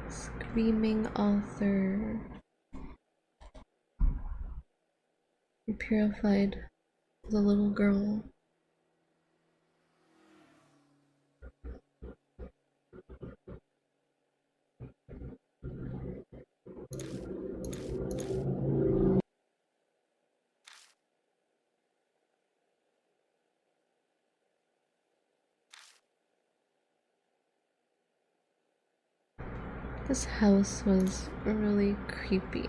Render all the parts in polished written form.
Screaming author. He purified the little girl. This house was really creepy.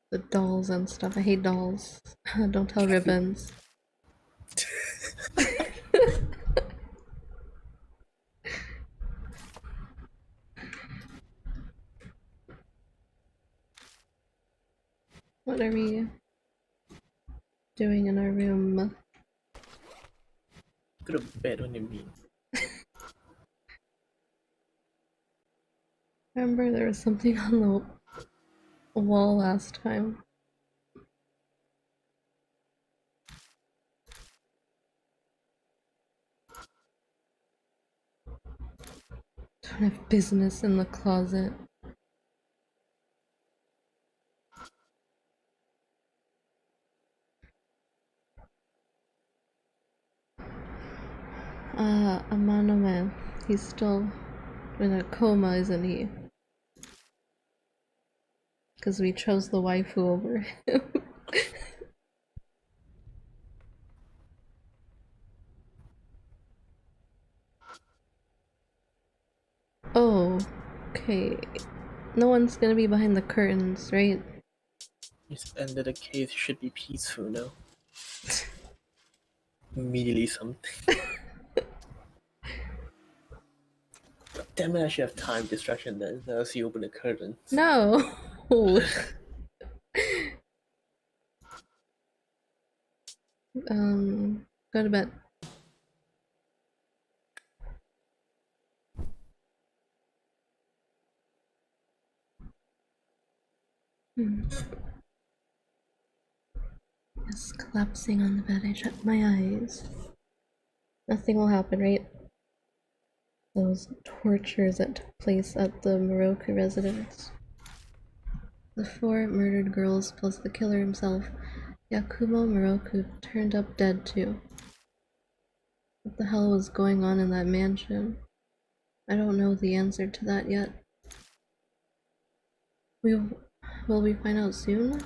The dolls and stuff. I hate dolls. Don't tell Ribbons. What are we doing in our room? Go to bed when you mean. Remember there was something on the wall last time. Don't have business in the closet. Amanome. He's still in a coma, isn't he? Because we chose the waifu over him. Oh, okay. No one's gonna be behind the curtains, right? This end of the case should be peaceful now. Immediately something. Damn it, I should have time distraction then. Now see you open the curtains. No! Go to bed. Just collapsing on the bed, I shut my eyes. Nothing will happen, right? Those tortures that took place at the Moroku residence. The 4 murdered girls plus the killer himself, Yakumo Moroku, turned up dead too. What the hell was going on in that mansion? I don't know the answer to that yet. Will we find out soon?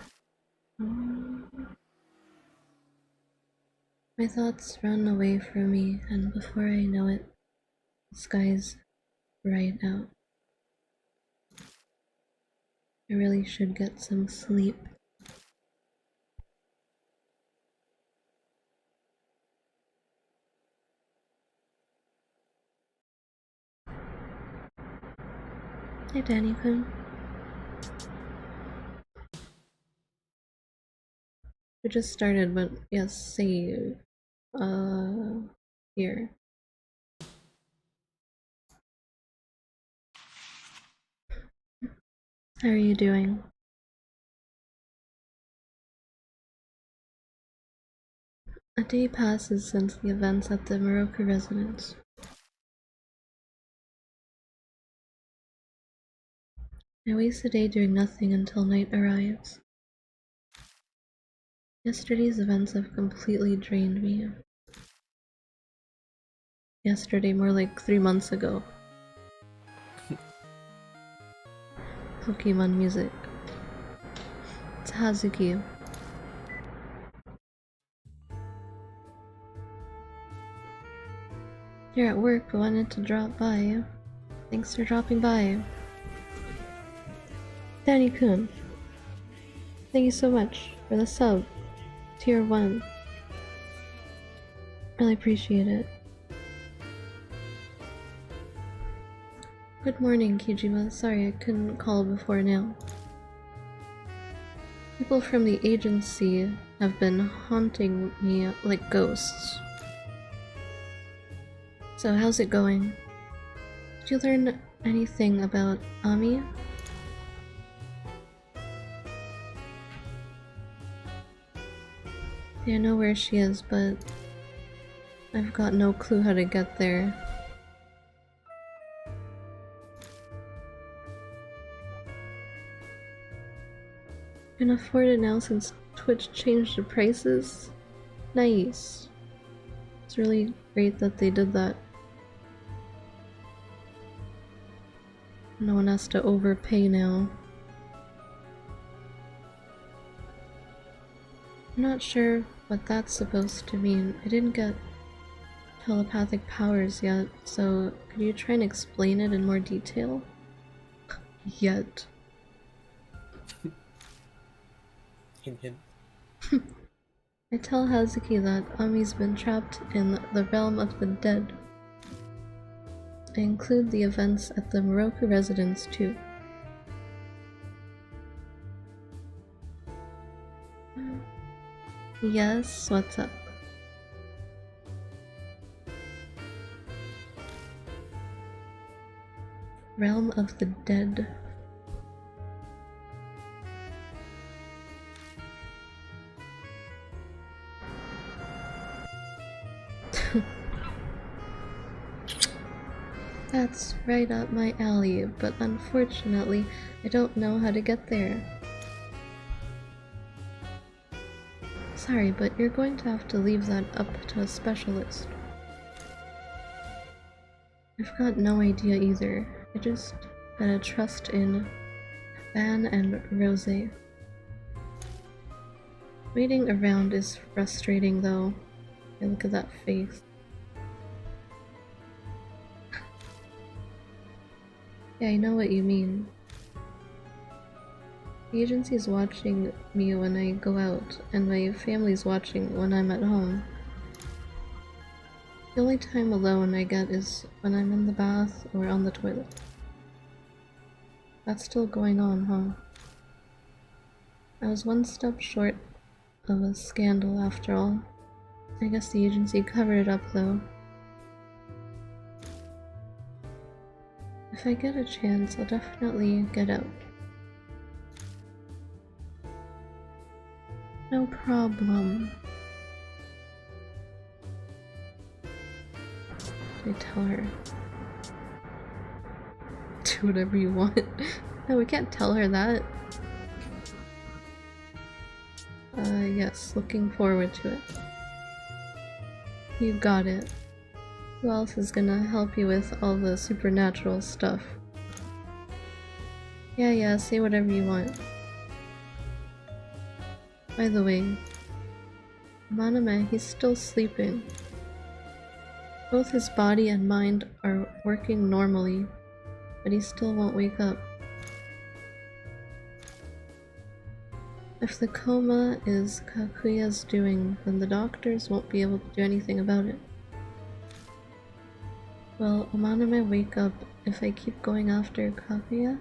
My thoughts run away from me, and before I know it, the sky's bright out. I really should get some sleep. Hey, Danny-kun. We just started, but yes, save. Here. How are you doing? A day passes since the events at the Moroku residence. I waste a day doing nothing until night arrives. Yesterday's events have completely drained me. Yesterday, more like 3 months ago. Pokemon music. It's Hazuki. You're at work, but wanted to drop by. Thanks for dropping by. Danny-kun. Thank you so much for the sub. Tier 1. Really appreciate it. Good morning, Kijima. Sorry I couldn't call before now. People from the agency have been haunting me like ghosts. So how's it going? Did you learn anything about Ami? Yeah, I know where she is, but I've got no clue how to get there. Can afford it now since Twitch changed the prices? Nice. It's really great that they did that. No one has to overpay now. I'm not sure what that's supposed to mean. I didn't get telepathic powers yet, so could you try and explain it in more detail? Yet. Hint, hint. I tell Hazuki that Ami's been trapped in the realm of the dead. I include the events at the Moroku residence too. Yes, what's up? Realm of the dead. That's right up my alley, but unfortunately, I don't know how to get there. Sorry, but you're going to have to leave that up to a specialist. I've got no idea either. I just gotta trust in Van and Rose. Waiting around is frustrating though. Hey, look at that face. Yeah, I know what you mean. The agency's watching me when I go out, and my family's watching when I'm at home. The only time alone I get is when I'm in the bath or on the toilet. That's still going on, huh? I was one step short of a scandal after all. I guess the agency covered it up though. If I get a chance, I'll definitely get out. No problem. I tell her. Do whatever you want. No, we can't tell her that. Yes, looking forward to it. You got it. Who else is gonna help you with all the supernatural stuff? Yeah, say whatever you want. By the way, Maname, he's still sleeping. Both his body and mind are working normally, but he still won't wake up. If the coma is Kakuya's doing, then the doctors won't be able to do anything about it. Will Maname wake up if I keep going after Kakuya?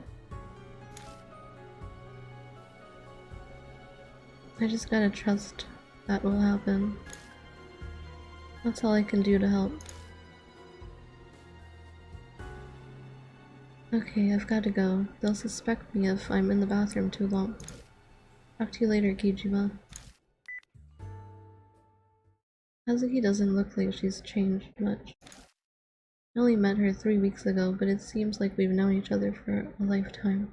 I just gotta trust that will happen. That's all I can do to help. Okay, I've gotta go. They'll suspect me if I'm in the bathroom too long. Talk to you later, Kijima. Hazuki doesn't look like she's changed much. I only met her 3 weeks ago, but it seems like we've known each other for a lifetime.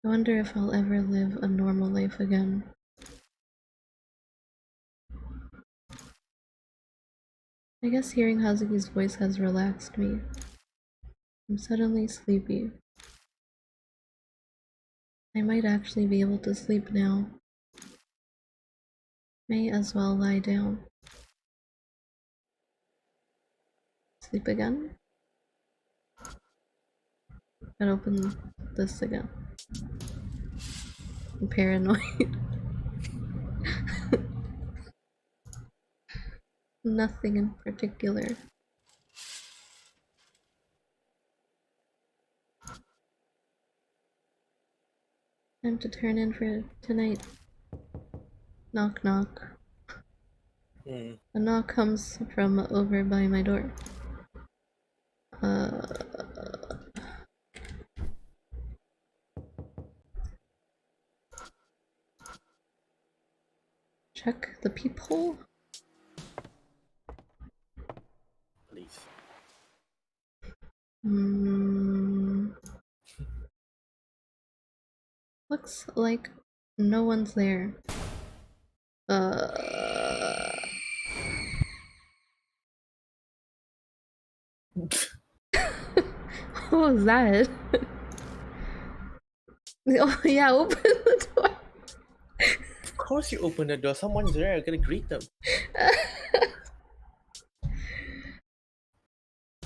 I wonder if I'll ever live a normal life again. I guess hearing Hazuki's voice has relaxed me. I'm suddenly sleepy. I might actually be able to sleep now. May as well lie down. Sleep again? And open this again. I'm paranoid. Nothing in particular. Time to turn in for tonight. Knock knock. A knock comes from over by my door. Check the peephole. Please. Looks like no one's there. Uh... What was that? Oh yeah, open the door. Of course you open the door. Someone's there. I gotta greet them.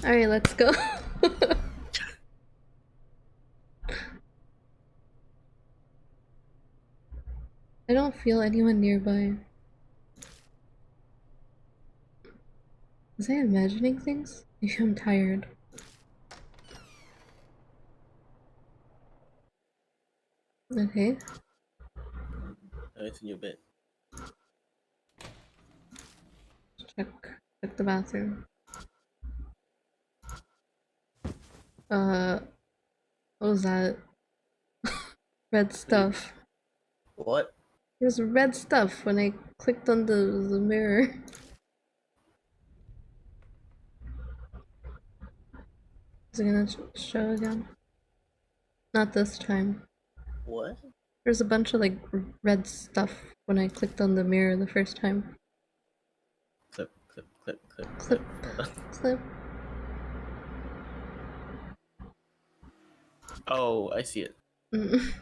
Alright, let's go. I don't feel anyone nearby. Was I imagining things? Maybe I'm tired. Okay. Oh, it's in your bed. Check the bathroom. What was that? Red stuff. What? There's red stuff when I clicked on the mirror. Is it gonna show again? Not this time. What? There's a bunch of like red stuff when I clicked on the mirror the first time. Clip, clip, clip, clip, Clip, clip. clip. Oh, I see it. Mm.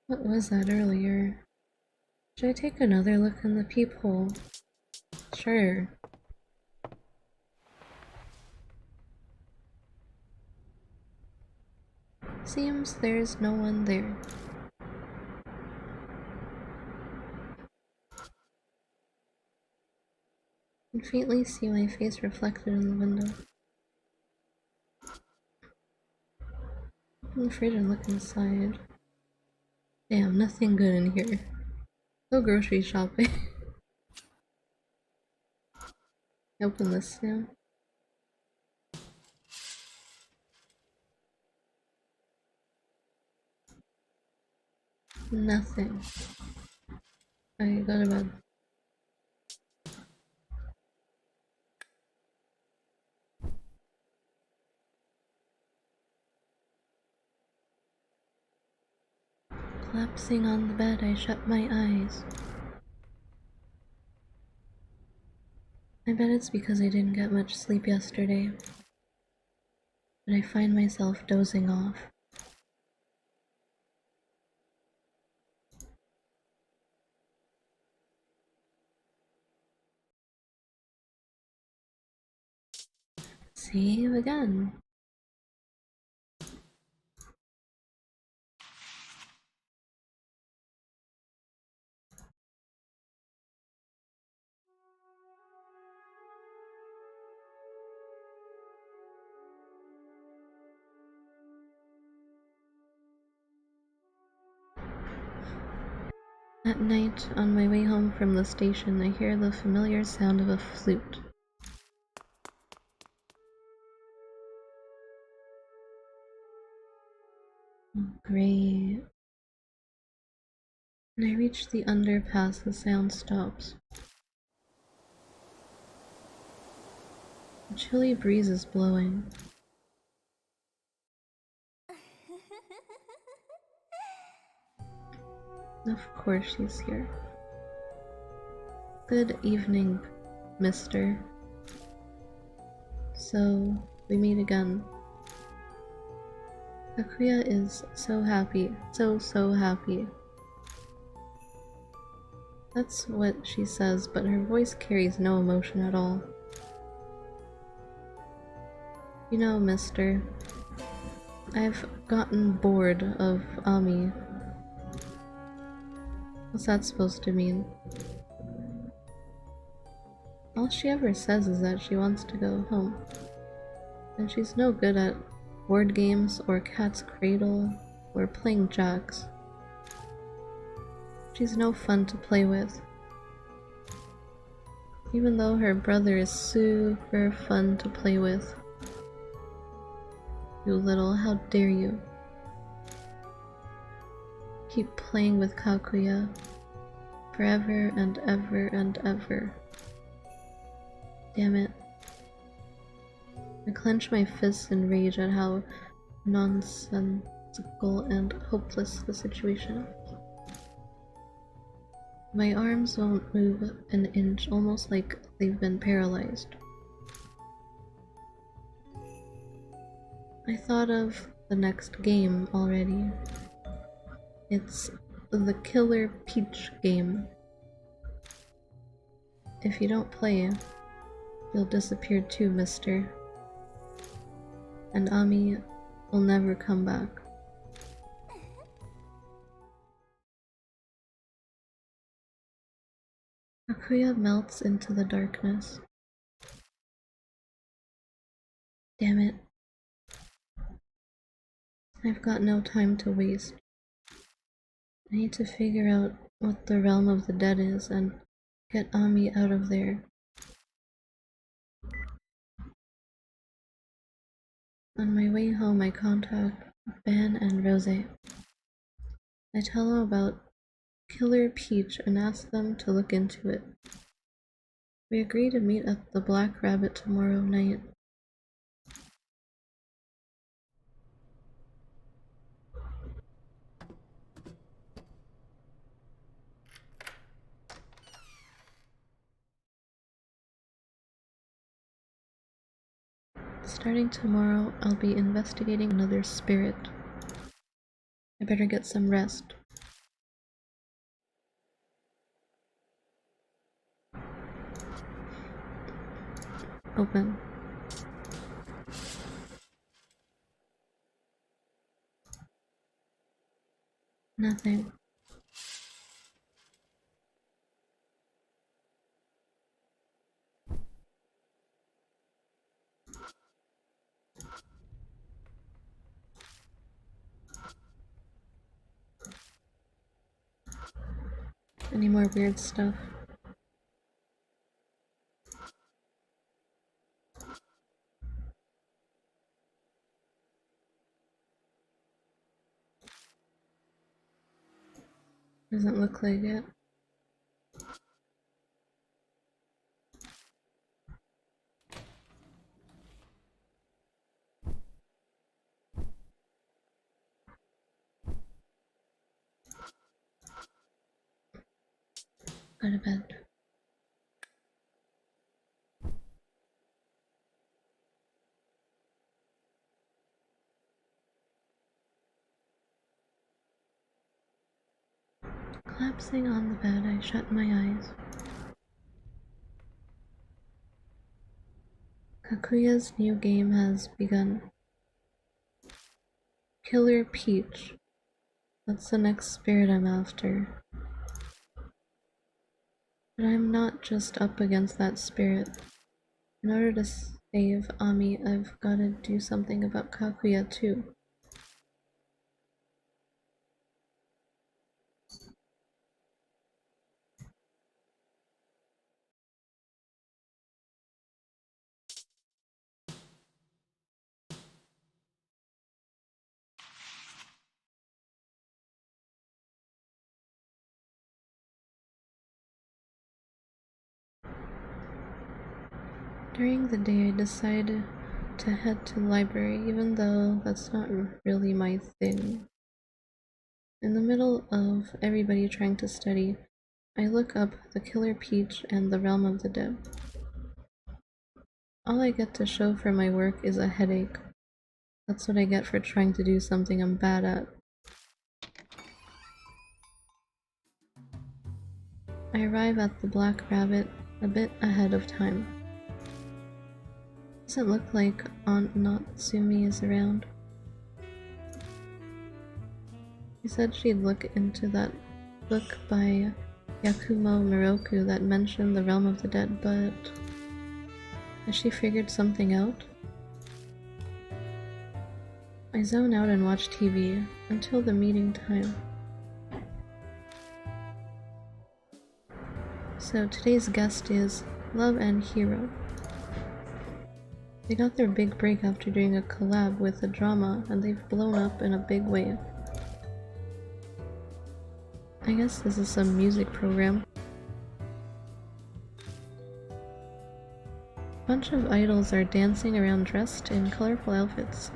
What was that earlier? Should I take another look in the peephole? Sure. Seems there's no one there. I can faintly see my face reflected in the window. I'm afraid to look inside. Damn, nothing good in here. No grocery shopping. Open this now. Nothing. I go to bed. Collapsing on the bed, I shut my eyes. I bet it's because I didn't get much sleep yesterday. But I find myself dozing off. Save again. At night, on my way home from the station, I hear the familiar sound of a flute. Oh, great. When I reach the underpass, the sound stops. A chilly breeze is blowing. Of course she's here. Good evening, mister. So, we meet again. Akuya is so happy. So happy. That's what she says, but her voice carries no emotion at all. You know, mister, I've gotten bored of Ami. What's that supposed to mean? All she ever says is that she wants to go home. And she's no good at board games or Cat's Cradle or playing jacks. She's no fun to play with. Even though her brother is super fun to play with. You little, how dare you. Keep playing with Kakuya forever and ever and ever. Damn it. I clench my fists in rage at how nonsensical and hopeless the situation is. My arms won't move an inch, almost like they've been paralyzed. I thought of the next game already. It's the Killer Peach game. If you don't play, you'll disappear too, mister. And Ami will never come back. Kakuya melts into the darkness. Damn it. I've got no time to waste. I need to figure out what the realm of the dead is and get Ami out of there. On my way home, I contact Ben and Rose. I tell them about Killer Peach and ask them to look into it. We agree to meet at the Black Rabbit tomorrow night. Starting tomorrow, I'll be investigating another spirit. I better get some rest. Open. Nothing. Any more weird stuff? Doesn't look like it. Go to bed. Collapsing on the bed, I shut my eyes. Kakuya's new game has begun. Killer Peach. That's the next spirit I'm after. But I'm not just up against that spirit. In order to save Ami, I've gotta do something about Kakuya too. During the day, I decided to head to the library, even though that's not really my thing. In the middle of everybody trying to study, I look up the Killer Peach and the Realm of the Dead. All I get to show for my work is a headache. That's what I get for trying to do something I'm bad at. I arrive at the Black Rabbit a bit ahead of time. Doesn't look like Aunt Natsumi is around. She said she'd look into that book by Yakumo Moroku that mentioned the Realm of the Dead, but has she figured something out? I zone out and watch TV until the meeting time. So today's guest is Love and Hero. They got their big break after doing a collab with a drama, and they've blown up in a big way. I guess this is some music program. A bunch of idols are dancing around dressed in colorful outfits,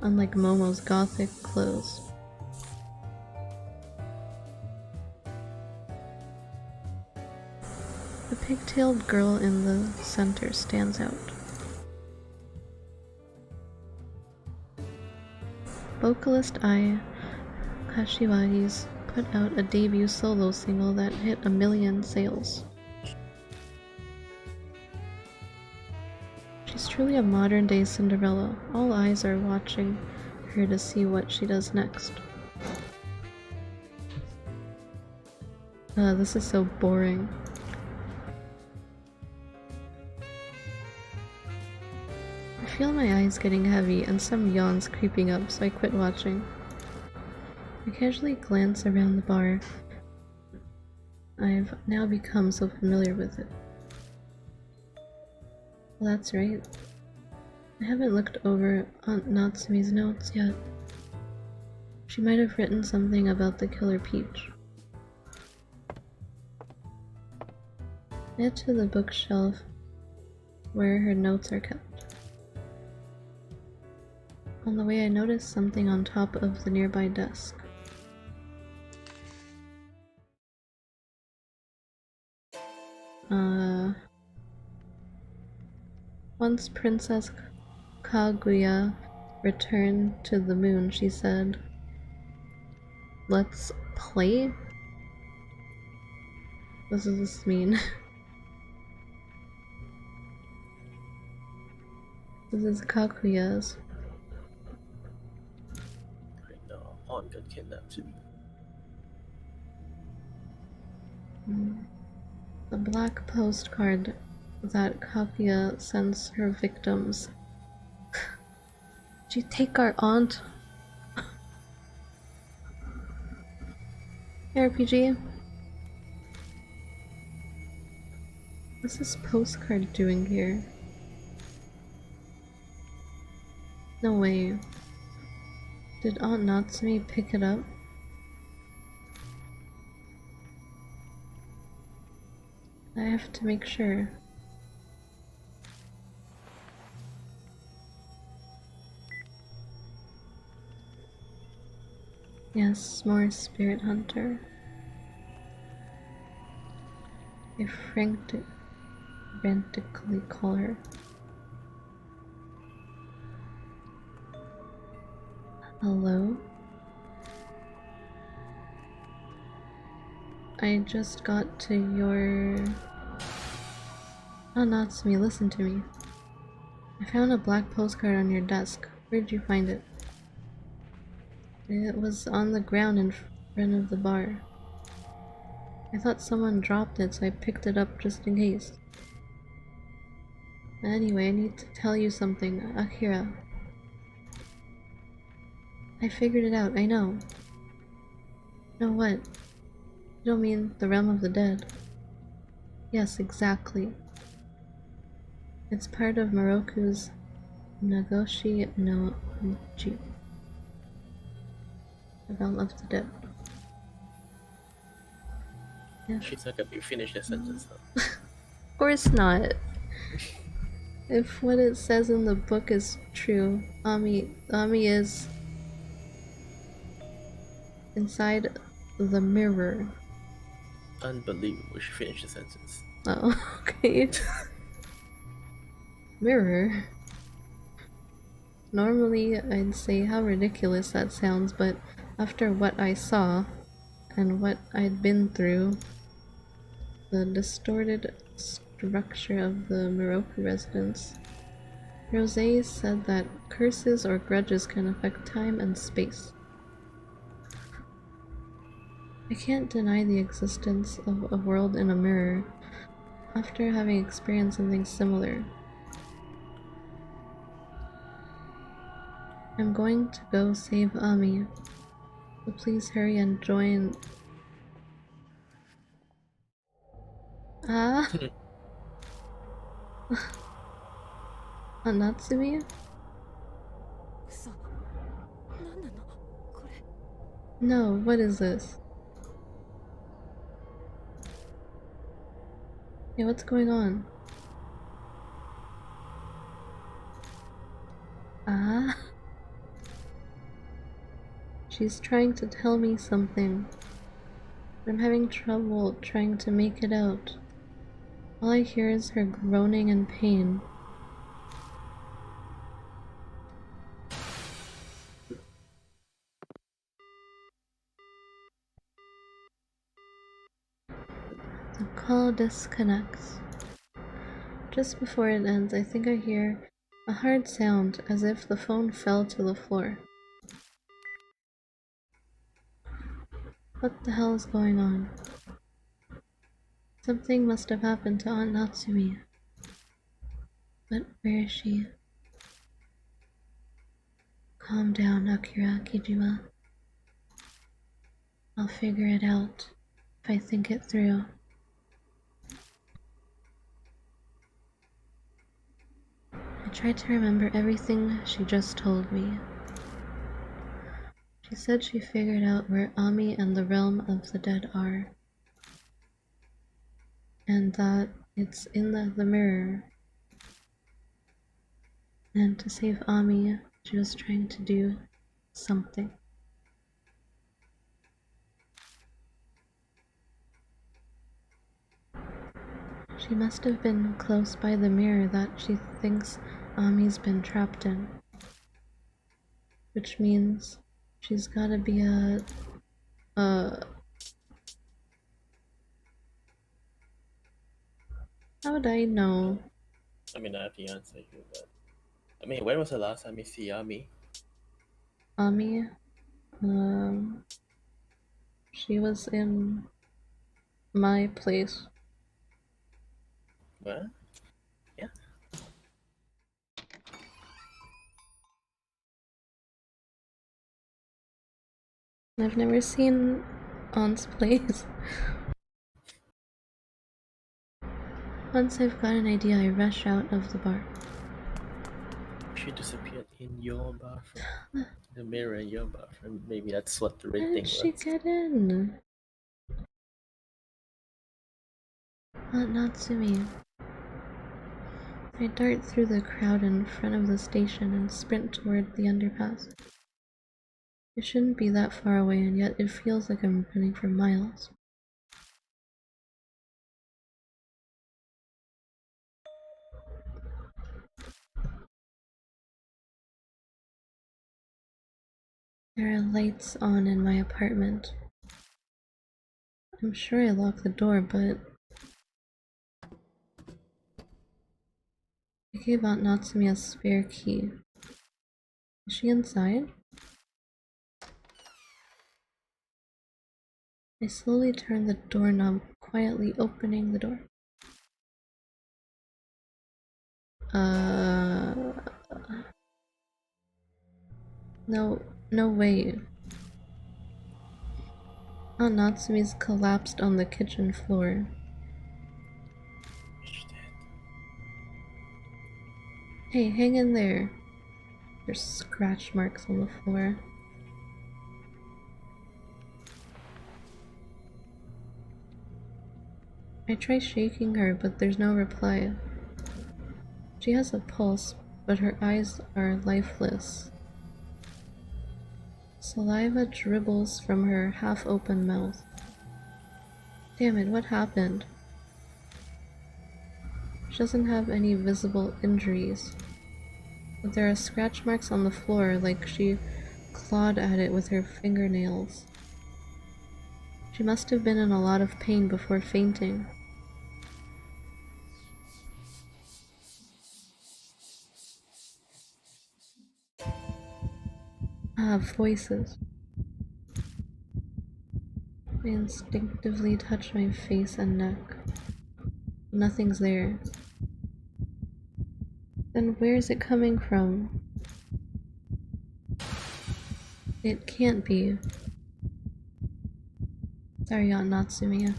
unlike Momo's gothic clothes. The pigtailed girl in the center stands out. Vocalist Ai Kashiwagi's put out a debut solo single that hit 1 million sales. She's truly a modern-day Cinderella. All eyes are watching her to see what she does next. This is so boring. I feel my eyes getting heavy and some yawns creeping up, so I quit watching. I casually glance around the bar. I've now become so familiar with it. Well, that's right. I haven't looked over Aunt Natsumi's notes yet. She might have written something about the Killer Peach. Head to the bookshelf where her notes are kept. On the way, I noticed something on top of the nearby desk. Once Princess Kaguya returned to the moon, she said, "Let's play?" What does this mean? This is Kaguya's. I know, Aunt got kidnapped too. The black postcard that Kaguya sends her victims. Did you take our aunt? RPG? What's this postcard doing here? No way. Did Aunt Natsumi pick it up? I have to make sure. Yes, more Spirit Hunter. I frantically call her. Hello? I just got to your... Oh, Natsumi, listen to me. I found a black postcard on your desk. Where'd you find it? It was on the ground in front of the bar. I thought someone dropped it, so I picked it up just in case. Anyway, I need to tell you something, Akira. I figured it out, I know. Know what? You don't mean the realm of the dead? Yes, exactly. It's part of Moroku's Nagoshi no Uchi. The realm of the dead. Yeah. She's not gonna be finished the sentence though. Of course not. If what it says in the book is true, Ami is inside the mirror. Unbelievable, she finished the sentence. Oh, okay. Mirror? Normally I'd say how ridiculous that sounds, but after what I saw and what I'd been through, the distorted structure of the Moroku residence, Rosé said that curses or grudges can affect time and space. I can't deny the existence of a world in a mirror after having experienced something similar. I'm going to go save Ami, so please hurry and join. Ah? Aunt Natsume? 嘘。何なのこれ。 No, what is this? Hey, what's going on? Ah? She's trying to tell me something. I'm having trouble trying to make it out. All I hear is her groaning in pain. The call disconnects. Just before it ends, I think I hear a hard sound as if the phone fell to the floor. What the hell is going on? Something must have happened to Aunt Natsumi. But where is she? Calm down, Akira Kijima. I'll figure it out if I think it through. I tried to remember everything she just told me. She said she figured out where Ami and the realm of the dead are. And that it's in the mirror. And to save Ami, she was trying to do something. She must have been close by the mirror that she thinks Ami's been trapped in. Which means she's gotta be how would I know? I mean, I have the answer here, but I mean, when was the last time you see Ami? Ami, she was in my place. What? Yeah. I've never seen Aunt's place. Once I've got an idea, I rush out of the bar. She disappeared in your bathroom. The mirror in your bathroom. Maybe that's what the red How thing did she was. get in? Aunt Natsumi. I dart through the crowd in front of the station and sprint toward the underpass. It shouldn't be that far away, and yet it feels like I'm running for miles. There are lights on in my apartment. I'm sure I locked the door, but I gave Aunt Natsumi a spare key. Is she inside? I slowly turn the doorknob, quietly opening the door. No way. Aunt Natsumi's collapsed on the kitchen floor. She's dead. Hey, hang in there. There's scratch marks on the floor. I try shaking her, but there's no reply. She has a pulse, but her eyes are lifeless. Saliva dribbles from her half-open mouth. Damn it, what happened? She doesn't have any visible injuries, but there are scratch marks on the floor like she clawed at it with her fingernails. She must have been in a lot of pain before fainting. Ah, voices. I instinctively touch my face and neck. Nothing's there. Then where is it coming from? It can't be. Sorry, Aunt Natsumiya.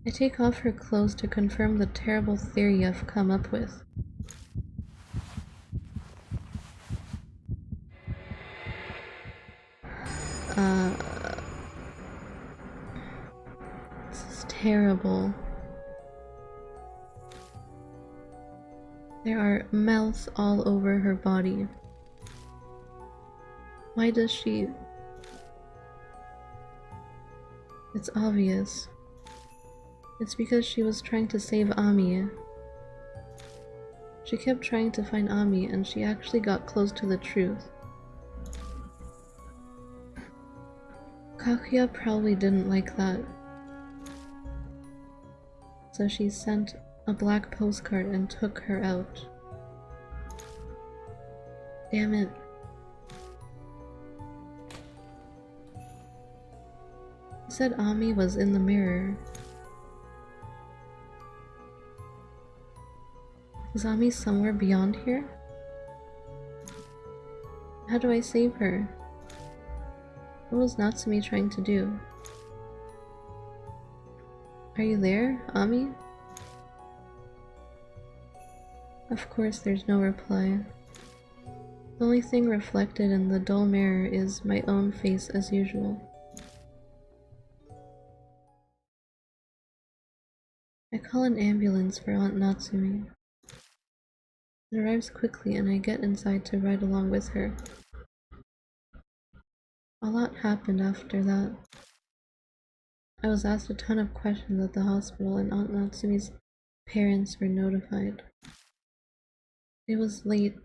I take off her clothes to confirm the terrible theory I've come up with. This is terrible. There are mouths all over her body. Why does she... It's obvious. It's because she was trying to save Ami. She kept trying to find Ami and she actually got close to the truth. Kakuya probably didn't like that. So she sent a black postcard and took her out. Damn it. He said Ami was in the mirror. Is Ami somewhere beyond here? How do I save her? What was Natsumi trying to do? Are you there, Ami? Of course there's no reply. The only thing reflected in the dull mirror is my own face as usual. I call an ambulance for Aunt Natsumi. It arrives quickly and I get inside to ride along with her. A lot happened after that. I was asked a ton of questions at the hospital and Aunt Natsumi's parents were notified. It was late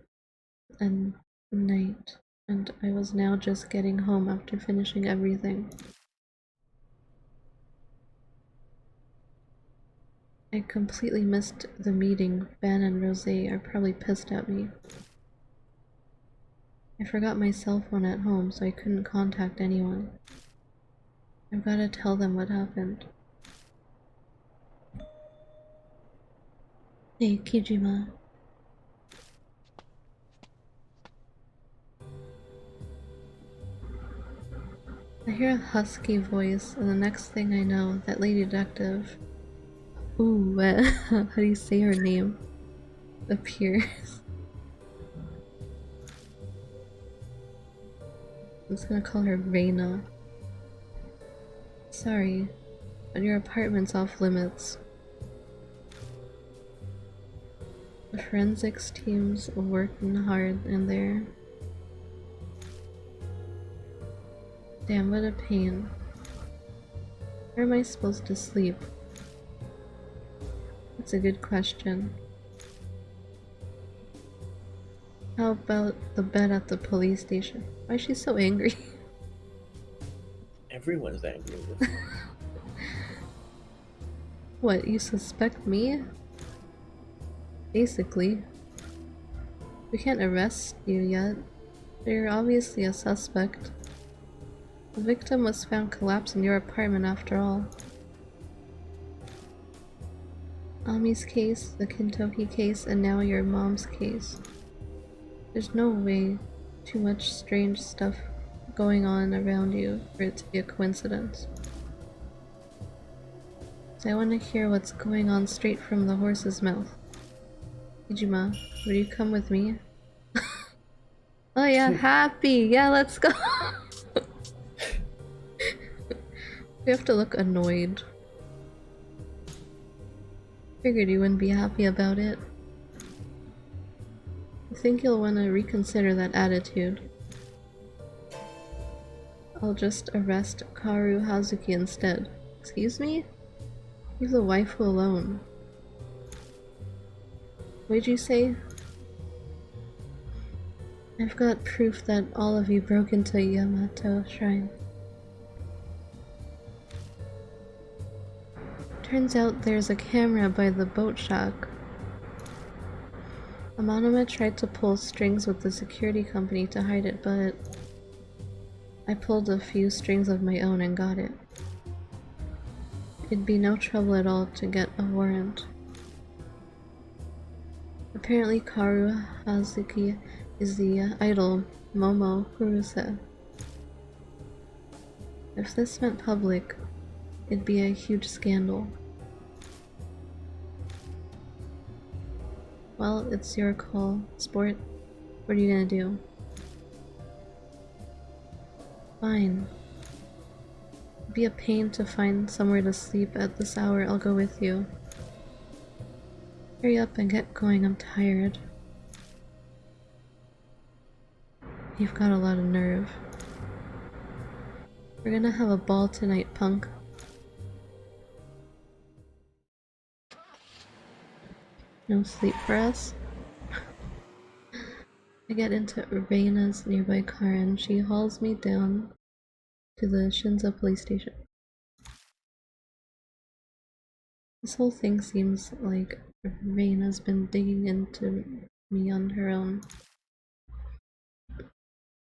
and night, and I was now just getting home after finishing everything. I completely missed the meeting. Ben and Rose are probably pissed at me. I forgot my cell phone at home, so I couldn't contact anyone. I've gotta tell them what happened. Hey, Kijima. I hear a husky voice, and the next thing I know, that lady detective, ooh, how do you say her name, appears. I'm just gonna call her Reina. Sorry, but your apartment's off limits. The forensics team's working hard in there. Damn, what a pain. Where am I supposed to sleep? That's a good question. How about the bed at the police station? Why is she so angry? Everyone's angry with me. What, you suspect me? Basically. We can't arrest you yet, but you're obviously a suspect. The victim was found collapsed in your apartment after all. Ami's case, the Kintoki case, and now your mom's case. There's no way too much strange stuff going on around you for it to be a coincidence. So I want to hear what's going on straight from the horse's mouth. Ijima, will you come with me? Oh yeah, happy! Yeah, let's go! We have to look annoyed. Figured you wouldn't be happy about it. I think you'll want to reconsider that attitude. I'll just arrest Karu Hazuki instead. Excuse me? Leave the waifu alone. What'd you say? I've got proof that all of you broke into Yamato Shrine. Turns out there's a camera by the boat shack. Amanuma tried to pull strings with the security company to hide it, but I pulled a few strings of my own and got it. It'd be no trouble at all to get a warrant. Apparently Karu Hazuki is the idol Momo Kuruse. If this went public, it'd be a huge scandal. Well, it's your call, sport. What are you gonna do? Fine. It'd be a pain to find somewhere to sleep at this hour. I'll go with you. Hurry up and get going, I'm tired. You've got a lot of nerve. We're gonna have a ball tonight, punk. No sleep for us? I get into Reina's nearby car and she hauls me down to the Shinza police station. This whole thing seems like Reina's been digging into me on her own.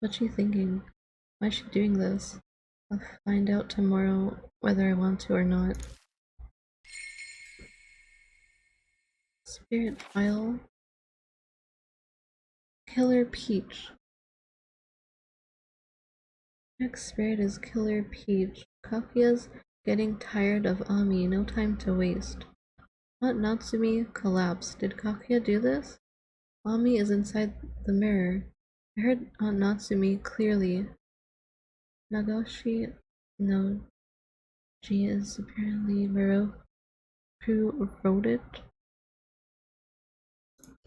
What's she thinking? Why is she doing this? I'll find out tomorrow whether I want to or not. Spirit file. Killer Peach. Next spirit is Killer Peach. Kakuya's getting tired of Ami, no time to waste. Aunt Natsumi collapsed. Did Kakuya do this? Ami is inside the mirror. I heard Aunt Natsumi clearly. Nagashi no G is apparently Miro who wrote it.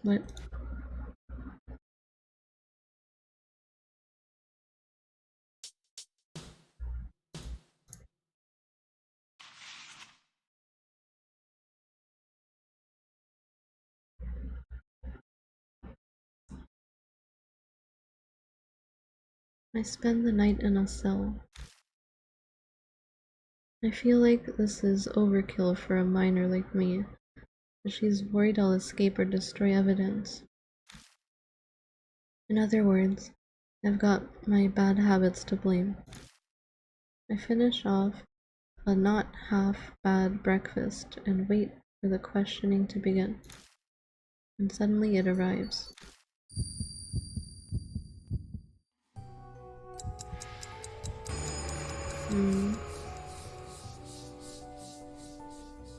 What? I spend the night in a cell. I feel like this is overkill for a minor like me, but she's worried I'll escape or destroy evidence. In other words, I've got my bad habits to blame. I finish off a not half bad breakfast and wait for the questioning to begin. And suddenly it arrives.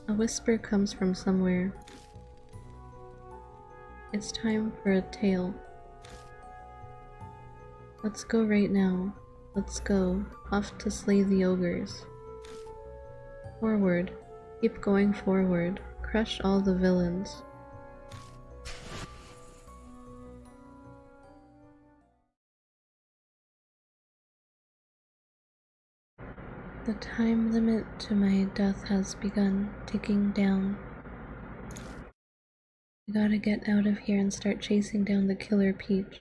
A whisper comes from somewhere. It's time for a tale. Let's go right now. Let's go. Off to slay the ogres. Forward. Keep going forward. Crush all the villains. The time limit to my death has begun ticking down. I gotta get out of here and start chasing down the Killer Peach.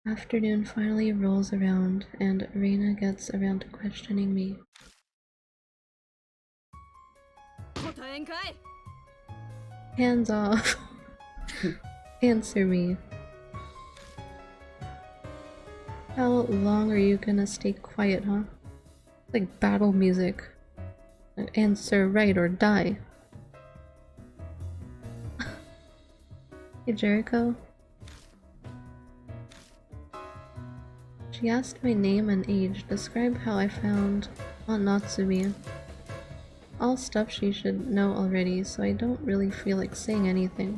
Afternoon finally rolls around and Reina gets around to questioning me. Hands off! Answer me. How long are you gonna stay quiet, huh? It's like battle music. Answer right or die. Hey Jericho. She asked my name and age. Describe how I found Aunt Natsumi. All stuff she should know already, so I don't really feel like saying anything.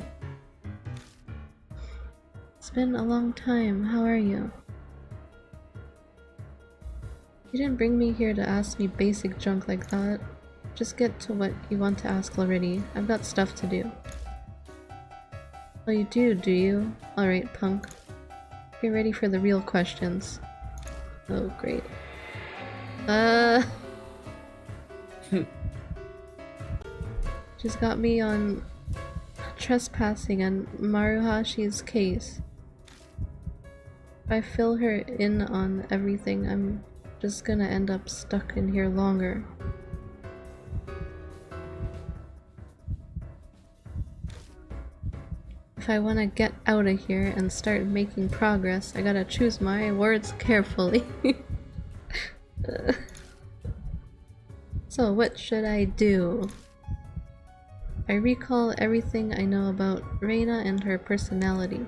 It's been a long time. How are you? You didn't bring me here to ask me basic junk like that. Just get to what you want to ask already. I've got stuff to do. Oh, you do you? Alright, punk. Get ready for the real questions. Oh, great. She's got me on trespassing on Maruhashi's case. If I fill her in on everything, I'm just gonna end up stuck in here longer. If I want to get out of here and start making progress, I gotta choose my words carefully. So what should I do? I recall everything I know about Reina and her personality.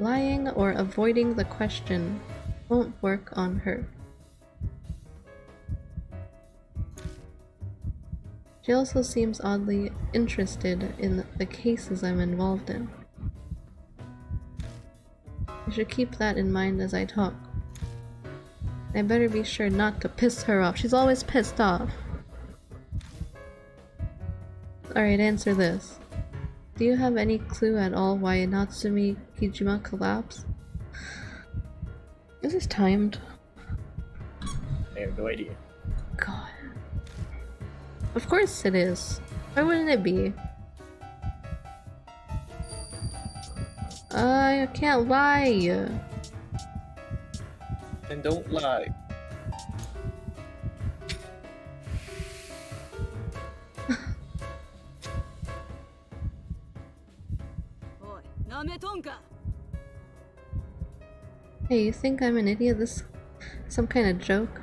Lying or avoiding the question won't work on her. She also seems oddly interested in the cases I'm involved in. I should keep that in mind as I talk. I better be sure not to piss her off. She's always pissed off. Alright, answer this. Do you have any clue at all why Natsumi Kijima collapsed? Is this timed? I have no idea. God. Of course it is. Why wouldn't it be? I can't lie. And don't lie. Hey, you think I'm an idiot? This some kind of joke?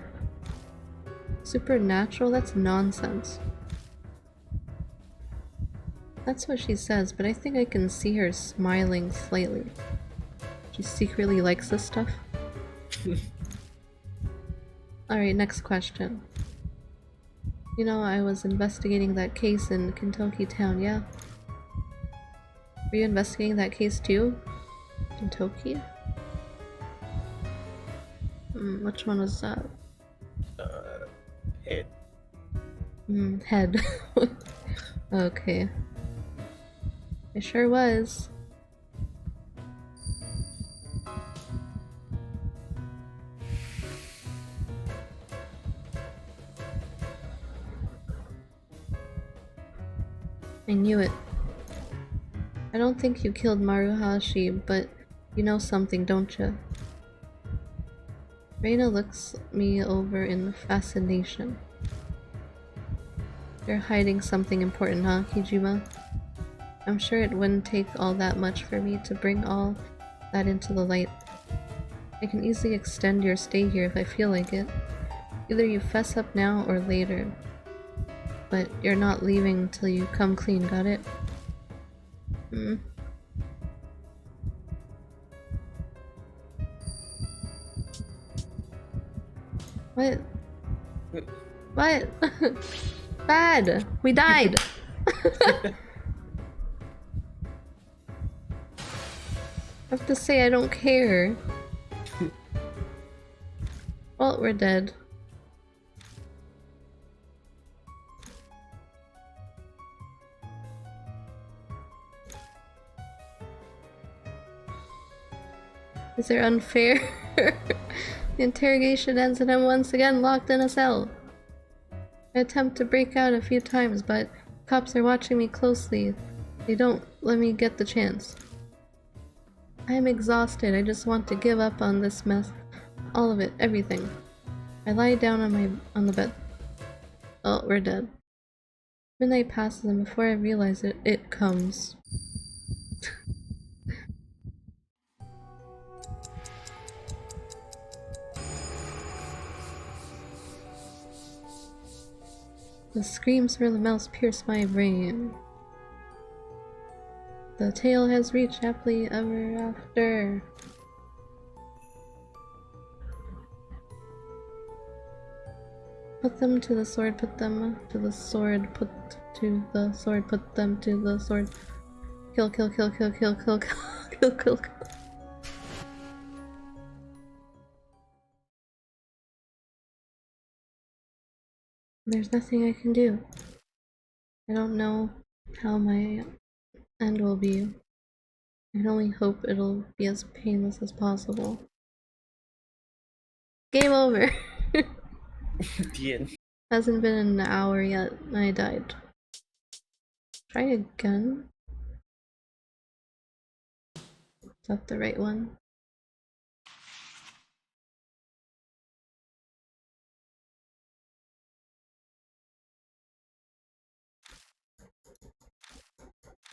Supernatural? That's nonsense. That's what she says, but I think I can see her smiling slightly. She secretly likes this stuff. Alright, next question. You know, I was investigating that case in Kentucky Town, yeah? Were you investigating that case too? Kentucky? Which one was that? Head. Head. Okay. It sure was. I knew it. I don't think you killed Maruhashi, but you know something, don't you? Reina looks me over in fascination. You're hiding something important, huh, Kijima? I'm sure it wouldn't take all that much for me to bring all that into the light. I can easily extend your stay here if I feel like it. Either you fess up now or later. But you're not leaving till you come clean, got it? What? What? Bad! We died! I have to say I don't care. Well, we're dead. Is there unfair? The interrogation ends and I'm once again locked in a cell. I attempt to break out a few times, but cops are watching me closely. They don't let me get the chance. I am exhausted. I just want to give up on this mess. All of it. Everything. I lie down on the bed. Oh, we're dead. Midnight passes and before I realize it, it comes. The screams for the mouse pierce my brain. The tale has reached happily ever after. Put them to the sword, put them to the sword, put to the sword, put them to the sword. Kill, kill, kill, kill, kill, kill, kill, kill, kill, kill. There's nothing I can do. I don't know how my end will be. I can only hope it'll be as painless as possible. Game over! The end. Hasn't been an hour yet, and I died. Try again? Is that the right one?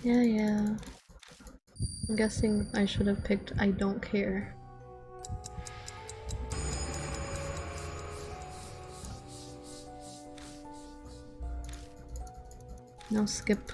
Yeah. I'm guessing I should have picked I don't care. No skip.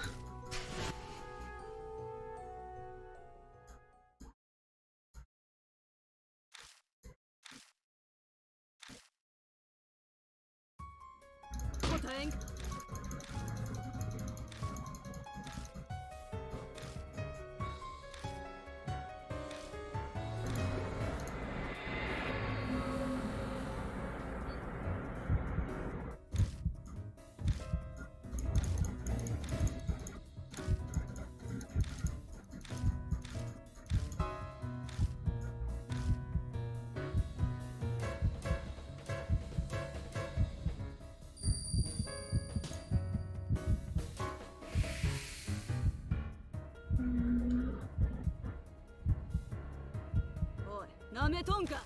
めとんか。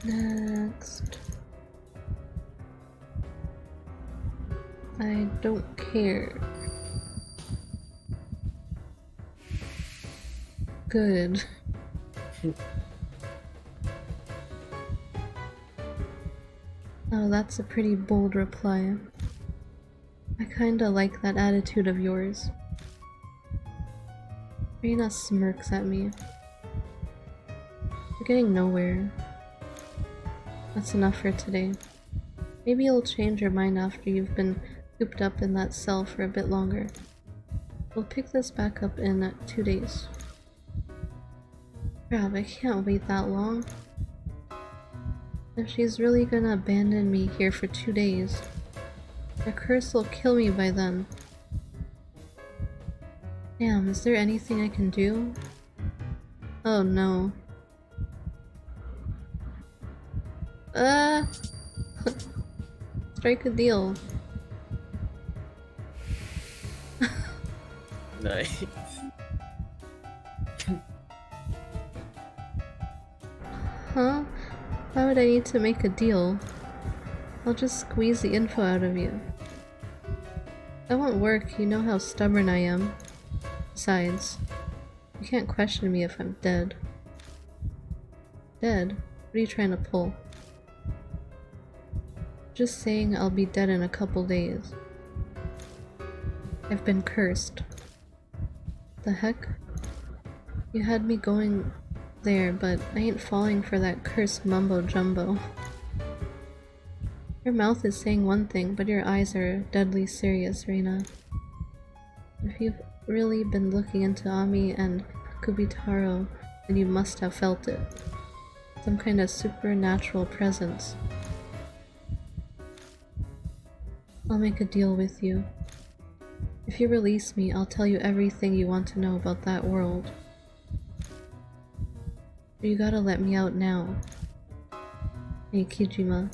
Next. I don't care. Good. Oh, that's a pretty bold reply. I kinda like that attitude of yours. Reina smirks at me. We're getting nowhere. That's enough for today. Maybe you'll change your mind after you've been cooped up in that cell for a bit longer. We'll pick this back up in 2 days. Crap, I can't wait that long. If she's really gonna abandon me here for 2 days, the curse will kill me by then. Damn, is there anything I can do? Oh no. Strike a deal. Nice. Huh? Why would I need to make a deal? I'll just squeeze the info out of you. That won't work, you know how stubborn I am. Besides, you can't question me if I'm dead. Dead? What are you trying to pull? Just saying I'll be dead in a couple days. I've been cursed. The heck? You had me going there, but I ain't falling for that cursed mumbo jumbo. Your mouth is saying one thing, but your eyes are deadly serious, Reina. If you've really been looking into Ami and Kubitaro, then you must have felt it. Some kind of supernatural presence. I'll make a deal with you. If you release me, I'll tell you everything you want to know about that world. But you gotta let me out now. Hey Kijima.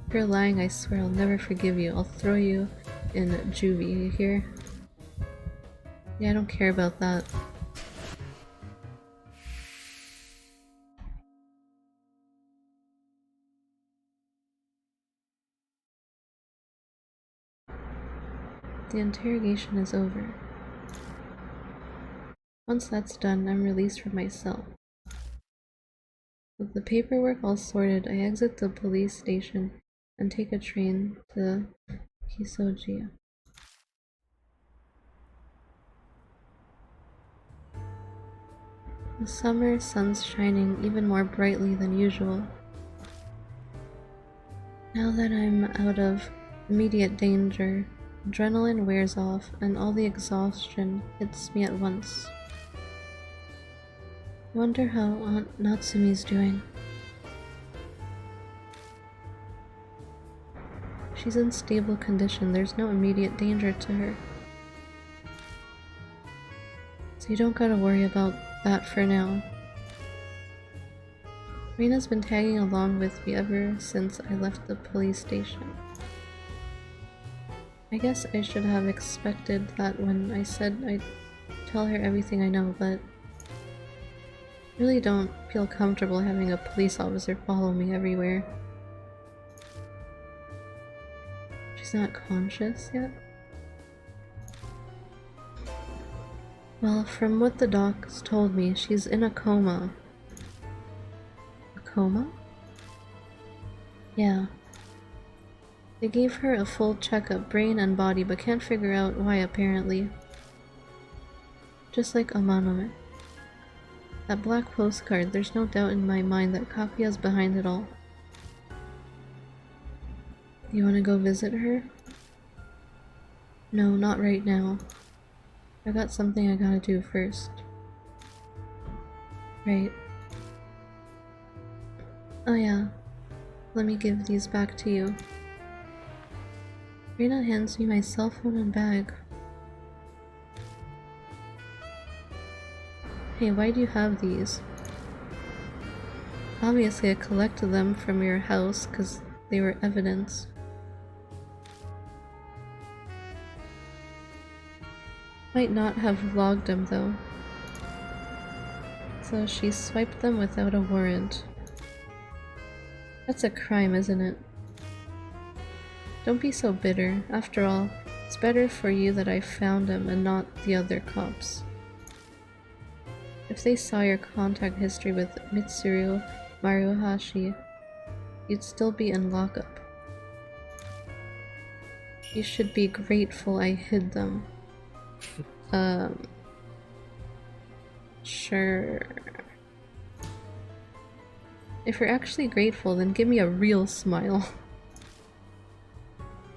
If you're lying, I swear I'll never forgive you. I'll throw you in juvie, you hear? Yeah, I don't care about that. The interrogation is over. Once that's done, I'm released from my cell. With the paperwork all sorted, I exit the police station and take a train to Kisoji. The summer sun's shining even more brightly than usual. Now that I'm out of immediate danger, adrenaline wears off and all the exhaustion hits me at once. I wonder how Aunt Natsumi's doing. She's in stable condition, there's no immediate danger to her. So you don't gotta worry about that for now. Reina's been tagging along with me ever since I left the police station. I guess I should have expected that when I said I'd tell her everything I know, but I really don't feel comfortable having a police officer follow me everywhere. She's not conscious yet? Well, from what the docs told me, she's in a coma. A coma? Yeah. They gave her a full checkup, brain and body, but can't figure out why apparently. Just like Amanome. That black postcard, there's no doubt in my mind that Kakuya's behind it all. You wanna go visit her? No, not right now. I got something I gotta do first. Right. Oh yeah. Let me give these back to you. Reina hands me my cell phone and bag. Hey, why do you have these? Obviously I collected them from your house because they were evidence. Might not have logged them though. So she swiped them without a warrant. That's a crime, isn't it? Don't be so bitter. After all, it's better for you that I found them and not the other cops. If they saw your contact history with Mitsuru Maruhashi, you'd still be in lockup. You should be grateful I hid them. Sure. If you're actually grateful, then give me a real smile.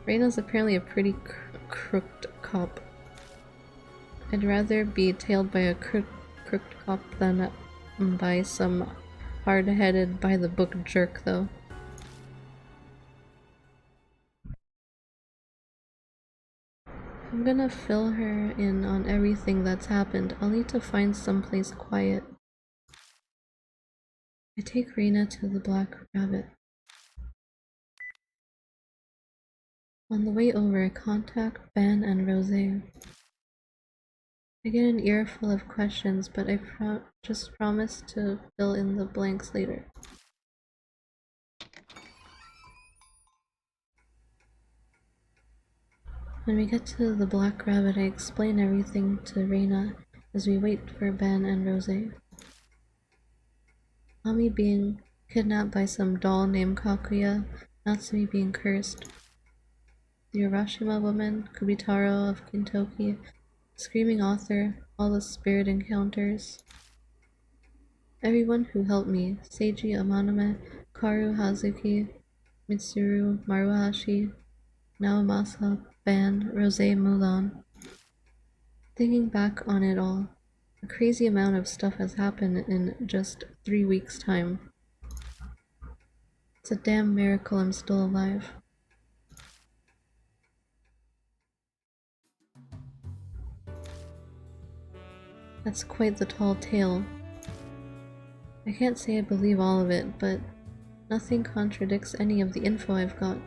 Reina's apparently a pretty crooked cop. I'd rather be tailed by a crooked cop than by some hard-headed, by-the-book jerk, though. I'm gonna fill her in on everything that's happened. I'll need to find someplace quiet. I take Reina to the Black Rabbit. On the way over, I contact Ben and Rose. I get an earful of questions, but I just promise to fill in the blanks later. When we get to the Black Rabbit, I explain everything to Reina as we wait for Ben and Rose. Ami being kidnapped by some doll named Kakuya, Natsumi being cursed, the Urashima woman, Kubitaro of Kintoki, Screaming Author, all the spirit encounters. Everyone who helped me, Seiji Amaname, Karu Hazuki, Mitsuru Maruhashi, Naomasa, Ban, Rose Mulan. Thinking back on it all, a crazy amount of stuff has happened in just 3 weeks' time. It's a damn miracle I'm still alive. That's quite the tall tale. I can't say I believe all of it, but nothing contradicts any of the info I've got.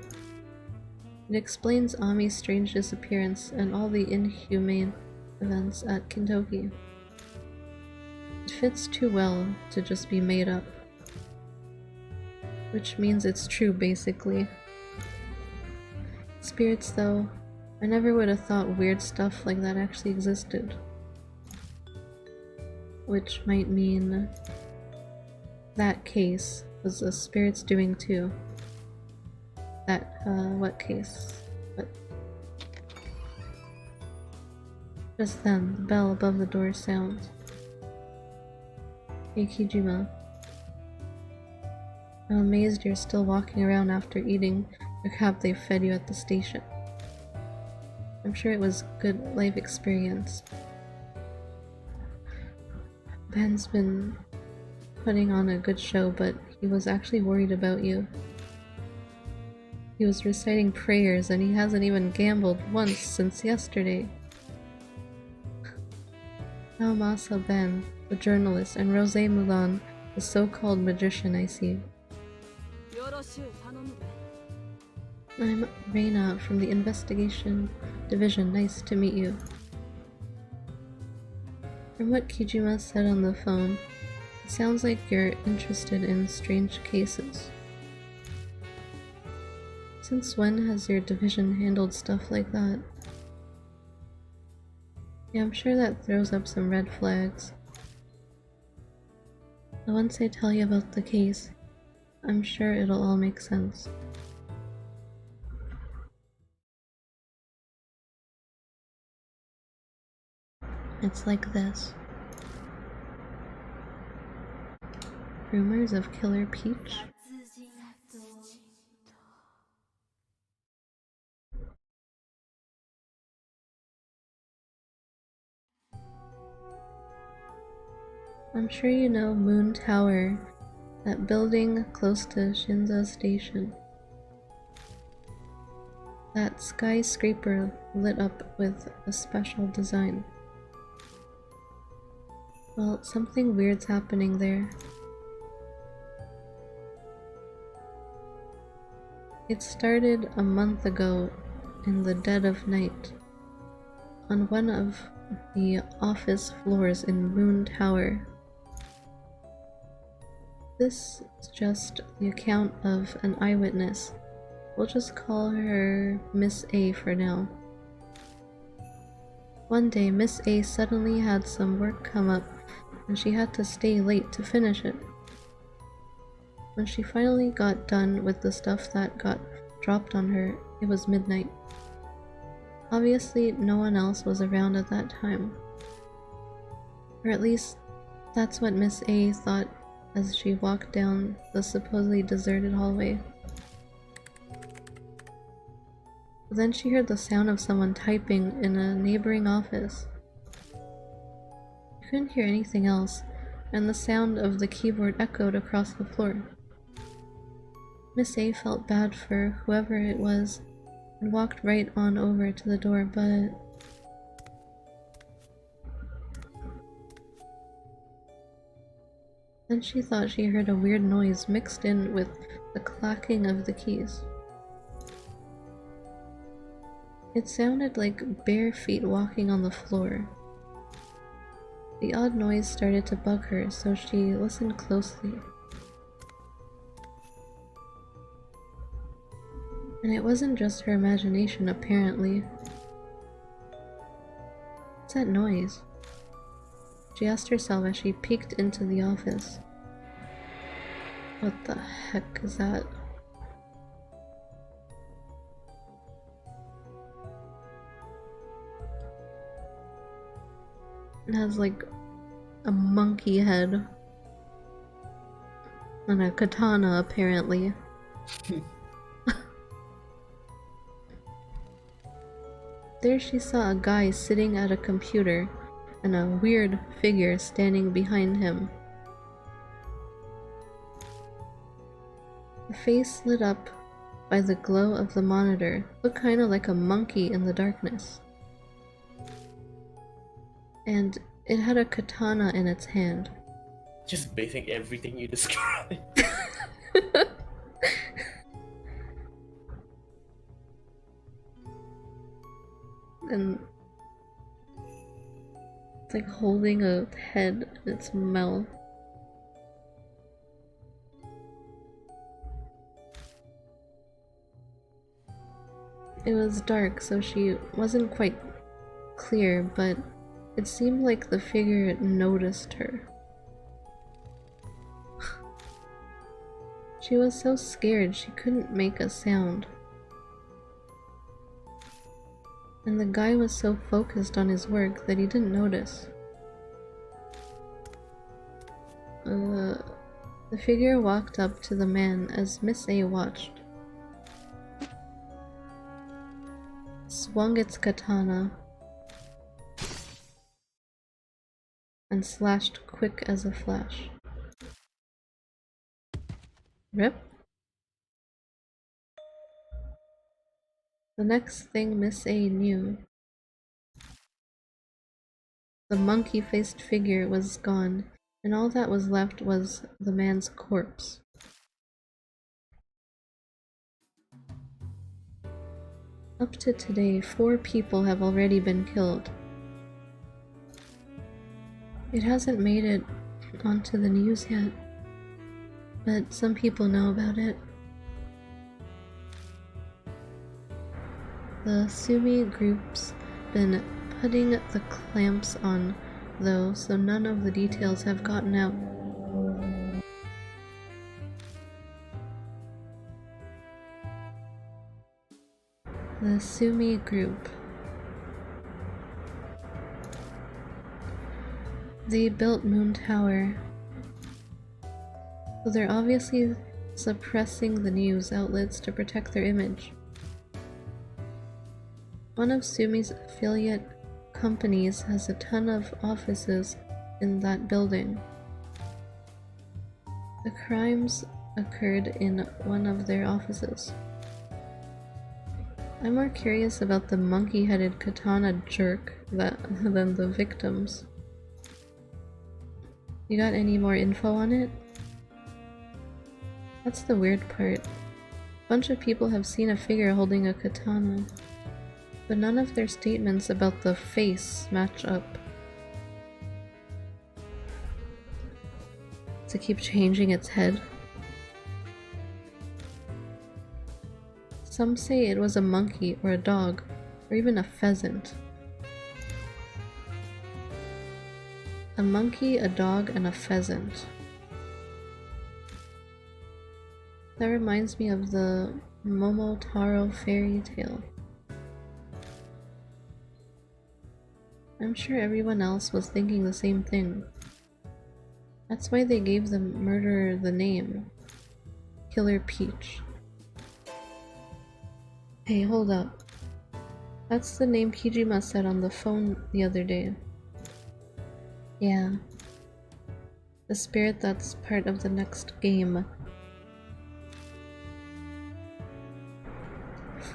It explains Ami's strange disappearance and all the inhumane events at Kintoki. It fits too well to just be made up. Which means it's true, basically. Spirits, though, I never would have thought weird stuff like that actually existed. Which might mean that case was the spirits doing too. That, what case? What? Just then, the bell above the door sounds. Hey Kijima. I'm amazed you're still walking around after eating the crap they fed you at the station. I'm sure it was a good life experience. Ben's been putting on a good show, but he was actually worried about you. He was reciting prayers and he hasn't even gambled once since yesterday. Naomasa Ben, the journalist, and Rose Mulan, the so-called magician I see. I'm Reina from the Investigation Division. Nice to meet you. From what Kijima said on the phone, it sounds like you're interested in strange cases. Since when has your division handled stuff like that? Yeah, I'm sure that throws up some red flags. But once I tell you about the case, I'm sure it'll all make sense. It's like this. Rumors of Killer Peach? I'm sure you know Moon Tower, That building close to Shinza Station. That skyscraper lit up with a special design. Well, something weird's happening there. It started a month ago in the dead of night on one of the office floors in Moon Tower. This is just the account of an eyewitness. We'll just call her Miss A for now. One day, Miss A suddenly had some work come up and she had to stay late to finish it. When she finally got done with the stuff that got dropped on her, it was midnight. Obviously, no one else was around at that time. Or at least, that's what Miss A thought as she walked down the supposedly deserted hallway. But then she heard the sound of someone typing in a neighboring office. She couldn't hear anything else, and the sound of the keyboard echoed across the floor. Miss A felt bad for whoever it was and walked right on over to the door, but then she thought she heard a weird noise mixed in with the clacking of the keys. It sounded like bare feet walking on the floor. The odd noise started to bug her, so she listened closely. And it wasn't just her imagination, apparently. What's that noise? She asked herself as she peeked into the office. What the heck is that? It has like a monkey head and a katana, apparently. There she saw a guy sitting at a computer and a weird figure standing behind him. The face lit up by the glow of the monitor looked kinda like a monkey in the darkness. And it had a katana in its hand. Just basing everything you described. And it's like holding a head in its mouth. It was dark, so she wasn't quite clear, but it seemed like the figure noticed her. She was so scared she couldn't make a sound. And the guy was so focused on his work that he didn't notice. The figure walked up to the man as Miss A watched. Swung its katana and slashed quick as a flash. Rip? The next thing Miss A knew, the monkey-faced figure was gone, and all that was left was the man's corpse. Up to today, 4 people have already been killed. It hasn't made it onto the news yet, but some people know about it. The Sumi group's been putting the clamps on, though, so none of the details have gotten out. The Sumi group. They built Moon Tower, so they're obviously suppressing the news outlets to protect their image. One of Sumi's affiliate companies has a ton of offices in that building. The crimes occurred in one of their offices. I'm more curious about the monkey-headed katana jerk than the victims. You got any more info on it? That's the weird part. A bunch of people have seen a figure holding a katana, but none of their statements about the face match up. To keep changing its head. Some say it was a monkey or a dog, or even a pheasant. A monkey, a dog, and a pheasant. That reminds me of the Momotaro fairy tale. I'm sure everyone else was thinking the same thing. That's why they gave the murderer the name, Killer Peach. Hey, hold up. That's the name Kijima said on the phone the other day. Yeah. The spirit that's part of the next game.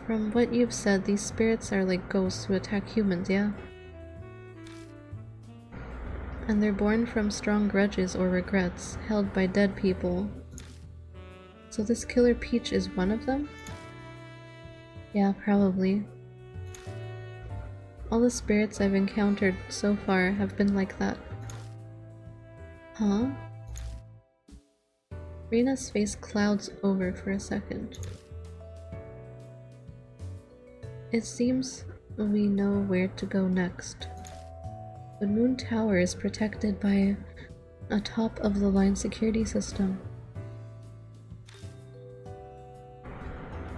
From what you've said, these spirits are like ghosts who attack humans, yeah? And they're born from strong grudges or regrets held by dead people. So this Killer Peach is one of them? Yeah, probably. All the spirits I've encountered so far have been like that. Huh? Reina's face clouds over for a second. It seems we know where to go next. The Moon Tower is protected by a top-of-the-line security system.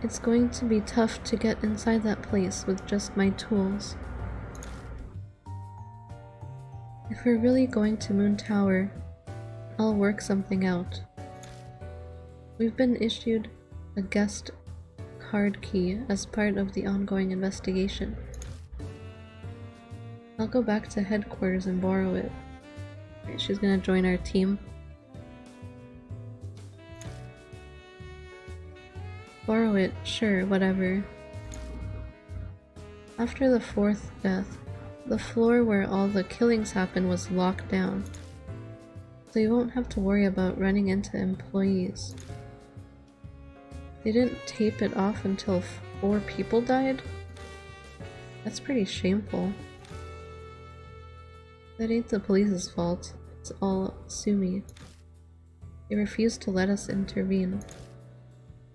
It's going to be tough to get inside that place with just my tools. If we're really going to Moon Tower, I'll work something out. We've been issued a guest card key as part of the ongoing investigation. I'll go back to headquarters and borrow it. Right, she's gonna join our team. Borrow it, sure, whatever. After the fourth death, the floor where all the killings happened was locked down, so you won't have to worry about running into employees. They didn't tape it off until 4 people died? That's pretty shameful. That ain't the police's fault. It's all Sumi. They refused to let us intervene.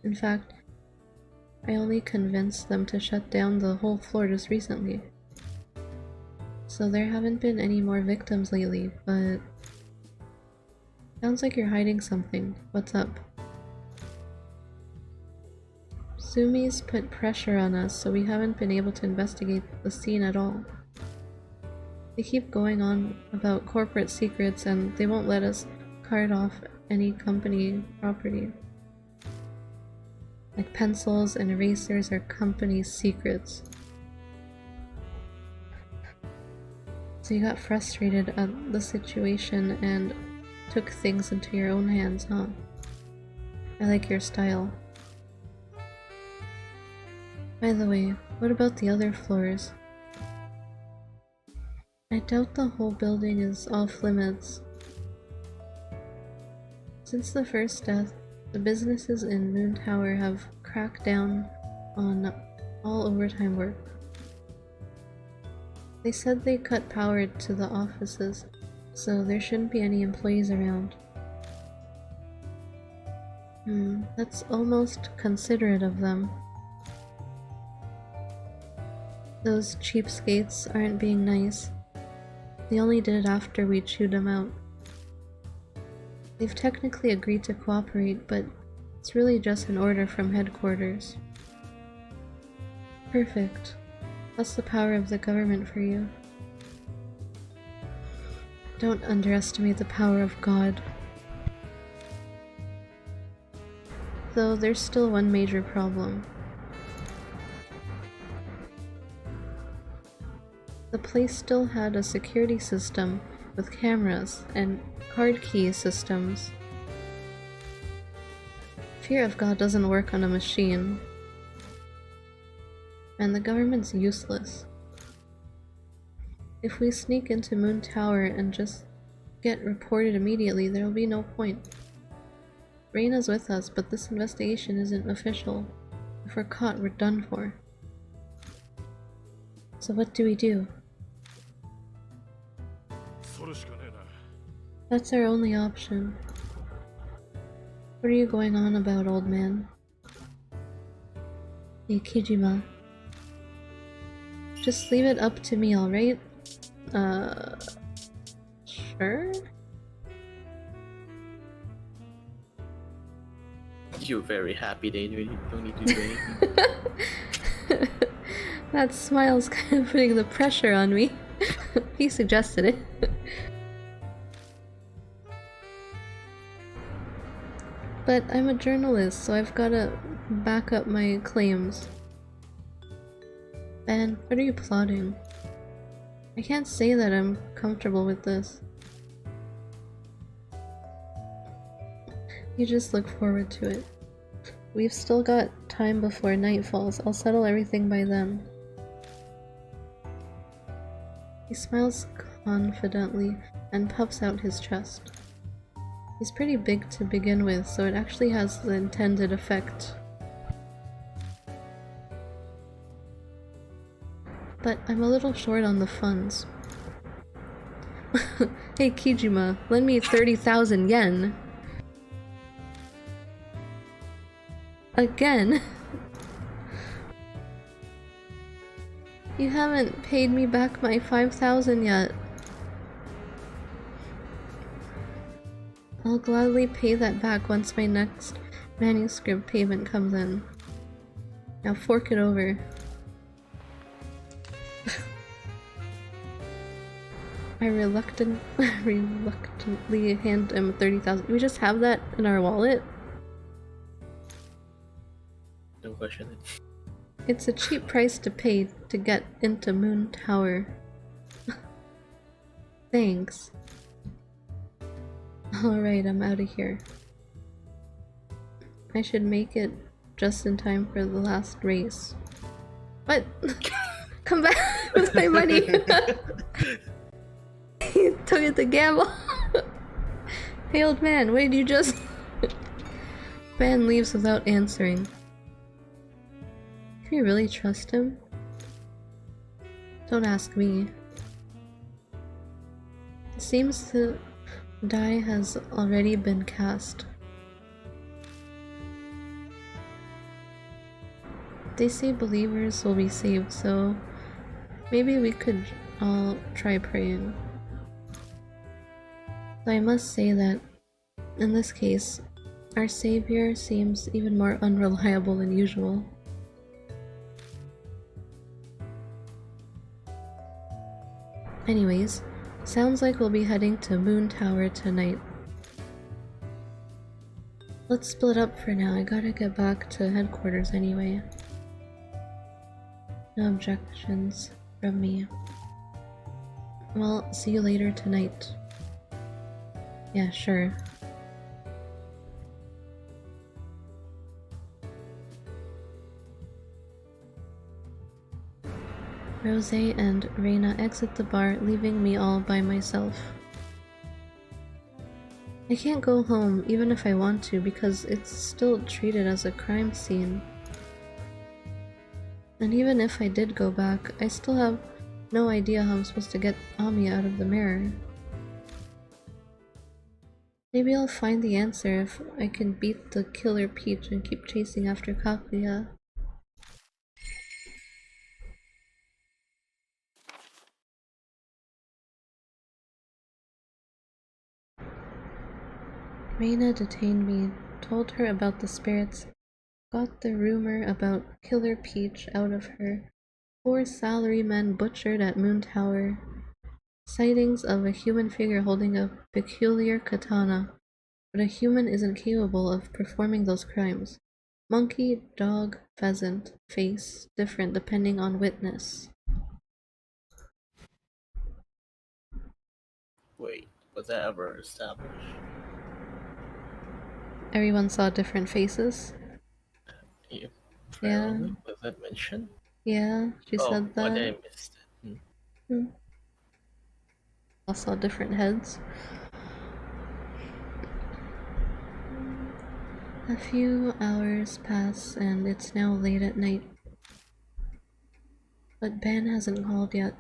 In fact, I only convinced them to shut down the whole floor just recently. So there haven't been any more victims lately, but... Sounds like you're hiding something. What's up? Sumi's put pressure on us, so we haven't been able to investigate the scene at all. They keep going on about corporate secrets and they won't let us cart off any company property. Like pencils and erasers are company secrets. So you got frustrated at the situation and took things into your own hands, huh? I like your style. By the way, what about the other floors? I doubt the whole building is off limits. Since the first death, the businesses in Moon Tower have cracked down on all overtime work. They said they cut power to the offices, so there shouldn't be any employees around. That's almost considerate of them. Those cheapskates aren't being nice. They only did it after we chewed them out. They've technically agreed to cooperate, but it's really just an order from headquarters. Perfect. That's the power of the government for you. Don't underestimate the power of God. Though there's still one major problem. The place still had a security system with cameras and card key systems. fear of God doesn't work on a machine. And the government's useless. If we sneak into Moon Tower and just get reported immediately, there will be no point. Reina's with us, but this investigation isn't official. If we're caught, we're done for. So what do we do? That's our only option. What are you going on about, old man? Hey, Kijima. Just leave it up to me, alright? Sure? You're very happy they don't need to do anything. That smile's kind of putting the pressure on me. He suggested it. But I'm a journalist, so I've gotta back up my claims. Ben, what are you plotting? I can't say that I'm comfortable with this. You just look forward to it. We've still got time before night falls. I'll settle everything by then. He smiles confidently and puffs out his chest. He's pretty big to begin with, so it actually has the intended effect. But I'm a little short on the funds. Hey Kijima, lend me 30,000 yen. Again? You haven't paid me back my 5,000 yet. I'll gladly pay that back once my next manuscript payment comes in. Now fork it over. I reluctantly hand him 30,000. We just have that in our wallet? Don't question it. It's a cheap price to pay to get into Moon Tower. Thanks. Alright, I'm out of here. I should make it just in time for the last race. What? Come back with my money! He took it to gamble! Hey old man, what did you just... Ben leaves without answering. Can you really trust him? Don't ask me. It seems the die has already been cast. They say believers will be saved, so maybe we could all try praying. Though I must say that, in this case, our savior seems even more unreliable than usual. Anyways, sounds like we'll be heading to Moon Tower tonight. Let's split up for now, I gotta get back to headquarters anyway. No objections from me. Well, see you later tonight. Yeah, sure. Rose and Reina exit the bar, leaving me all by myself. I can't go home, even if I want to, because it's still treated as a crime scene. And even if I did go back, I still have no idea how I'm supposed to get Ami out of the mirror. Maybe I'll find the answer if I can beat the Killer Peach and keep chasing after Kaguya. Reina detained me, told her about the spirits, got the rumor about Killer Peach out of her, 4 salarymen butchered at Moon Tower, sightings of a human figure holding a peculiar katana, but a human isn't capable of performing those crimes. Monkey, dog, pheasant, face, different depending on witness. Wait, was that ever established? everyone saw different faces. Yeah. Yeah. Was that mentioned? Yeah, she Oh, said what that. I missed it. Hmm. All saw different heads. A few hours pass and it's now late at night. But Ben hasn't called yet.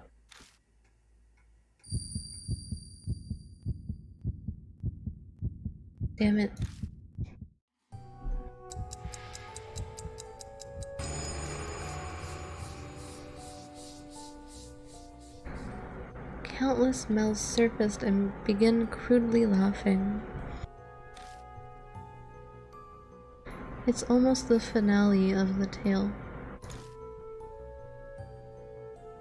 Damn it. Countless mouths surfaced and begin crudely laughing. It's almost the finale of the tale.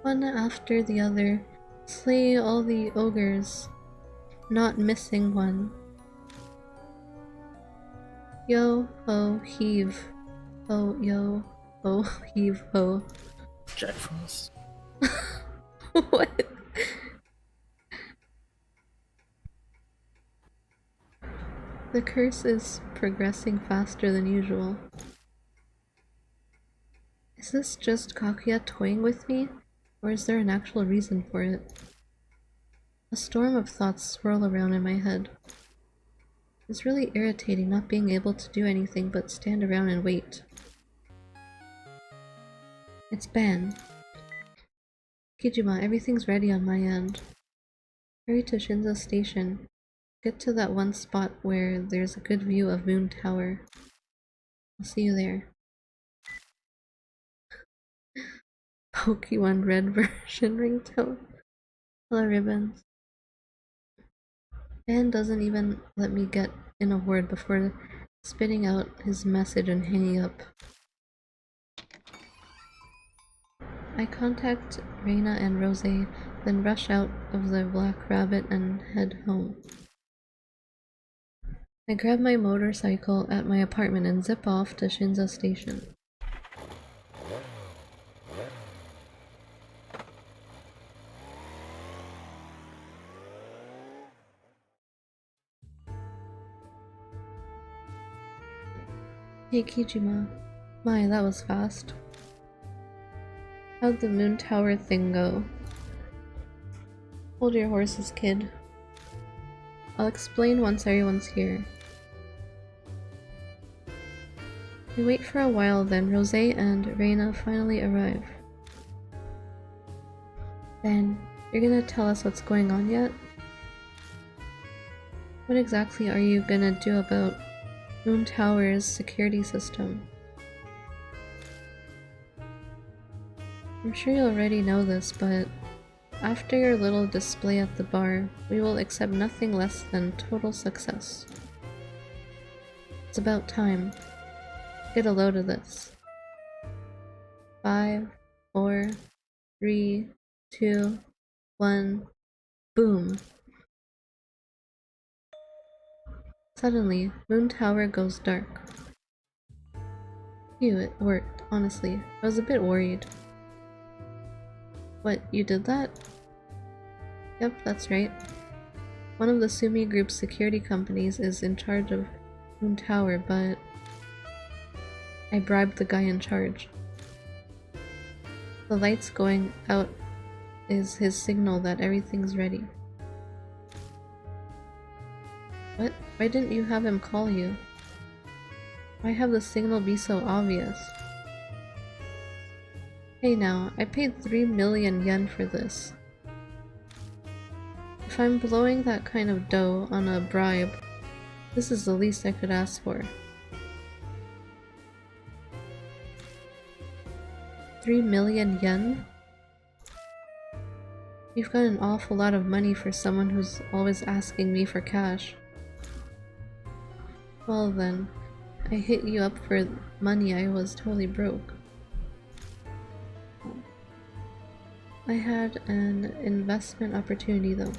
One after the other, slay all the ogres, not missing one. Yo ho heave. Ho yo ho heave ho. Jack Frost. What? The curse is progressing faster than usual. Is this just Kakuya toying with me, or is there an actual reason for it? A storm of thoughts swirl around in my head. It's really irritating not being able to do anything but stand around and wait. It's Ban. Kijima, everything's ready on my end. Hurry to Shinzo Station. Get to that one spot where there's a good view of Moon Tower. I'll see you there. Pokemon Red version ringtone. Hello, Ribbons. Ban doesn't even let me get in a word before spitting out his message and hanging up. I contact Reina and Rose, then rush out of the Black Rabbit and head home. I grab my motorcycle at my apartment and zip off to Shinzo Station. Hey Kijima. My, that was fast. How'd the Moon Tower thing go? Hold your horses, kid. I'll explain once everyone's here. We wait for a while, then Rose and Reina finally arrive. Ben, you're gonna tell us what's going on yet? What exactly are you gonna do about Moon Tower's security system? I'm sure you already know this, but after your little display at the bar, we will accept nothing less than total success. It's about time. Get a load of this. 5, 4, 3, 2, 1, boom. Suddenly, Moon Tower goes dark. Phew, it worked, honestly. I was a bit worried. What, you did that? Yep, that's right. One of the Sumi Group's security companies is in charge of Moon Tower, but I bribed the guy in charge. The lights going out is his signal that everything's ready. What? Why didn't you have him call you? Why have the signal be so obvious? Hey now, I paid 3 million yen for this. If I'm blowing that kind of dough on a bribe, this is the least I could ask for. 3 million yen? You've got an awful lot of money for someone who's always asking me for cash. Well then, I hit you up for money. I was totally broke. I had an investment opportunity though.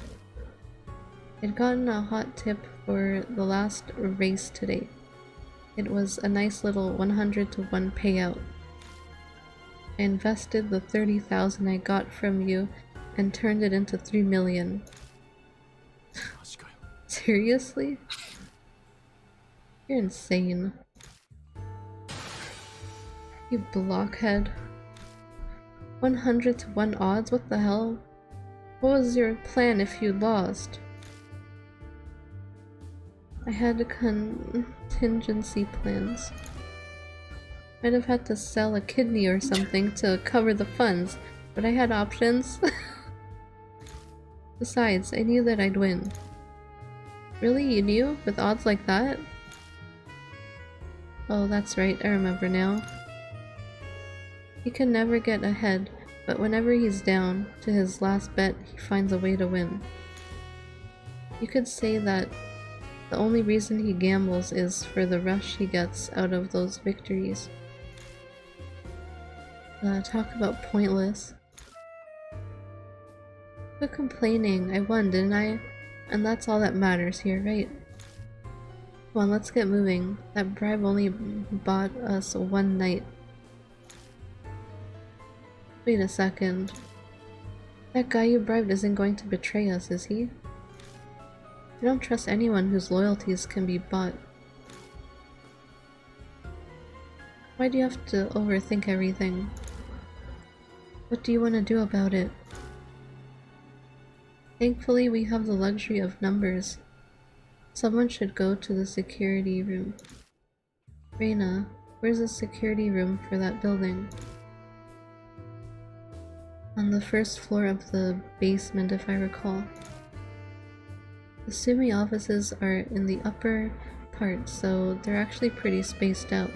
I'd gotten a hot tip for the last race today. It was a nice little 100-to-1 payout. I invested the 30,000 I got from you and turned it into 3 million. Seriously? You're insane. You blockhead. 100 to 1 odds? What the hell? What was your plan if you lost? I had contingency plans. I'd have had to sell a kidney or something to cover the funds, but I had options. Besides, I knew that I'd win. Really? You knew? With odds like that? Oh, that's right, I remember now. He can never get ahead, but whenever he's down to his last bet, he finds a way to win. You could say that the only reason he gambles is for the rush he gets out of those victories. Talk about pointless. Quit complaining, I won, didn't I? And that's all that matters here, right? Come on, let's get moving. That bribe only bought us one night. Wait a second. That guy you bribed isn't going to betray us, is he? I don't trust anyone whose loyalties can be bought. Why do you have to overthink everything? What do you want to do about it? Thankfully, we have the luxury of numbers. Someone should go to the security room. Reina, where's the security room for that building? On the first floor of the basement, if I recall. The Sumi offices are in the upper part, so they're actually pretty spaced out.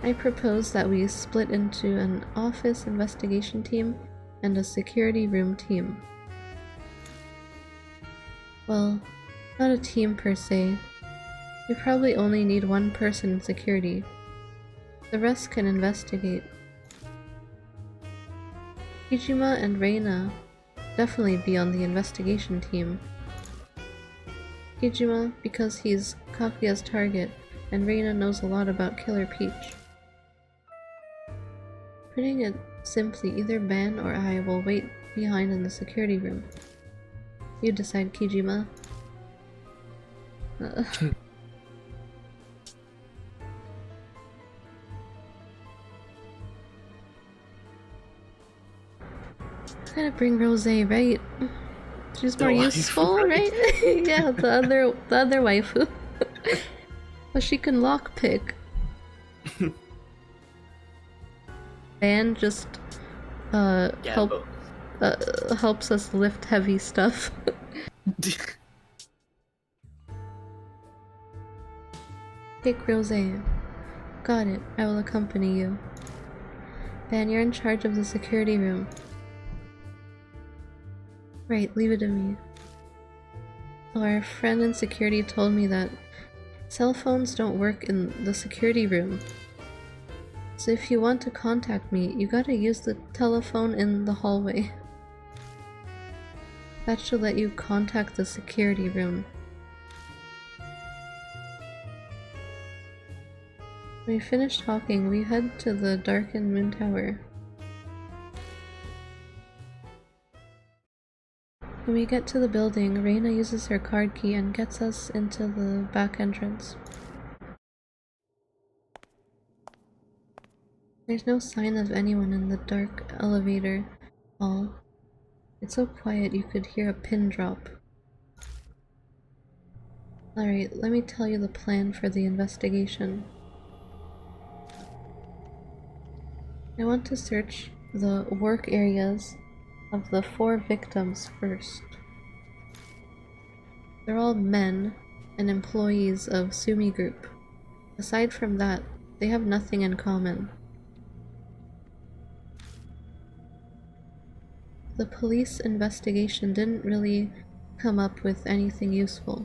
I propose that we split into an office investigation team and a security room team. Well, not a team per se. We probably only need one person in security. The rest can investigate. Kijima and Reina definitely be on the investigation team. Kijima because he's Kaguya's target, and Reina knows a lot about Killer Peach. Putting it simply, either Ban or I will wait behind in the security room. You decide, Kijima. I gotta bring Rose, right? She's more useful, right? Yeah, the other waifu. But she can lockpick. Ban just helps us lift heavy stuff. Take Rose. Got it. I will accompany you. Ban, you're in charge of the security room. Right, leave it to me. Oh, our friend in security told me that cell phones don't work in the security room. So if you want to contact me, you gotta use the telephone in the hallway. That should let you contact the security room. When we finish talking, we head to the darkened moon tower. When we get to the building, Reina uses her card key and gets us into the back entrance. There's no sign of anyone in the dark elevator hall. It's so quiet you could hear a pin drop. Alright, let me tell you the plan for the investigation. I want to search the work areas of the 4 victims first. They're all men and employees of Sumi Group. Aside from that, they have nothing in common. The police investigation didn't really come up with anything useful.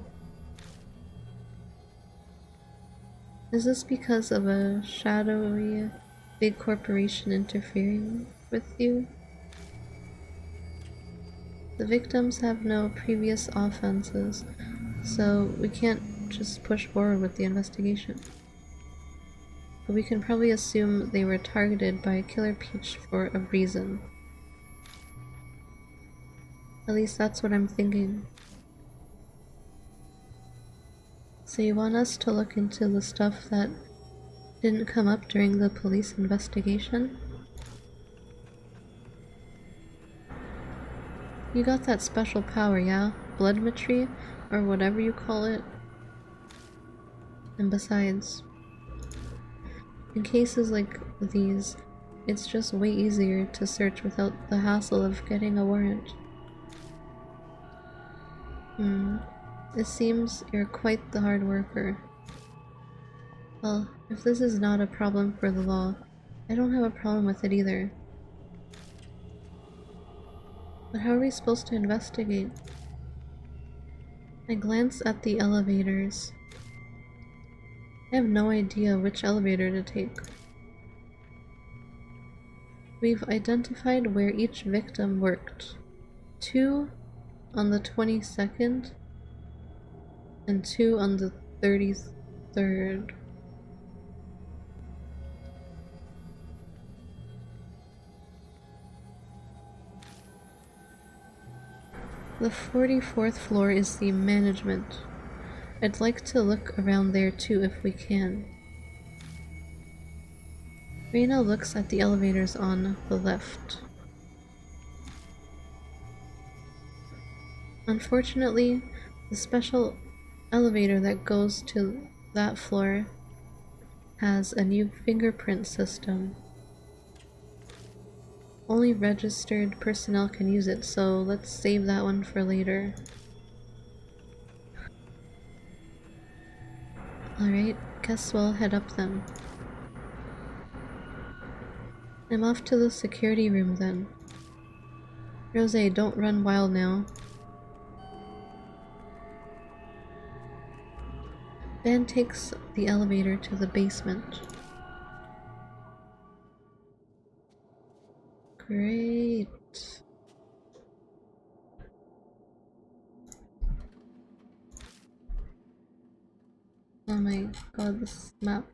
Is this because of a shadowy big corporation interfering with you? The victims have no previous offenses, so we can't just push forward with the investigation. But we can probably assume they were targeted by Killer Peach for a reason. At least that's what I'm thinking. So you want us to look into the stuff that didn't come up during the police investigation? You got that special power, yeah? Bloodmetry, or whatever you call it. And besides, in cases like these, it's just way easier to search without the hassle of getting a warrant. It seems you're quite the hard worker. Well, if this is not a problem for the law, I don't have a problem with it either. But how are we supposed to investigate? I glance at the elevators. I have no idea which elevator to take. We've identified where each victim worked. 2 on the 22nd and 2 on the 33rd. The 44th floor is the management. I'd like to look around there too if we can. Reina looks at the elevators on the left. Unfortunately, the special elevator that goes to that floor has a new fingerprint system. Only registered personnel can use it, so let's save that one for later. Alright, guess we'll head up then. I'm off to the security room then. Rose, don't run wild now. Van takes the elevator to the basement. Great. Oh my god, this map.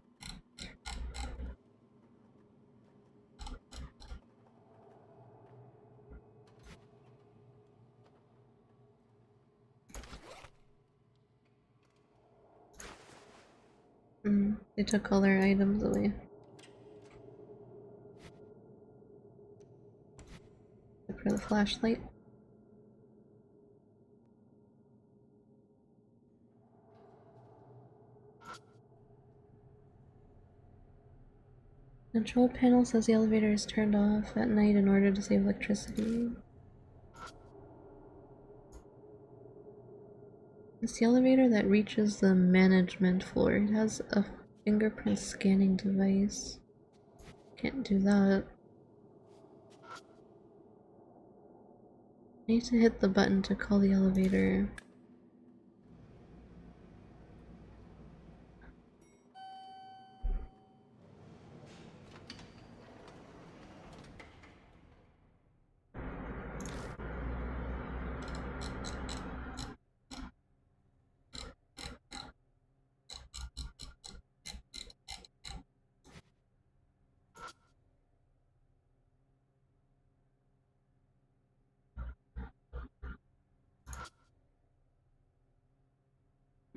They took all their items away. Except for the flashlight. Control panel says the elevator is turned off at night in order to save electricity. It's the elevator that reaches the management floor. It has a fingerprint scanning device. Can't do that. I need to hit the button to call the elevator.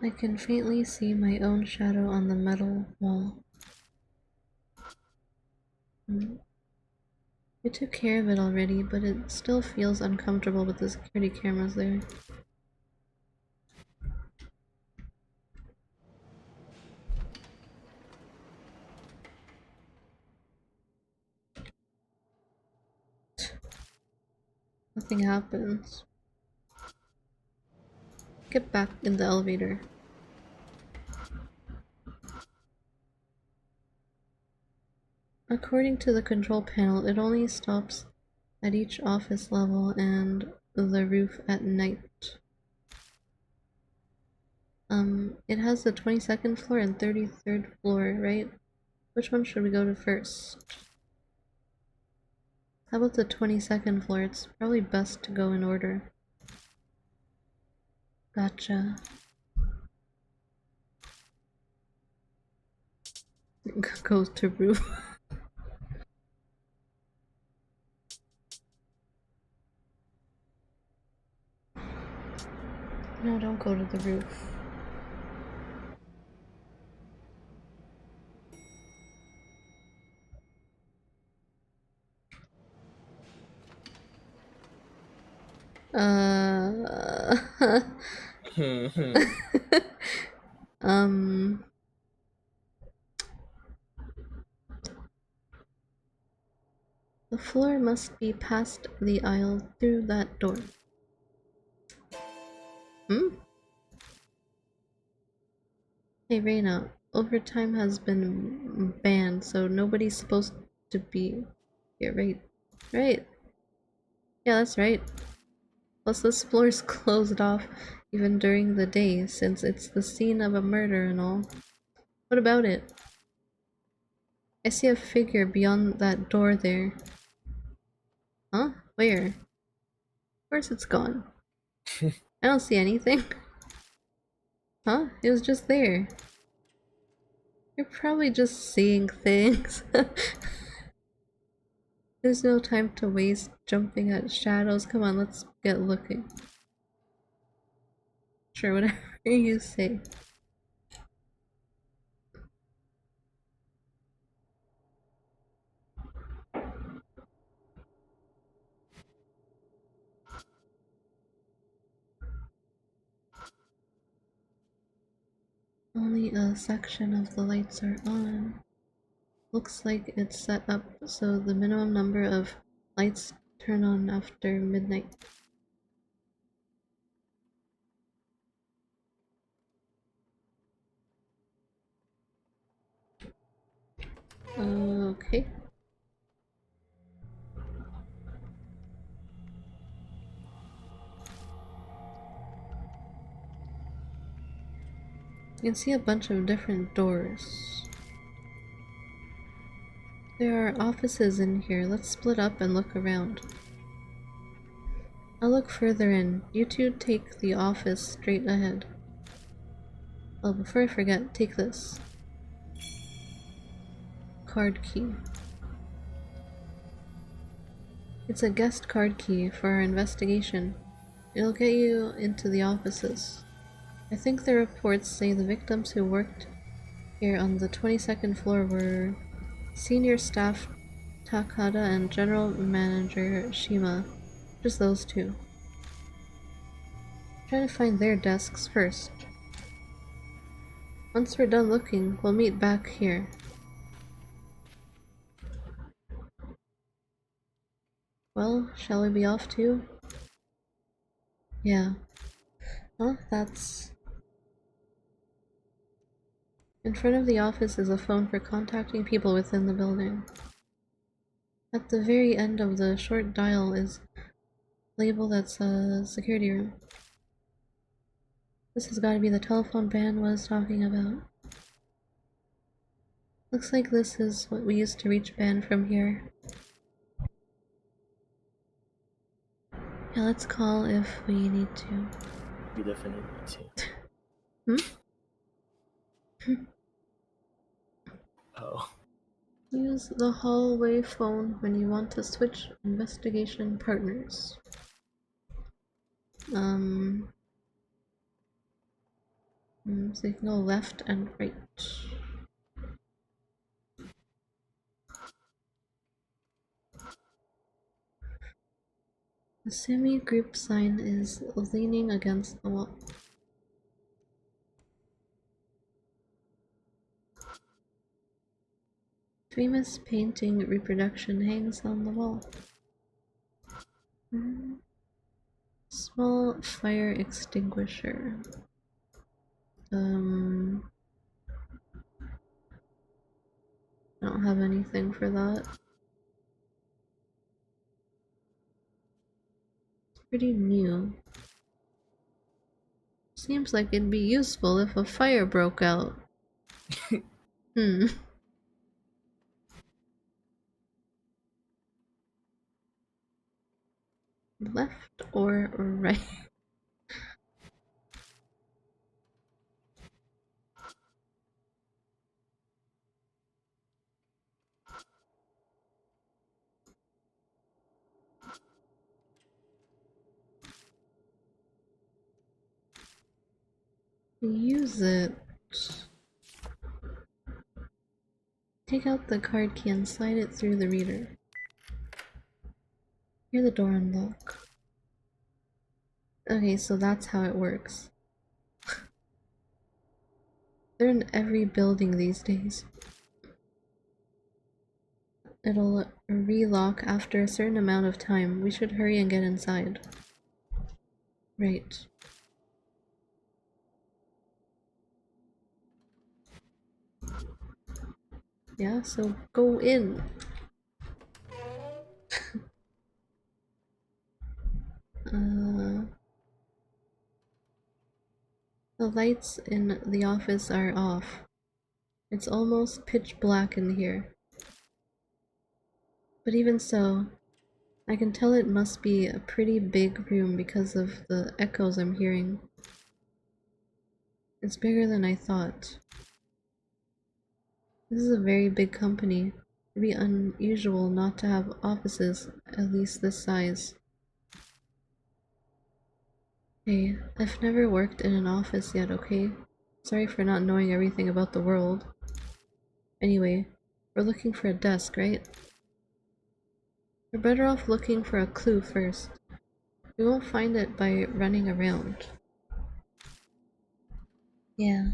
I can faintly see my own shadow on the metal wall. We took care of it already, but it still feels uncomfortable with the security cameras there. Nothing happens. Get back in the elevator. According to the control panel, it only stops at each office level and the roof at night. It has the 22nd floor and 33rd floor, right? Which one should we go to first? How about the 22nd floor? It's probably best to go in order. Gotcha. Goes to roof. No, don't go to the roof. Uh, um, the floor must be past the aisle through that door. Hmm? Hey Reina, overtime has been banned, so nobody's supposed to be here, right? Right. Yeah, that's right. Plus this floor's closed off even during the day, since it's the scene of a murder and all. What about it? I see a figure beyond that door there. Huh? Where? Of course it's gone. I don't see anything. Huh? It was just there. You're probably just seeing things. There's no time to waste jumping at shadows. Come on, let's get looking. Sure, whatever you say. Only a section of the lights are on. Looks like it's set up so the minimum number of lights turn on after midnight. Okay. You can see a bunch of different doors. There are offices in here. Let's split up and look around. I'll look further in. You two take the office straight ahead. Oh, before I forget, take this. Card key. It's a guest card key for our investigation. It'll get you into the offices. I think the reports say the victims who worked here on the 22nd floor were senior staff Takada and general manager Shima. Just those two. Trying to find their desks first. Once we're done looking, we'll meet back here. Well, shall we be off too? Yeah. Well, that's... In front of the office is a phone for contacting people within the building. At the very end of the short dial is labeled as a security room. This has got to be the telephone Ban was talking about. Looks like this is what we used to reach Ban from here. Yeah, let's call if we need to. We definitely need to. Hmm? Oh. Use the hallway phone when you want to switch investigation partners. Signal left and right. The semi-group sign is leaning against the wall. Famous painting reproduction hangs on the wall. Small fire extinguisher. I don't have anything for that. It's pretty new. Seems like it'd be useful if a fire broke out. Left or right? Use it. Take out the card key and slide it through the reader. Hear the door unlock. Okay, so that's how it works. They're in every building these days. It'll relock after a certain amount of time. We should hurry and get inside. Right. Yeah, so go in. The lights in the office are off. It's almost pitch black in here. But even so, I can tell it must be a pretty big room because of the echoes I'm hearing. It's bigger than I thought. This is a very big company. It'd be unusual not to have offices at least this size. Hey, I've never worked in an office yet, okay? Sorry for not knowing everything about the world. Anyway, we're looking for a desk, right? We're better off looking for a clue first. We won't find it by running around. Yeah.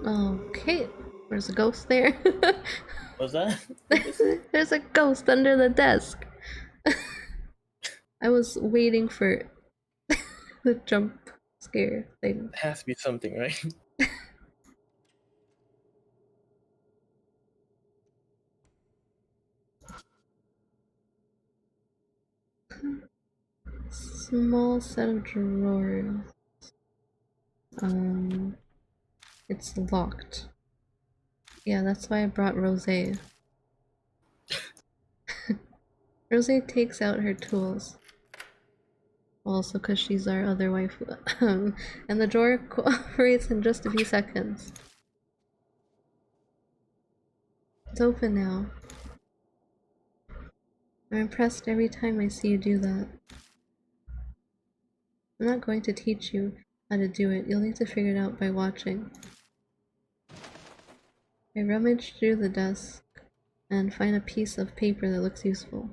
Okay. There's a ghost there. What's that? There's a ghost under the desk. I was waiting for the jump scare thing. It has to be something, right? Small set of drawers. It's locked. Yeah, that's why I brought Rosé. Rosé takes out her tools. Also because she's our other wife. And the drawer cooperates in just a few seconds. It's open now. I'm impressed every time I see you do that. I'm not going to teach you how to do it. You'll need to figure it out by watching. I rummage through the desk and find a piece of paper that looks useful.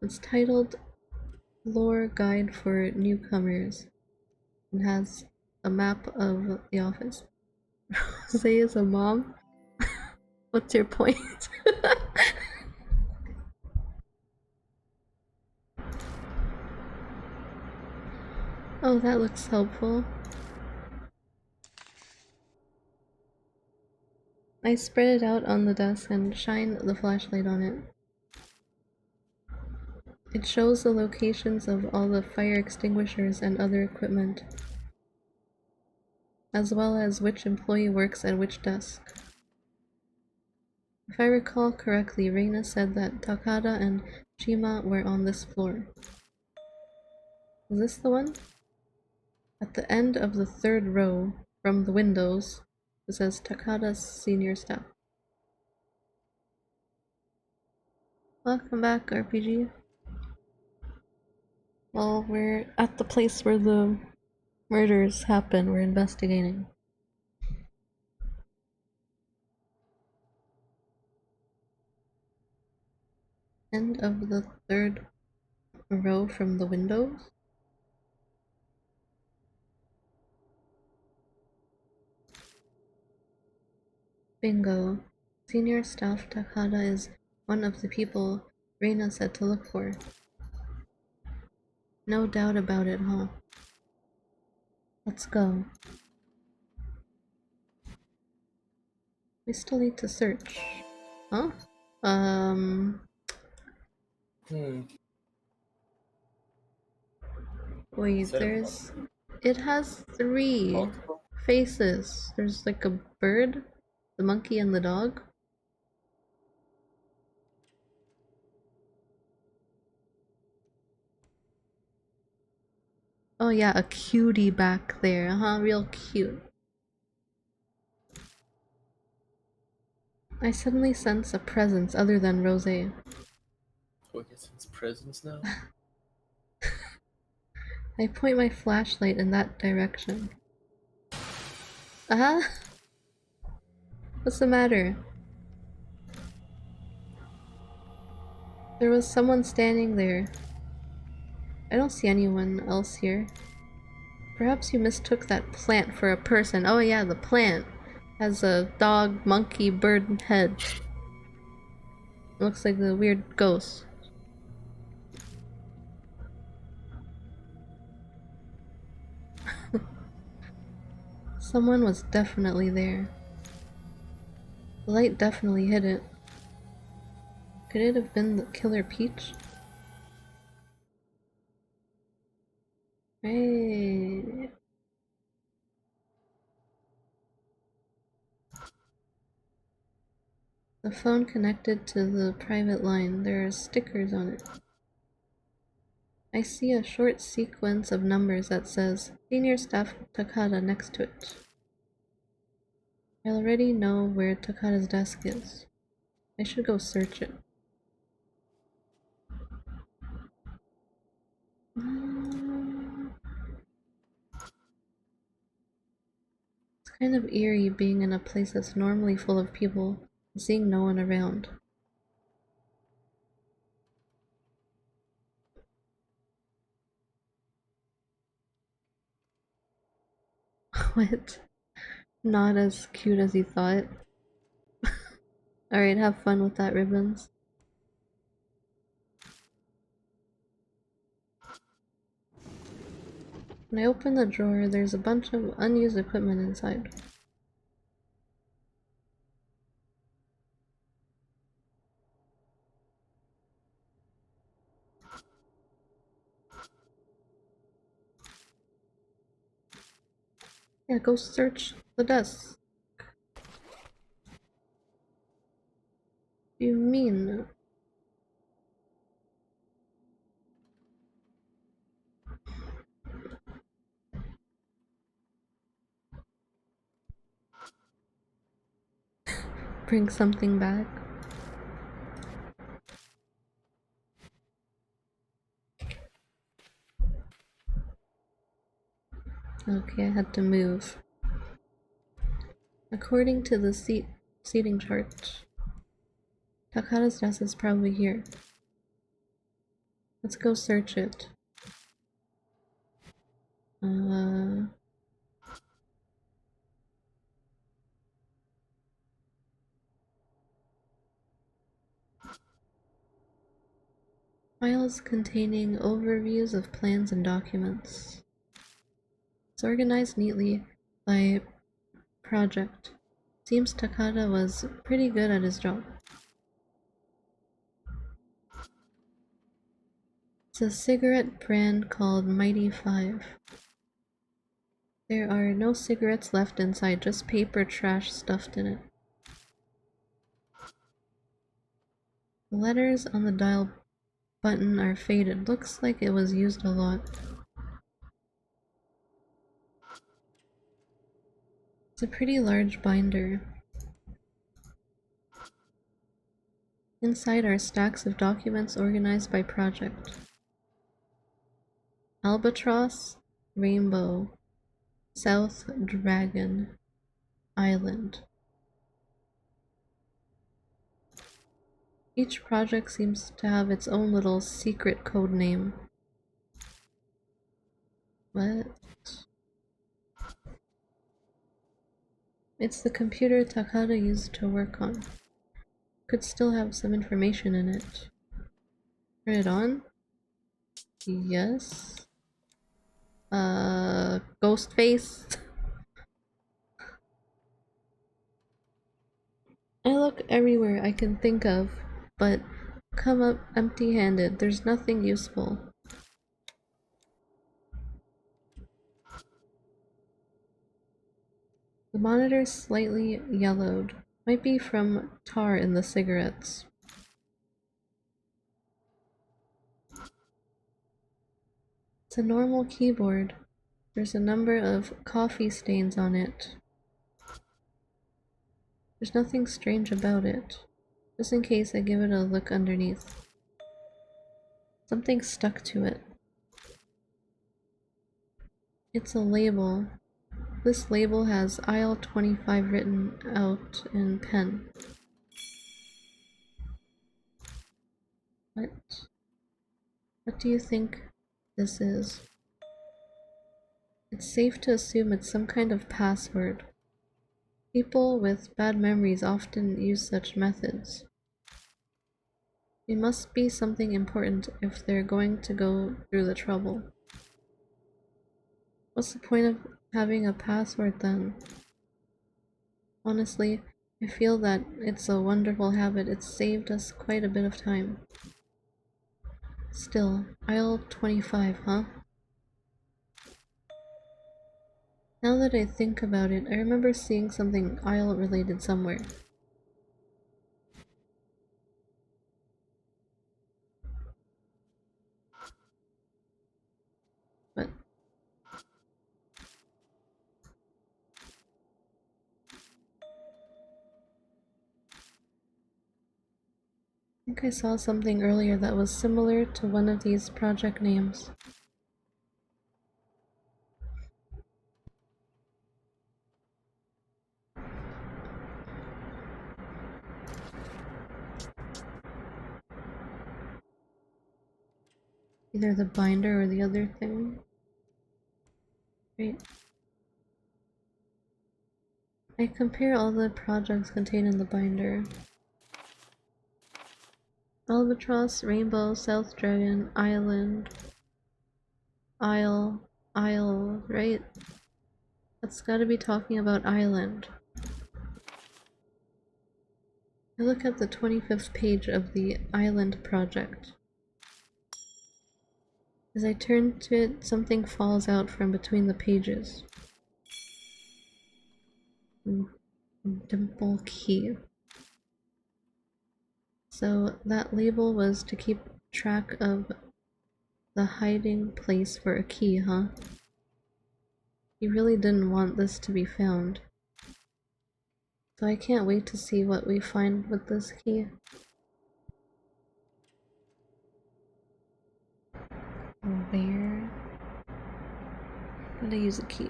It's titled Lore Guide for Newcomers and has a map of the office. Rosé is a mom? What's your point? Oh, that looks helpful. I spread it out on the desk and shine the flashlight on it. It shows the locations of all the fire extinguishers and other equipment, as well as which employee works at which desk. If I recall correctly, Reina said that Takada and Shima were on this floor. Is this the one? At the end of the third row, from the windows, it says Takada's senior staff. Welcome back, RPG. Well, we're at the place where the murders happen. We're investigating. End of the third row from the windows. Bingo. Senior staff Takada is one of the people Reina said to look for. No doubt about it, huh? Let's go. We still need to search. Huh? Wait, Set up there's... It has 3 multiple. faces. There's like a bird, the monkey, and the dog. Oh yeah, a cutie back there, huh? Real cute. I suddenly sense a presence other than Rosé. Oh, I guess it's presents now. I point my flashlight in that direction. Uh-huh. What's the matter? There was someone standing there. I don't see anyone else here. Perhaps you mistook that plant for a person. Oh yeah, the plant has a dog, monkey, bird head. Looks like the weird ghost. Someone was definitely there. The light definitely hit it. Could it have been the Killer Peach? Hey. The phone connected to the private line. There are stickers on it. I see a short sequence of numbers that says Senior Staff Takada next to it. I already know where Takada's desk is. I should go search it. It's kind of eerie being in a place that's normally full of people and seeing no one around. What? Not as cute as you thought. Alright, have fun with that, Ribbons. When I open the drawer, there's a bunch of unused equipment inside. Yeah, go search the desk. What do you mean? Bring something back? Okay, I had to move. According to the seating chart, Takada's desk is probably here. Let's go search it. Files containing overviews of plans and documents. It's organized neatly by project. Seems Takada was pretty good at his job. It's a cigarette brand called Mighty 5. There are no cigarettes left inside, just paper trash stuffed in it. The letters on the dial button are faded. Looks like it was used a lot. It's a pretty large binder. Inside are stacks of documents organized by project. Albatross, Rainbow, South Dragon, Island. Each project seems to have its own little secret code name. What? It's the computer Takada used to work on. Could still have some information in it. Turn it on? Yes. Ghost face? I look everywhere I can think of, but come up empty-handed. There's nothing useful. The monitor's slightly yellowed. Might be from tar in the cigarettes. It's a normal keyboard. There's a number of coffee stains on it. There's nothing strange about it. Just in case, I give it a look underneath. Something stuck to it. It's a label. This label has aisle 25 written out in pen. What? What do you think this is? It's safe to assume it's some kind of password. People with bad memories often use such methods. It must be something important if they're going to go through the trouble. What's the point of having a password then? Honestly, I feel that it's a wonderful habit. It's saved us quite a bit of time. Still, aisle 25, huh? Now that I think about it, I remember seeing something aisle related somewhere. But I think I saw something earlier that was similar to one of these project names. Either the binder or the other thing. Right. I compare all the projects contained in the binder. Albatross, Rainbow, South Dragon, Island, Isle, right? That's gotta be talking about Island. I look at the 25th page of the Island project. As I turn to it, something falls out from between the pages. Dimple key. So that label was to keep track of the hiding place for a key, huh? You really didn't want this to be found. So I can't wait to see what we find with this key. Where did I use a key?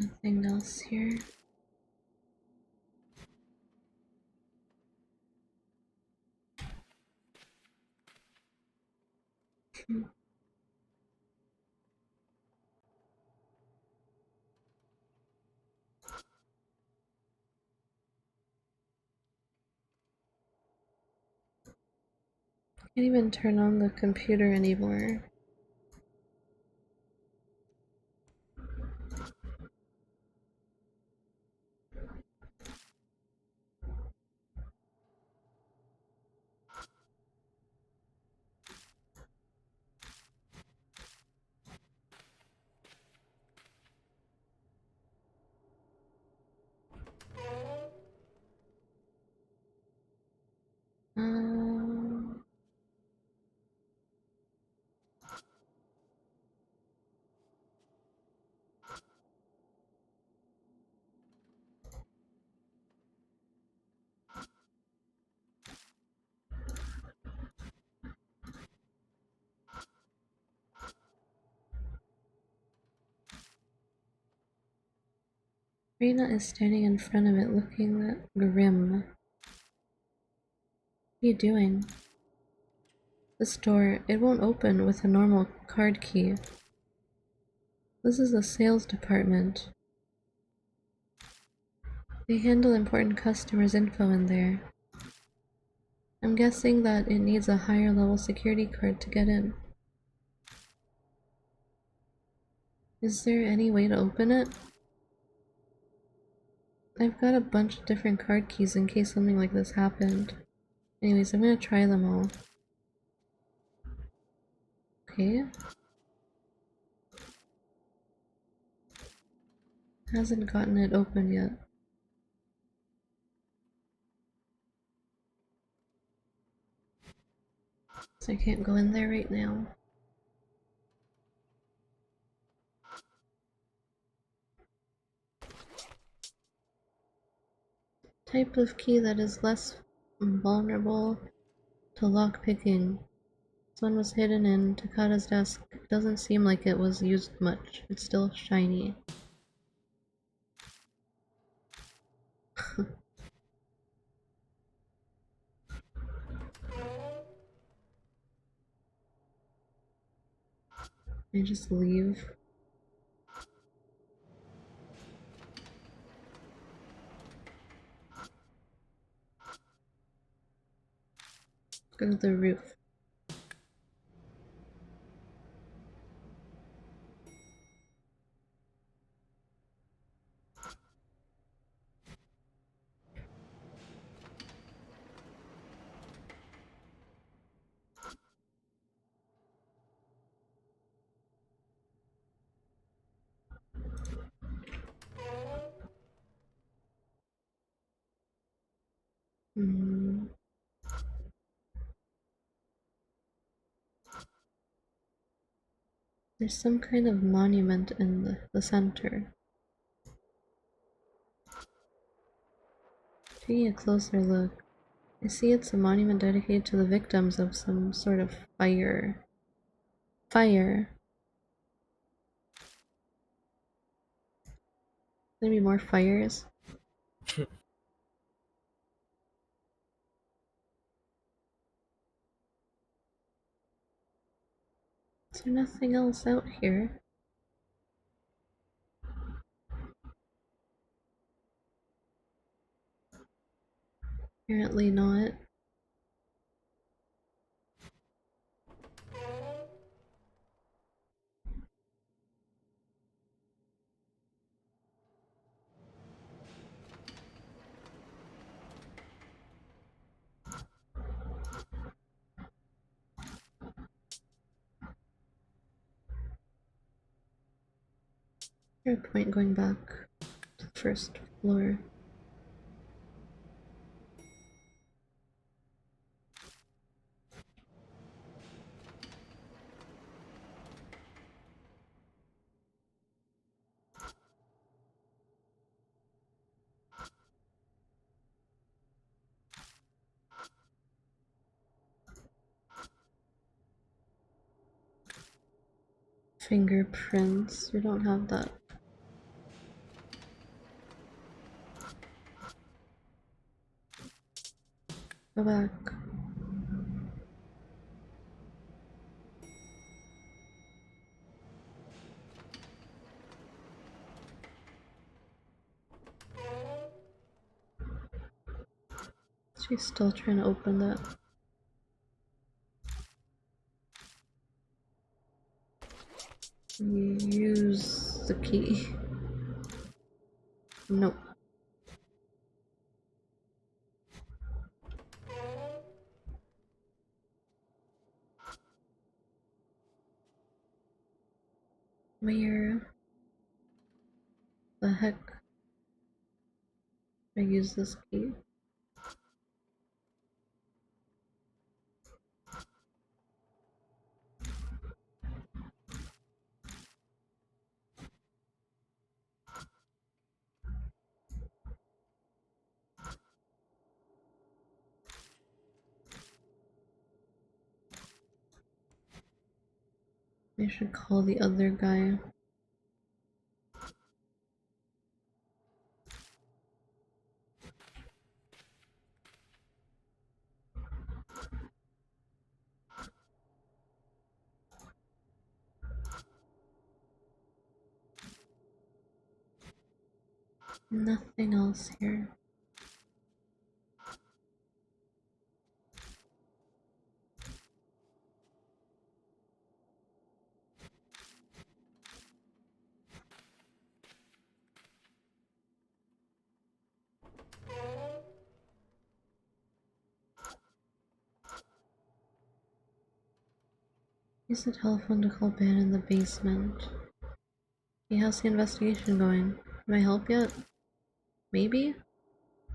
Nothing else here. Can't even turn on the computer anymore. Um, Reina is standing in front of it looking grim. What are you doing? This door, it won't open with a normal card key. This is the sales department. They handle important customers' info in there. I'm guessing that it needs a higher level security card to get in. Is there any way to open it? I've got a bunch of different card keys in case something like this happened. Anyways, I'm gonna try them all. Okay. Hasn't gotten it open yet. So I can't go in there right now. Type of key that is less vulnerable to lockpicking. This one was hidden in Takada's desk. It doesn't seem like it was used much. It's still shiny. I just leave. Go to the roof. Hmm. There's some kind of monument in the center. Taking a closer look, I see it's a monument dedicated to the victims of some sort of fire. Fire. Maybe more fires? Is there nothing else out here? Apparently not. No point going back to the first floor. Fingerprints. We don't have that. Go back. She's still trying to open that. Use the key. Nope. Where the heck do I use this key? I should call the other guy. Nothing else here. Use the telephone to call Ben in the basement. Hey, how's the investigation going? Can I help yet? Maybe?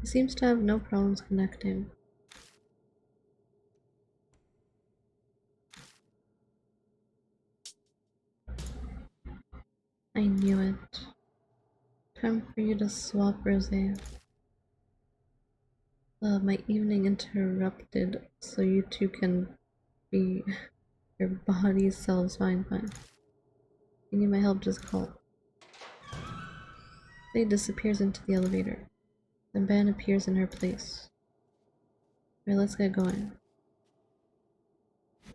He seems to have no problems connecting. I knew it. Time for you to swap, Rosé. My evening interrupted, so you two can be your body selves. Fine. You need my help, just call. Faye disappears into the elevator. Then Ben appears in her place. Alright, let's get going.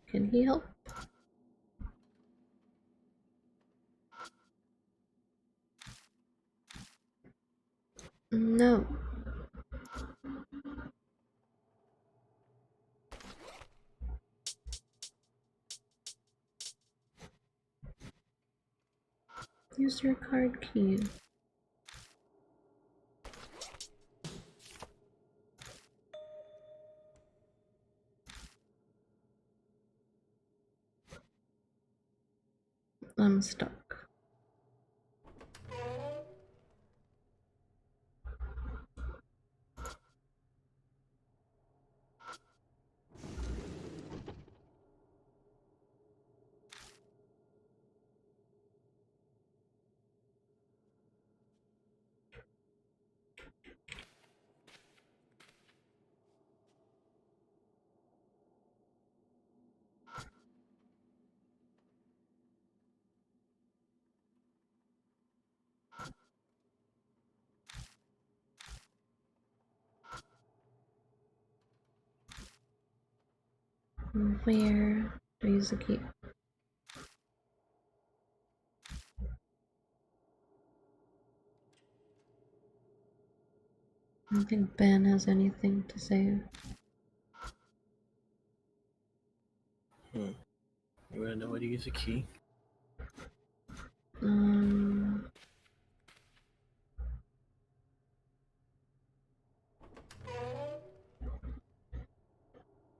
Can he help? No. Use your card key. I'm stuck. Where do I use the key? I don't think Ben has anything to say. You wanna know where to use a key?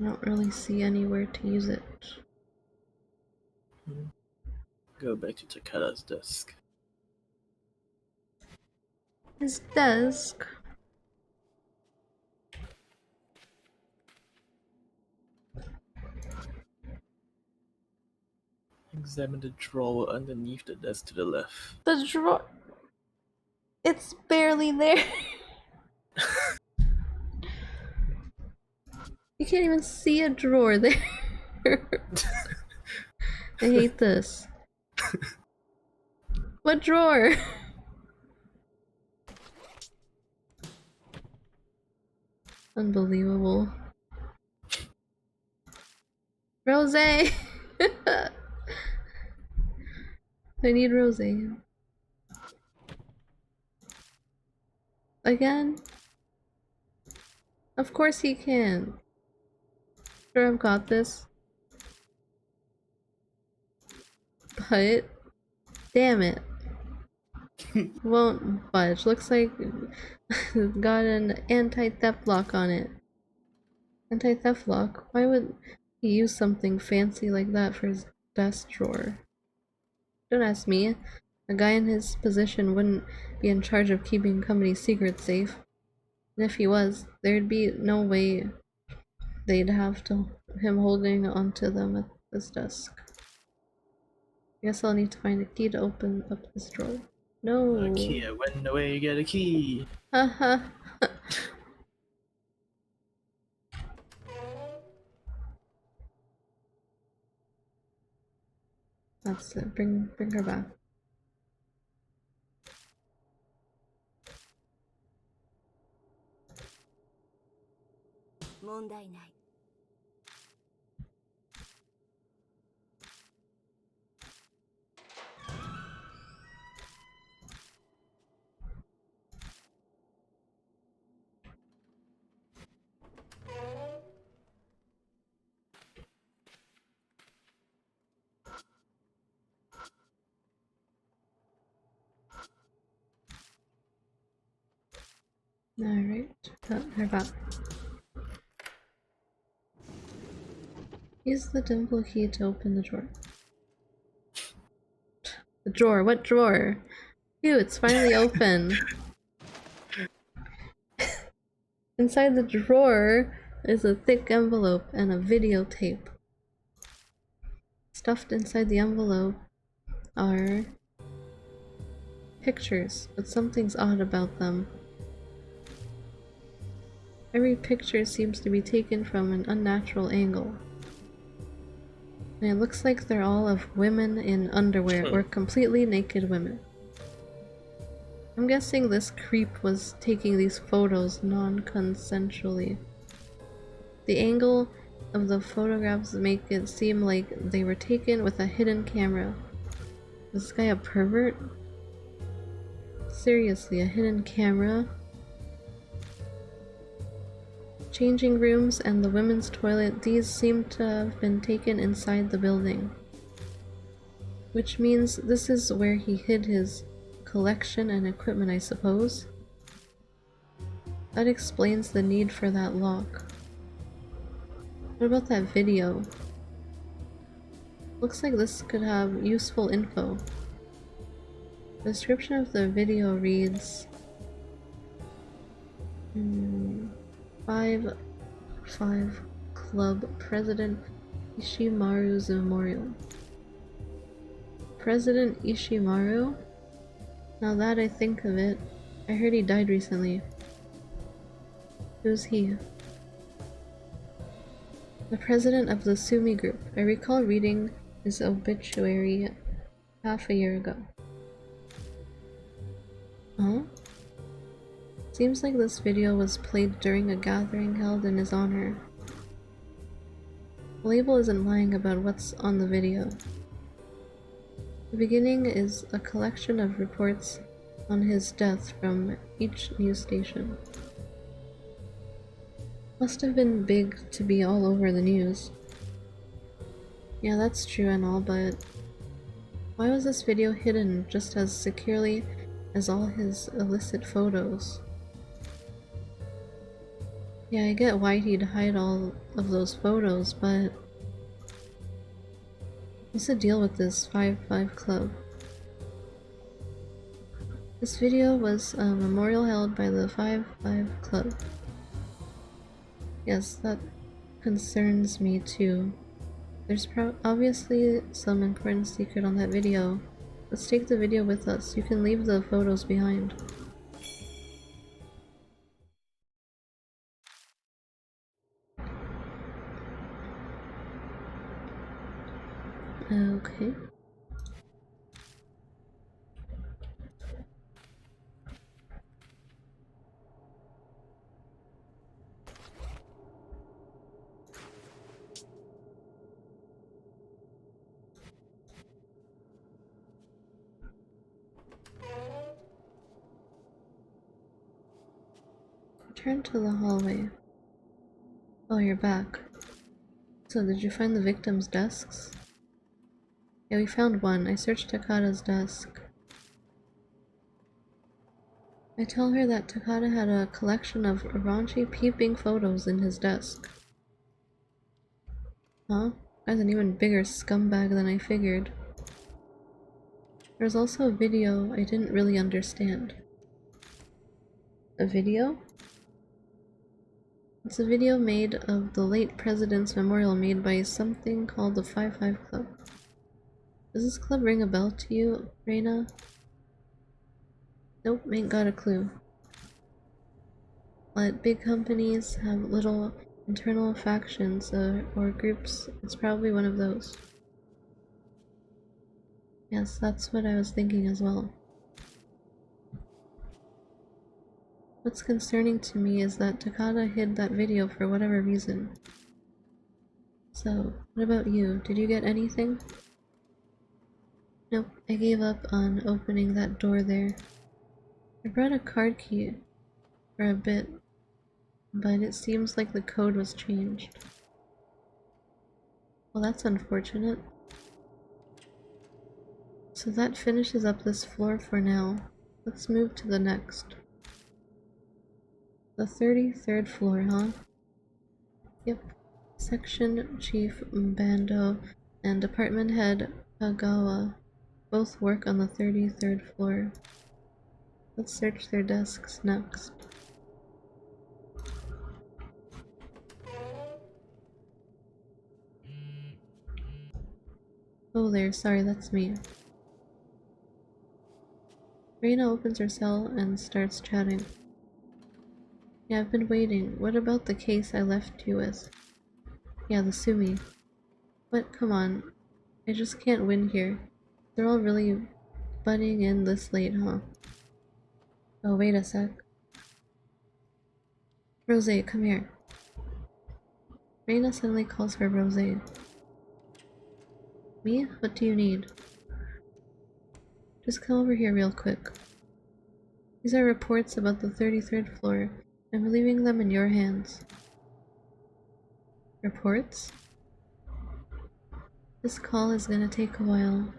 I don't really see anywhere to use it. Go back to Takada's desk. His desk? Examine the drawer underneath the desk to the left. The drawer. It's barely there. You can't even see a drawer there. I hate this. What drawer? Unbelievable. Rosé! I need Rosé. Again? Of course he can. Sure, I've got this. But damn it. Won't budge. Looks like it's got an anti-theft lock on it. Anti-theft lock? Why would he use something fancy like that for his desk drawer? Don't ask me. A guy in his position wouldn't be in charge of keeping company secrets safe. And if he was, there'd be no way they'd have him holding onto them at this desk. I guess I'll need to find a key to open up this drawer. No. A key, I went away, you get a key. Haha. That's it. Bring her back. Alright, got her back. Use the dimple key to open the drawer. The drawer? What drawer? Phew, it's finally open. Inside the drawer is a thick envelope and a videotape. Stuffed inside the envelope are pictures, but something's odd about them. Every picture seems to be taken from an unnatural angle. And it looks like they're all of women in underwear or completely naked women. I'm guessing this creep was taking these photos non-consensually. The angle of the photographs make it seem like they were taken with a hidden camera. Was this guy a pervert? Seriously, a hidden camera? Changing rooms and the women's toilet, these seem to have been taken inside the building. Which means this is where he hid his collection and equipment, I suppose. That explains the need for that lock. What about that video? Looks like this could have useful info. The description of the video reads 5 Club President Ishimaru's memorial. President Ishimaru? Now that I think of it, I heard he died recently. Who's he? The president of the Sumi Group. I recall reading his obituary half a year ago. Huh? Seems like this video was played during a gathering held in his honor. The label isn't lying about what's on the video. The beginning is a collection of reports on his death from each news station. Must have been big to be all over the news. Yeah, that's true and all, but why was this video hidden just as securely as all his illicit photos? Yeah, I get why he'd hide all of those photos, but what's the deal with this 5 Club? This video was a memorial held by the 5 Club. Yes, that concerns me too. There's obviously some important secret on that video. Let's take the video with us. You can leave the photos behind. Okay. Return to the hallway. Oh, you're back. So, did you find the victim's desks? Yeah, we found one. I searched Takada's desk. I tell her that Takada had a collection of raunchy peeping photos in his desk. Huh? Guy's an even bigger scumbag than I figured. There's also a video I didn't really understand. A video? It's a video made of the late president's memorial made by something called the 5 Club. Does this club ring a bell to you, Reina? Nope, ain't got a clue. But big companies have little internal factions or groups. It's probably one of those. Yes, that's what I was thinking as well. What's concerning to me is that Takada hid that video for whatever reason. So, what about you? Did you get anything? Nope, I gave up on opening that door there. I brought a card key for a bit, but it seems like the code was changed. Well, that's unfortunate. So that finishes up this floor for now. Let's move to the next. The 33rd floor, huh? Yep. Section Chief Bando and Department Head Kagawa both work on the 33rd floor. Let's search their desks next. Oh there, sorry, that's me. Reina opens her cell and starts chatting. Yeah, I've been waiting. What about the case I left you with? Yeah, the Sumi. What? Come on. I just can't win here. They're all really butting in this late, huh? Oh, wait a sec. Rose, come here. Reina suddenly calls her Rose. Me? What do you need? Just come over here real quick. These are reports about the 33rd floor. I'm leaving them in your hands. Reports? This call is gonna take a while.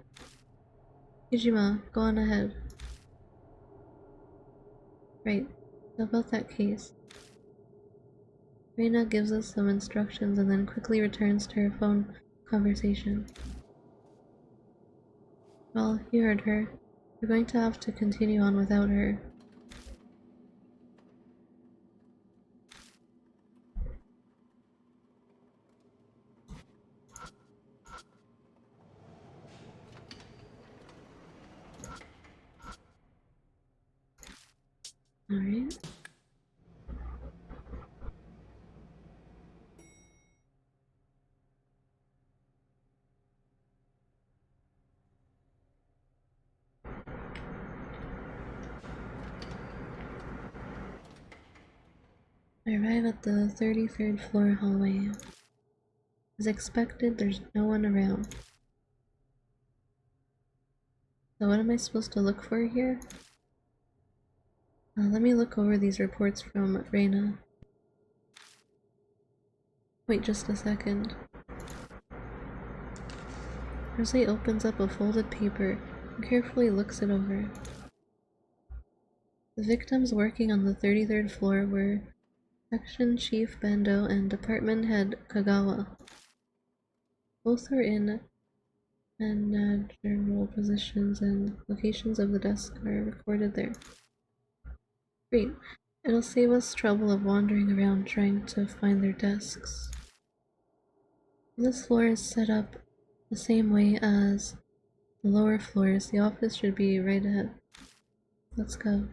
Kijima, go on ahead. Right, about that case. Reina gives us some instructions and then quickly returns to her phone conversation. Well, you heard her. We're going to have to continue on without her. Alright. I arrive at the 33rd floor hallway. As expected, there's no one around. So what am I supposed to look for here? Let me look over these reports from Reina. Wait just a second. Rose opens up a folded paper and carefully looks it over. The victims working on the 33rd floor were Section Chief Bendo and Department Head Kagawa. Both were in managerial positions and locations of the desk are recorded there. Great. It'll save us trouble of wandering around trying to find their desks. This floor is set up the same way as the lower floors. The office should be right ahead. Let's go.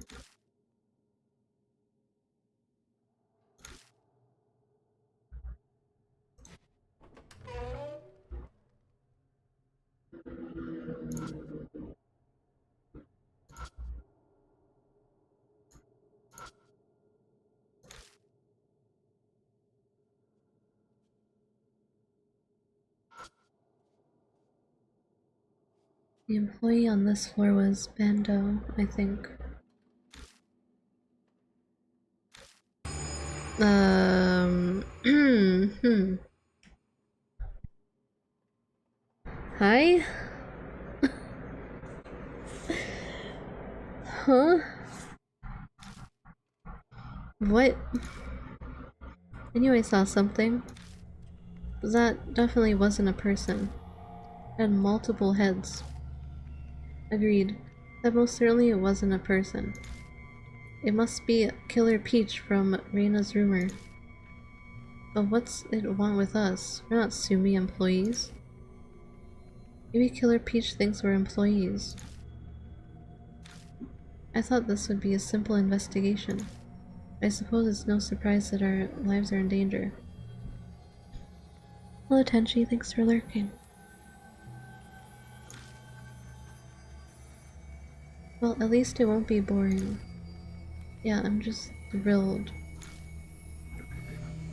The employee on this floor was Bando, I think. Hi? Huh? What? I knew I saw something. That definitely wasn't a person. It had multiple heads. Agreed. That most certainly it wasn't a person. It must be Killer Peach from Reina's rumor. But what's it want with us? We're not Sumi employees. Maybe Killer Peach thinks we're employees. I thought this would be a simple investigation. I suppose it's no surprise that our lives are in danger. Hello Tenchi, thanks for lurking. Well, at least it won't be boring. Yeah, I'm just thrilled.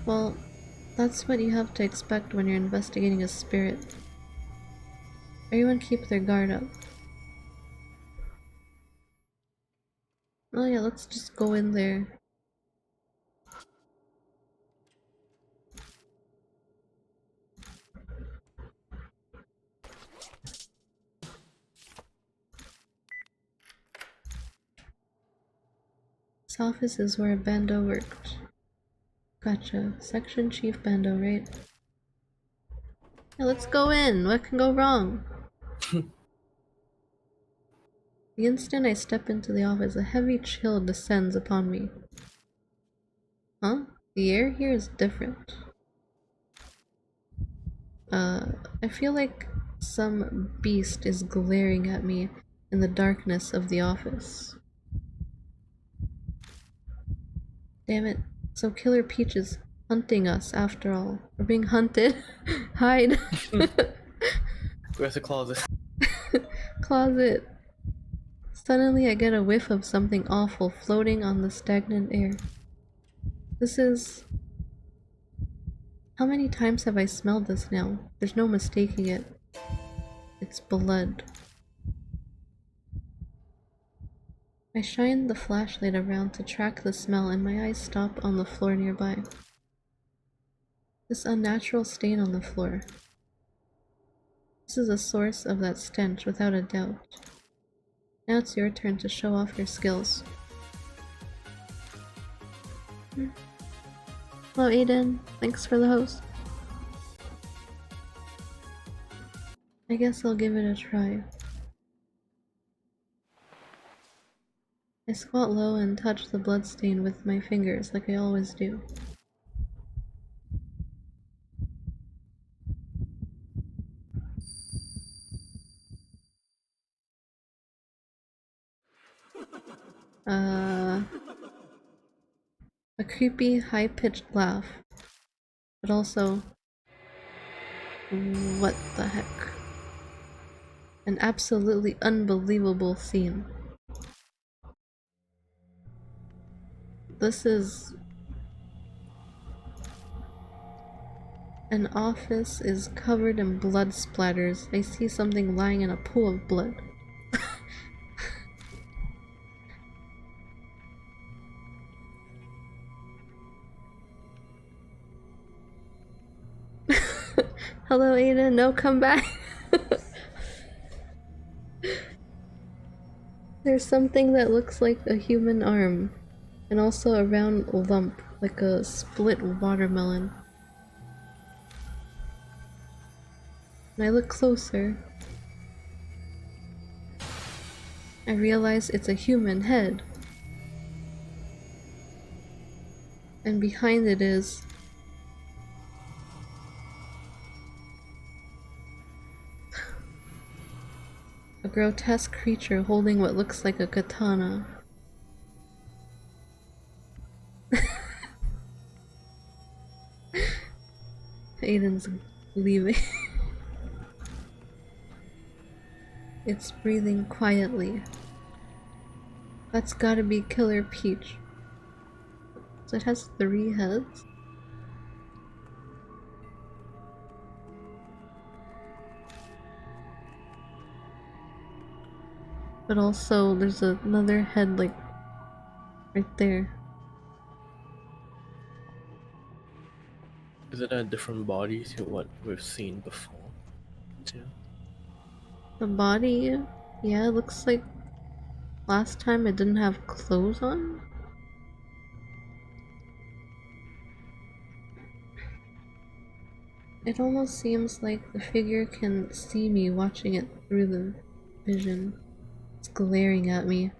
Well, that's what you have to expect when you're investigating a spirit. Everyone keep their guard up. Oh yeah, let's just go in there. This office is where Bando worked. Gotcha. Section Chief Bando, right? Yeah, let's go in. What can go wrong? The instant I step into the office, a heavy chill descends upon me. Huh? The air here is different. I feel like some beast is glaring at me in the darkness of the office. Damn it. So Killer Peach is hunting us after all. We're being hunted. Hide. Where's the closet? Closet. Suddenly I get a whiff of something awful floating on the stagnant air. This is... How many times have I smelled this now? There's no mistaking it. It's blood. I shine the flashlight around to track the smell and my eyes stop on the floor nearby. This unnatural stain on the floor. This is the source of that stench, without a doubt. Now it's your turn to show off your skills. Hello Aiden, thanks for the host. I guess I'll give it a try. I squat low and touch the bloodstain with my fingers like I always do. A creepy, high-pitched laugh. But also... What the heck? An absolutely unbelievable scene. This is... An office is covered in blood splatters. I see something lying in a pool of blood. Hello Aiden, no, come back. There's something that looks like a human arm, and also a round lump, like a split watermelon. When I look closer, I realize it's a human head. And behind it is... a grotesque creature holding what looks like a katana. Aiden's leaving. It's breathing quietly. That's gotta be Killer Peach. So it has 3 heads? But also there's another head like right there. Is it a different body to what we've seen before? Too? The body, yeah, it looks like last time it didn't have clothes on. It almost seems like the figure can see me watching it through the vision. It's glaring at me.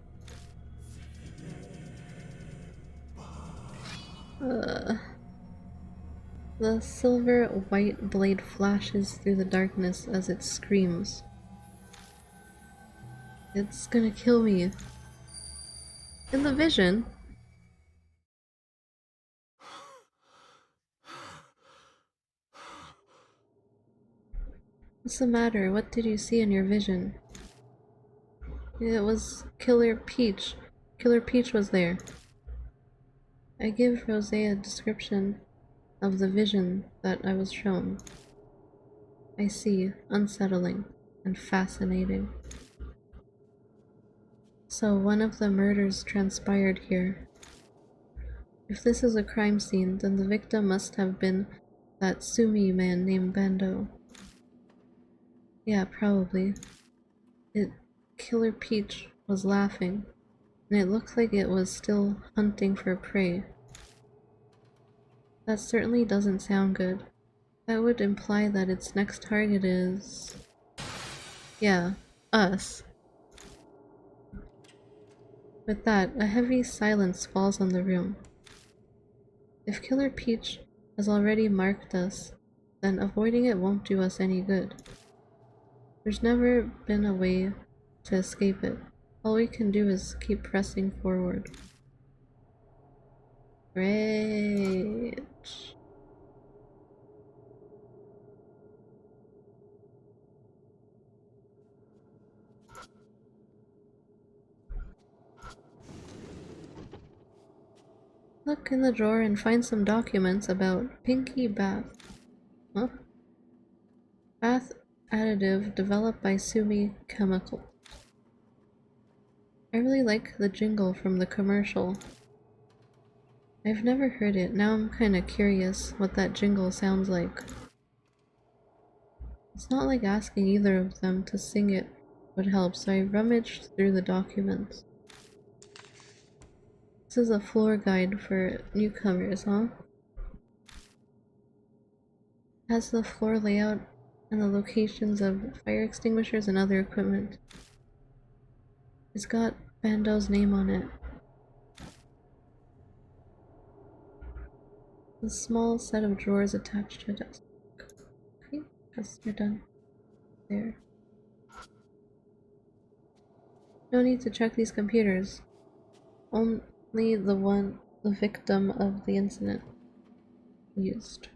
The silver-white blade flashes through the darkness as it screams. It's gonna kill me. In the vision? What's the matter? What did you see in your vision? It was Killer Peach. Killer Peach was there. I give Rose a description of the vision that I was shown. I see, unsettling and fascinating. So one of the murders transpired here. If this is a crime scene, then the victim must have been that Sumi man named Bando. Yeah, probably. Killer Peach was laughing, and it looked like it was still hunting for prey. That certainly doesn't sound good. That would imply that its next target is... yeah, us. With that, a heavy silence falls on the room. If Killer Peach has already marked us, then avoiding it won't do us any good. There's never been a way to escape it. All we can do is keep pressing forward. Great. Look in the drawer and find some documents about Pinky Bath. Huh? Bath additive developed by Sumi Chemical. I really like the jingle from the commercial. I've never heard it. Now I'm kinda curious what that jingle sounds like. It's not like asking either of them to sing it would help, so I rummaged through the documents. This is a floor guide for newcomers, huh? It has the floor layout and the locations of fire extinguishers and other equipment. It's got Bando's name on it. A small set of drawers attached to a desk. Okay, guess you're done. There. No need to check these computers. Only the victim of the incident used.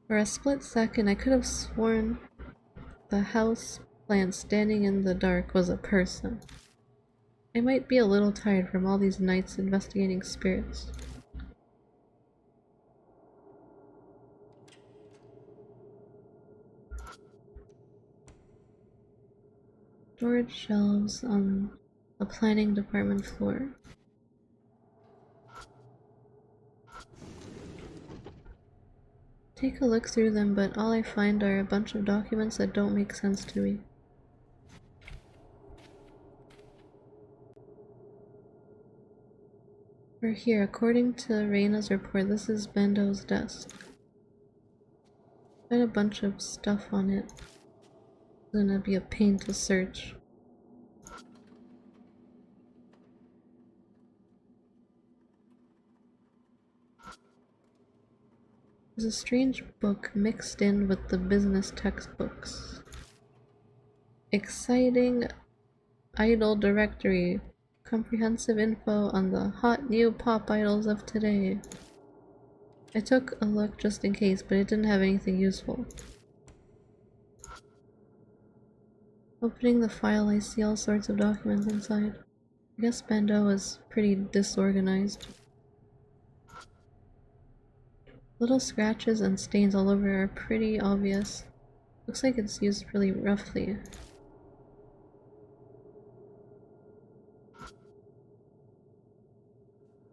For a split second, I could have sworn the house plant standing in the dark was a person. I might be a little tired from all these nights investigating spirits. Storage shelves on the planning department floor. Take a look through them, but all I find are a bunch of documents that don't make sense to me. We're here. According to Reina's report, this is Bando's desk. Got a bunch of stuff on it. It's gonna be a pain to search. There's a strange book mixed in with the business textbooks. Exciting idol directory. Comprehensive info on the hot new pop idols of today. I took a look just in case, but it didn't have anything useful. Opening the file, I see all sorts of documents inside. I guess Bando is pretty disorganized. Little scratches and stains all over are pretty obvious. Looks like it's used really roughly.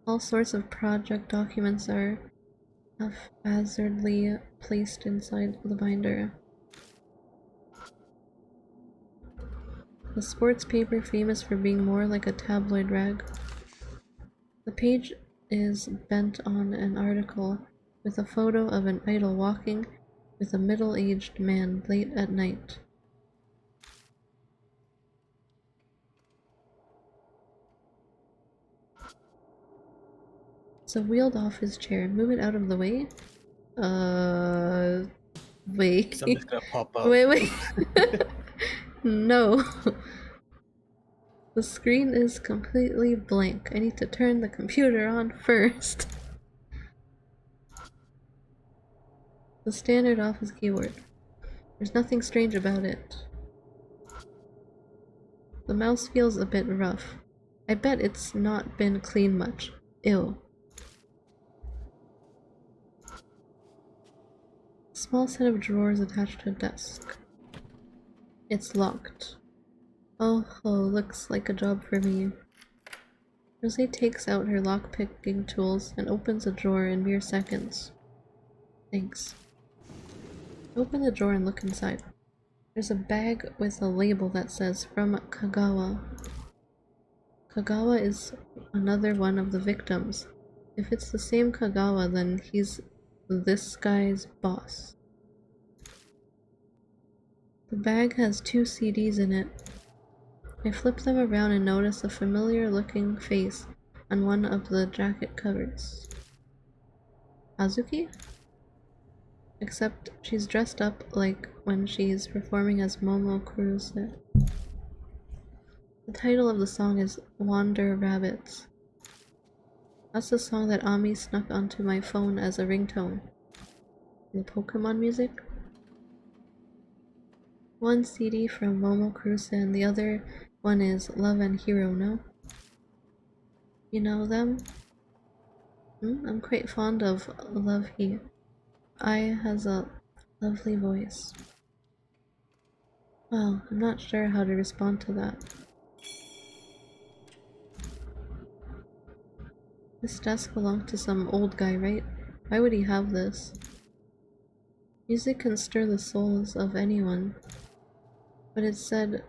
All sorts of project documents are haphazardly placed inside the binder. The sports paper famous for being more like a tabloid rag. The page is bent on an article with a photo of an idol walking with a middle-aged man late at night. So wheeled off his chair. Move it out of the way? Wait. Something's gonna pop up. Wait. No. The screen is completely blank. I need to turn the computer on first. The standard office keyboard. There's nothing strange about it. The mouse feels a bit rough. I bet it's not been cleaned much. Ew. Small set of drawers attached to a desk. It's locked. Oh, looks like a job for me. Rosé takes out her lockpicking tools and opens a drawer in mere seconds. Thanks. Open the drawer and look inside. There's a bag with a label that says from Kagawa. Kagawa is another one of the victims. If it's the same Kagawa, then he's this guy's boss. The bag has 2 CDs in it. I flip them around and notice a familiar looking face on one of the jacket covers. Hazuki? Except she's dressed up like when she's performing as Momo Kurose. The title of the song is Wander Rabbits. That's the song that Ami snuck onto my phone as a ringtone. The Pokemon music? One CD from Momo Kurose and the other one is Love and Hero, no? You know them? I'm quite fond of Love He. Ai has a lovely voice. Well, I'm not sure how to respond to that. This desk belonged to some old guy, right? Why would he have this? Music can stir the souls of anyone. But it said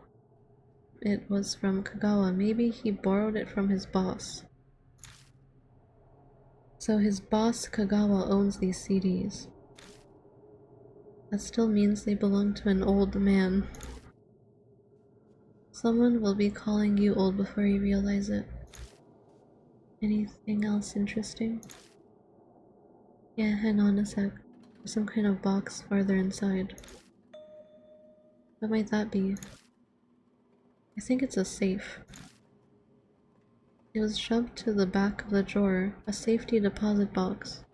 it was from Kagawa. Maybe he borrowed it from his boss. So his boss, Kagawa, owns these CDs. That still means they belong to an old man. Someone will be calling you old before you realize it. Anything else interesting? Yeah, hang on a sec. There's some kind of box farther inside. What might that be? I think it's a safe. It was shoved to the back of the drawer, a safety deposit box.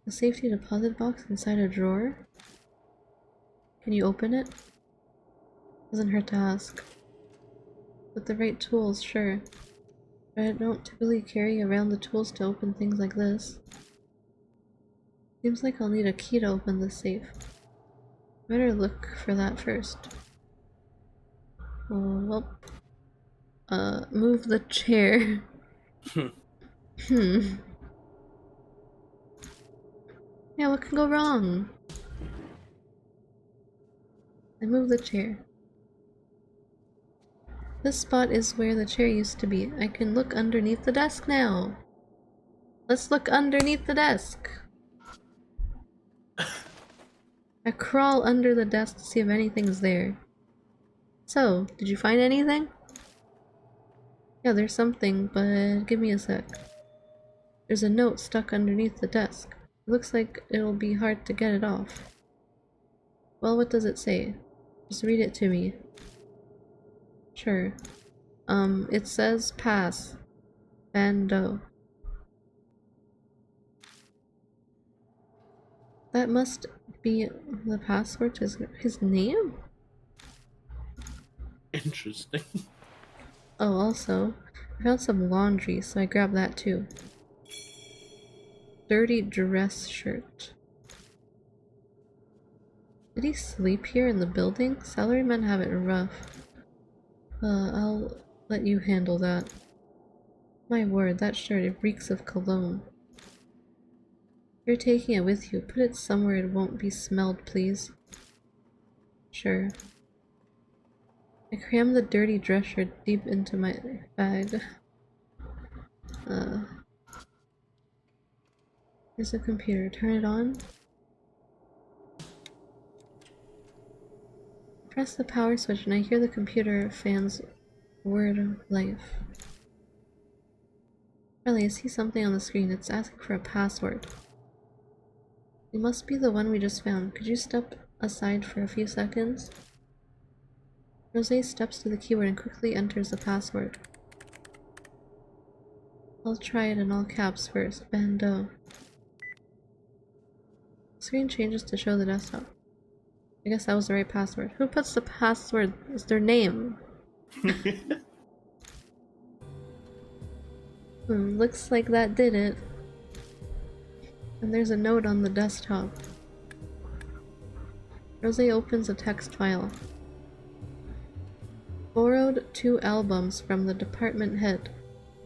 A safety deposit box inside a drawer? Can you open it? Doesn't hurt to ask. With the right tools, sure. But I don't typically carry around the tools to open things like this. Seems like I'll need a key to open this safe. Better look for that first. Oh, well. Move the chair. Yeah, what can go wrong? I move the chair. This spot is where the chair used to be. I can look underneath the desk now. Let's look underneath the desk. I crawl under the desk to see if anything's there. So, did you find anything? Yeah, there's something, but give me a sec. There's a note stuck underneath the desk. It looks like it'll be hard to get it off. Well, what does it say? Just read it to me. Sure. It says pass. Bando. That must be the password to his name? Interesting. Oh, also, I found some laundry, so I grabbed that too. Dirty dress shirt. Did he sleep here in the building? Salarymen have it rough. I'll let you handle that. My word, that shirt, it reeks of cologne. You're taking it with you. Put it somewhere it won't be smelled, please. Sure. I crammed the dirty dress shirt deep into my bag. Here's a computer. Turn it on. Press the power switch and I hear the computer fan's word of life. Really, I see something on the screen. It's asking for a password. It must be the one we just found. Could you step aside for a few seconds? Rose steps to the keyboard and quickly enters the password. I'll try it in all caps first. Bando. Screen changes to show the desktop. I guess that was the right password. Who puts the password as their name? Looks like that did it. And there's a note on the desktop. Rose opens a text file. Borrowed 2 albums from the department head.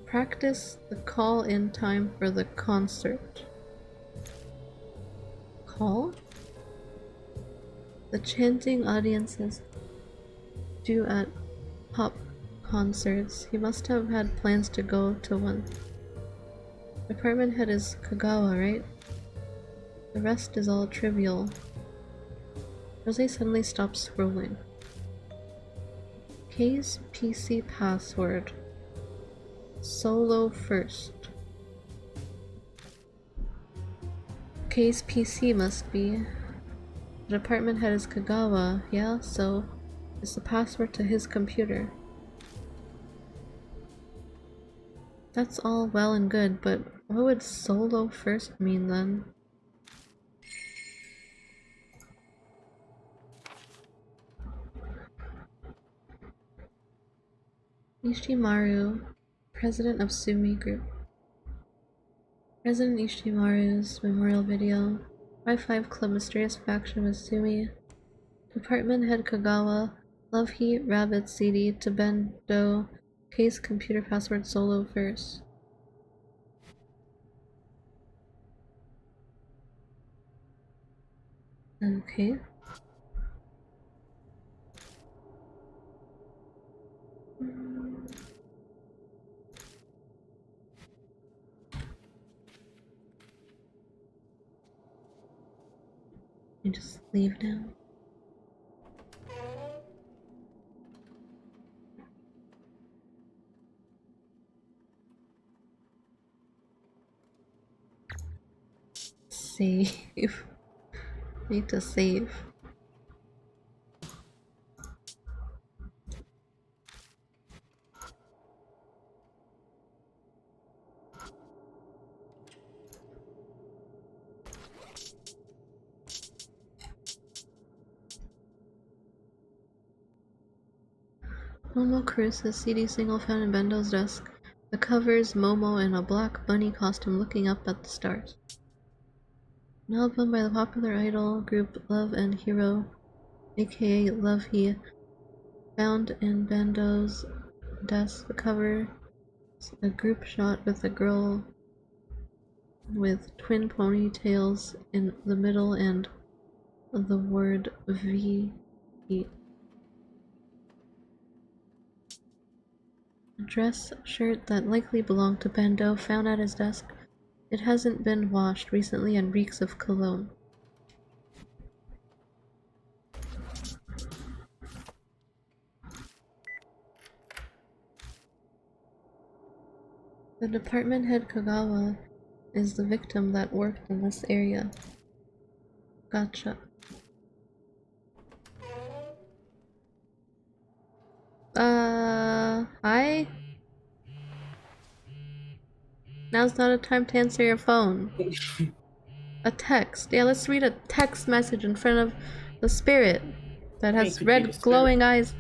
Practice the call in time for the concert. Call? The chanting audiences do at pop concerts. He must have had plans to go to one. Department head is Kagawa, right? The rest is all trivial. Rose suddenly stops scrolling. K's PC password. Solo first. case PC must be. The department head is Kagawa, yeah? So it's the password to his computer. That's all well and good, but what would solo first mean then? Ishimaru, president of Sumi Group. President Ishimaru's memorial video. Y5 Club Mysterious Faction with Sumi. Department Head Kagawa. Love Heat Rabbit CD to Bendo. Case computer password solo first. Okay. I just leave now. Save. Need to save. Momo Carusa's CD single found in Bendo's desk. The cover's Momo in a black bunny costume looking up at the stars. An album by the popular idol group Love and Hero, aka Love He, found in Bendo's desk. The cover is a group shot with a girl with twin ponytails in the middle and the word V. A dress shirt that likely belonged to Bendo found at his desk. It hasn't been washed recently and reeks of cologne. The department head Kagawa is the victim that worked in this area. Gotcha. Hi? Now's not a time to answer your phone. A text. Yeah, let's read a text message in front of the spirit that has red glowing eyes.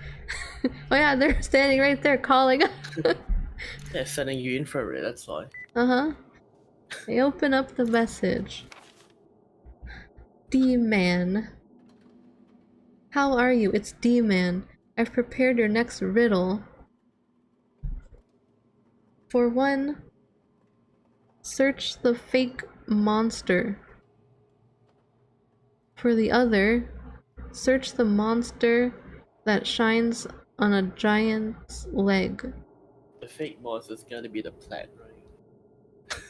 Oh yeah, they're standing right there calling us. They're sending you infrared, that's why. Uh-huh. I open up the message. D-Man. How are you? It's D-Man. I've prepared your next riddle. For one, search the fake monster. For the other, search the monster that shines on a giant's leg. The fake boss is gonna be the plant, right?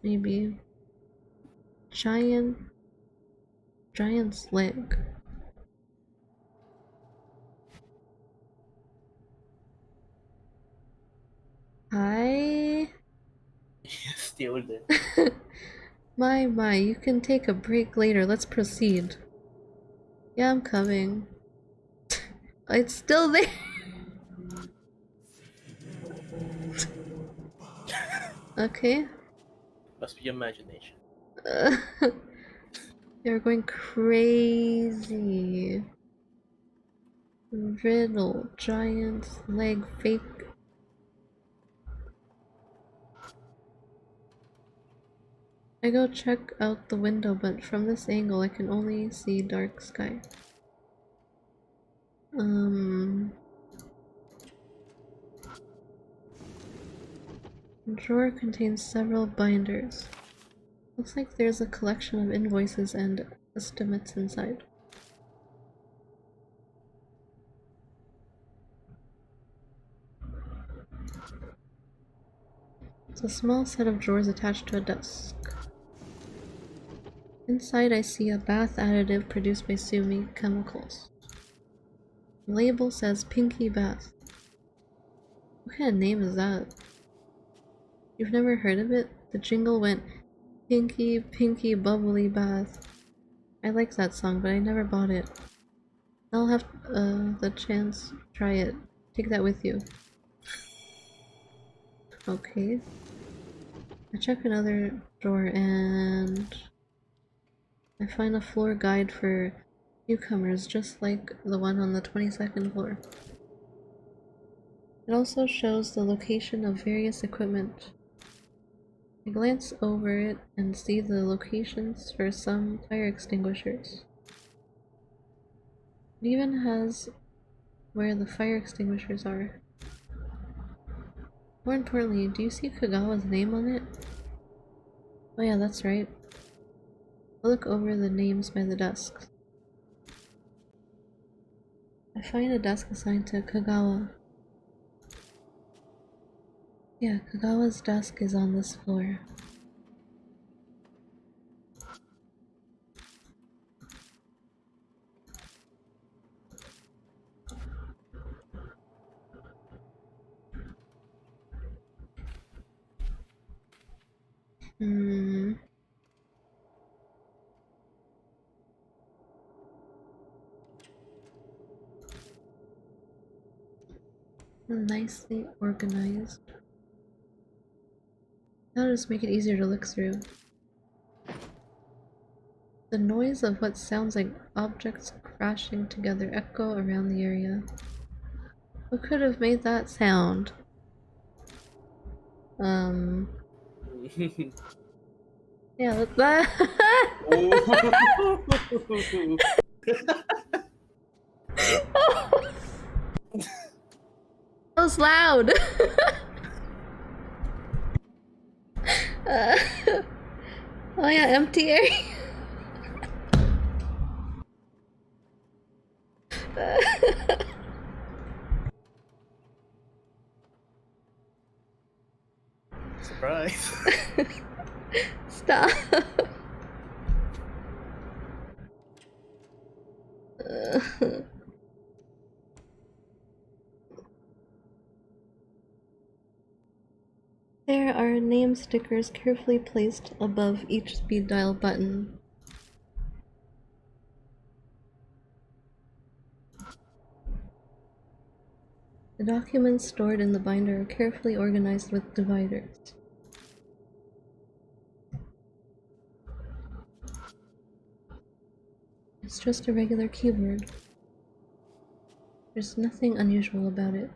Maybe. Giant's leg. Hi. Still there. My, you can take a break later. Let's proceed. Yeah, I'm coming. It's still there. Okay. Must be imagination. You're going crazy. Riddle, giant leg, fake. I go check out the window, but from this angle I can only see dark sky. The drawer contains several binders. Looks like there's a collection of invoices and estimates inside. It's a small set of drawers attached to a desk. Inside I see a bath additive produced by Sumi Chemicals. The label says Pinky Bath. What kind of name is that? You've never heard of it? The jingle went, Pinky, pinky, bubbly bath. I like that song, but I never bought it. I'll have the chance. Try it. Take that with you. Okay. I check another drawer and I find a floor guide for newcomers, just like the one on the 22nd floor. It also shows the location of various equipment. I glance over it and see the locations for some fire extinguishers. It even has where the fire extinguishers are. More importantly, do you see Kagawa's name on it? Oh yeah, that's right. I'll look over the names by the desks. I find a desk assigned to Kagawa. Yeah, Kagawa's desk is on this floor. Hmm. Nicely organized. That'll just make it easier to look through. The noise of what sounds like objects crashing together echo around the area. What could have made that sound? Yeah, that's that. That was loud. uh, oh yeah, empty area. Surprise. Stop. There are name stickers carefully placed above each speed dial button. The documents stored in the binder are carefully organized with dividers. It's just a regular keyboard. There's nothing unusual about it.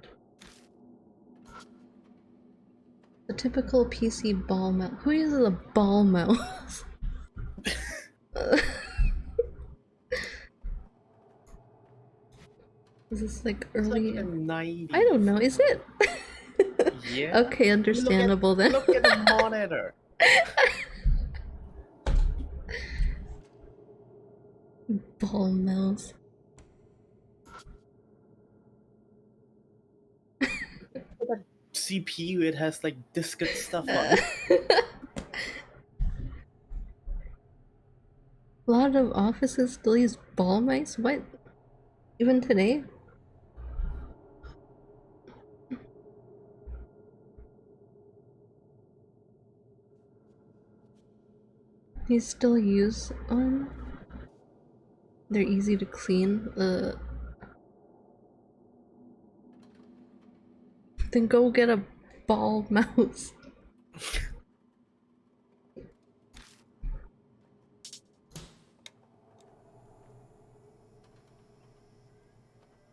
The typical PC ball mouse. Who uses a ball mouse? Is this like early? It's like the 90s. I don't know. Is it? Yeah. Okay, understandable then. Look at the monitor. Ball mouse. CPU, it has like diskette stuff on it. A lot of offices still use ball mice? What? Even today? You still use one? They're easy to clean. Then go get a ball mouse.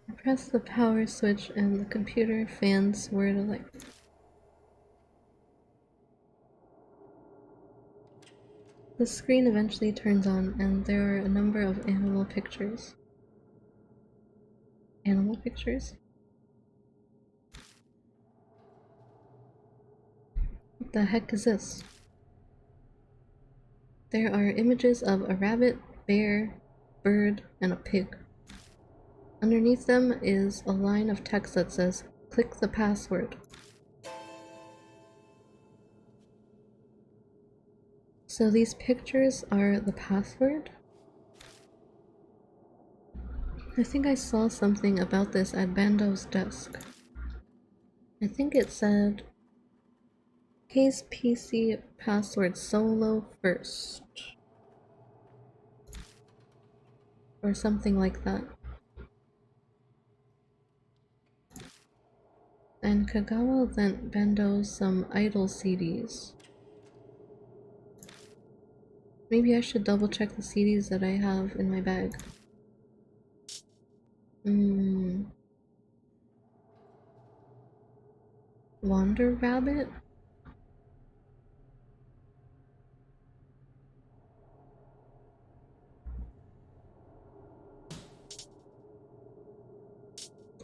I press the power switch and the computer fans whir to life. The screen eventually turns on and there are a number of animal pictures. Animal pictures? What the heck is this? There are images of a rabbit, bear, bird, and a pig. Underneath them is a line of text that says, "Click the password." So these pictures are the password? I think I saw something about this at Bando's desk. I think it said Case PC password solo first. Or something like that. And Kagawa lent Bendo some idol CDs. Maybe I should double check the CDs that I have in my bag. Wander Rabbit?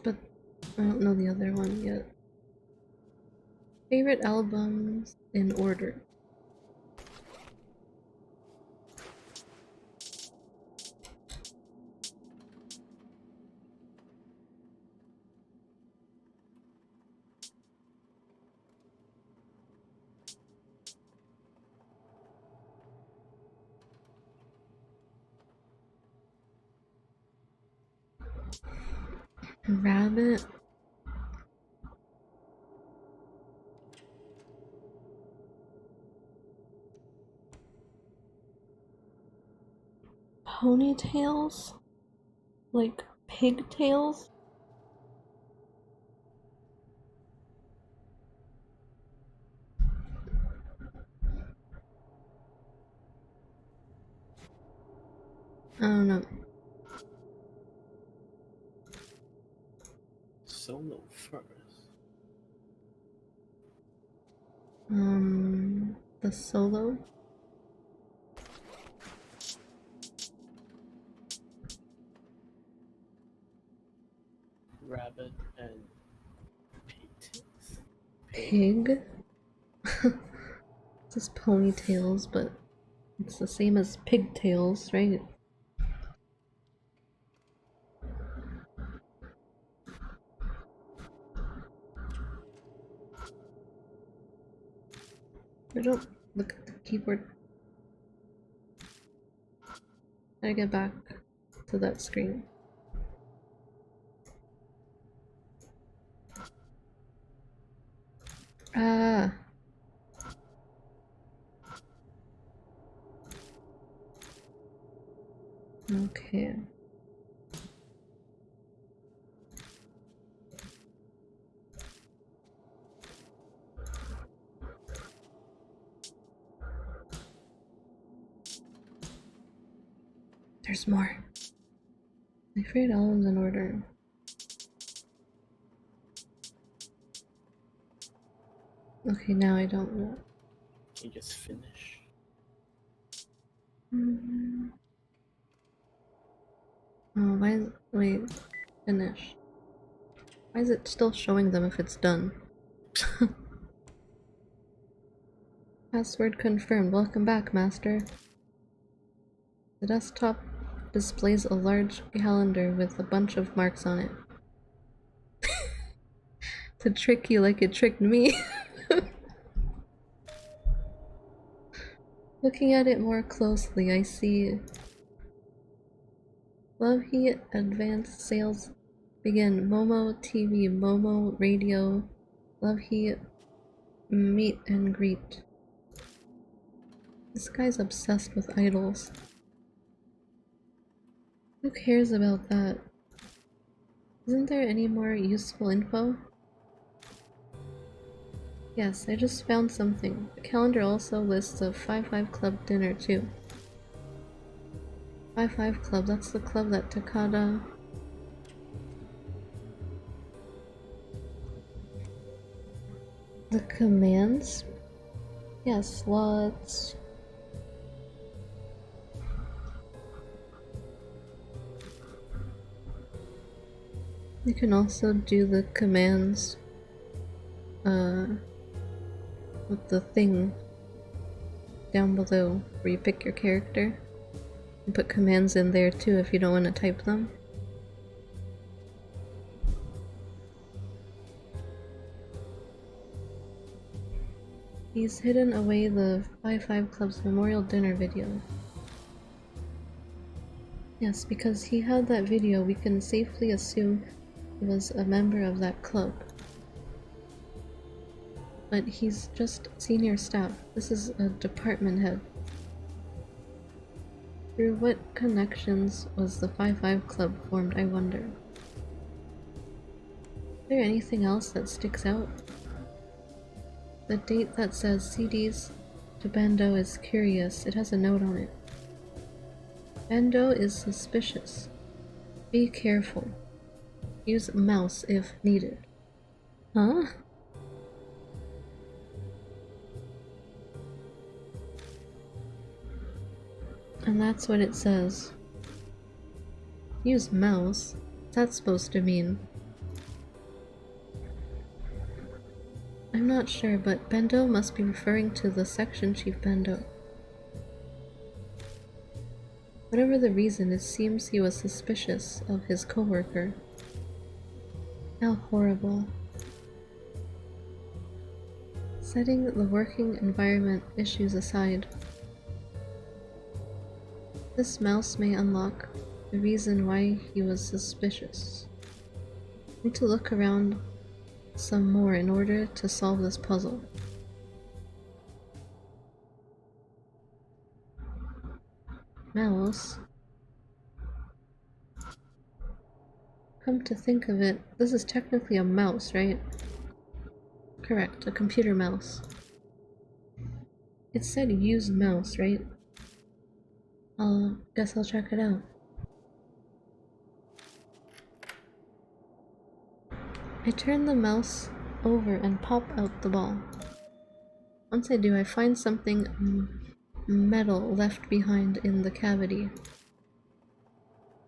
But I don't know the other one yet. Favorite albums in order. Rabbit. Ponytails? Like pigtails? I don't know. Solo first. The solo? Rabbit and pigtails. Pig? It's just ponytails, but it's the same as pigtails, right? I don't look at the keyboard. I get back to that screen. Ah. Okay. There's more. My favorite albums in order. Okay, now I don't know. You just finish. Oh, why is wait, finish. Why is it still showing them if it's done? Password confirmed. Welcome back, master. The desktop displays a large calendar with a bunch of marks on it. To trick you like it tricked me. Looking at it more closely, I see Love Heat Advanced Sales begin. Momo TV, Momo Radio, Love Heat Meet and Greet. This guy's obsessed with idols. Who cares about that? Isn't there any more useful info? Yes, I just found something. The calendar also lists a 5-5 Club dinner too. 5-5 Club, that's the club that Takada... The commands? Yes, slots... You can also do the commands with the thing down below where you pick your character and put commands in there too if you don't want to type them. He's hidden away the 5-5 Club's memorial dinner video. Yes, because he had that video, we can safely assume he was a member of that club. but he's just senior staff. This is a department head. Through what connections was the 5-5 Club formed, I wonder? Is there anything else that sticks out? The date that says CDs to Bendo is curious. It has a note on it. Bendo is suspicious. Be careful. Use mouse if needed. Huh? And that's what it says. Use mouse? What's that supposed to mean? I'm not sure, but Bendo must be referring to the section chief Bendo. Whatever the reason, it seems he was suspicious of his co-worker. How horrible. Setting the working environment issues aside, this mouse may unlock the reason why he was suspicious. Need to look around some more in order to solve this puzzle. Mouse? Come to think of it, this is technically a mouse, right? Correct, a computer mouse. It said use mouse, right? Guess I'll check it out. I turn the mouse over and pop out the ball. Once I do, I find something metal left behind in the cavity.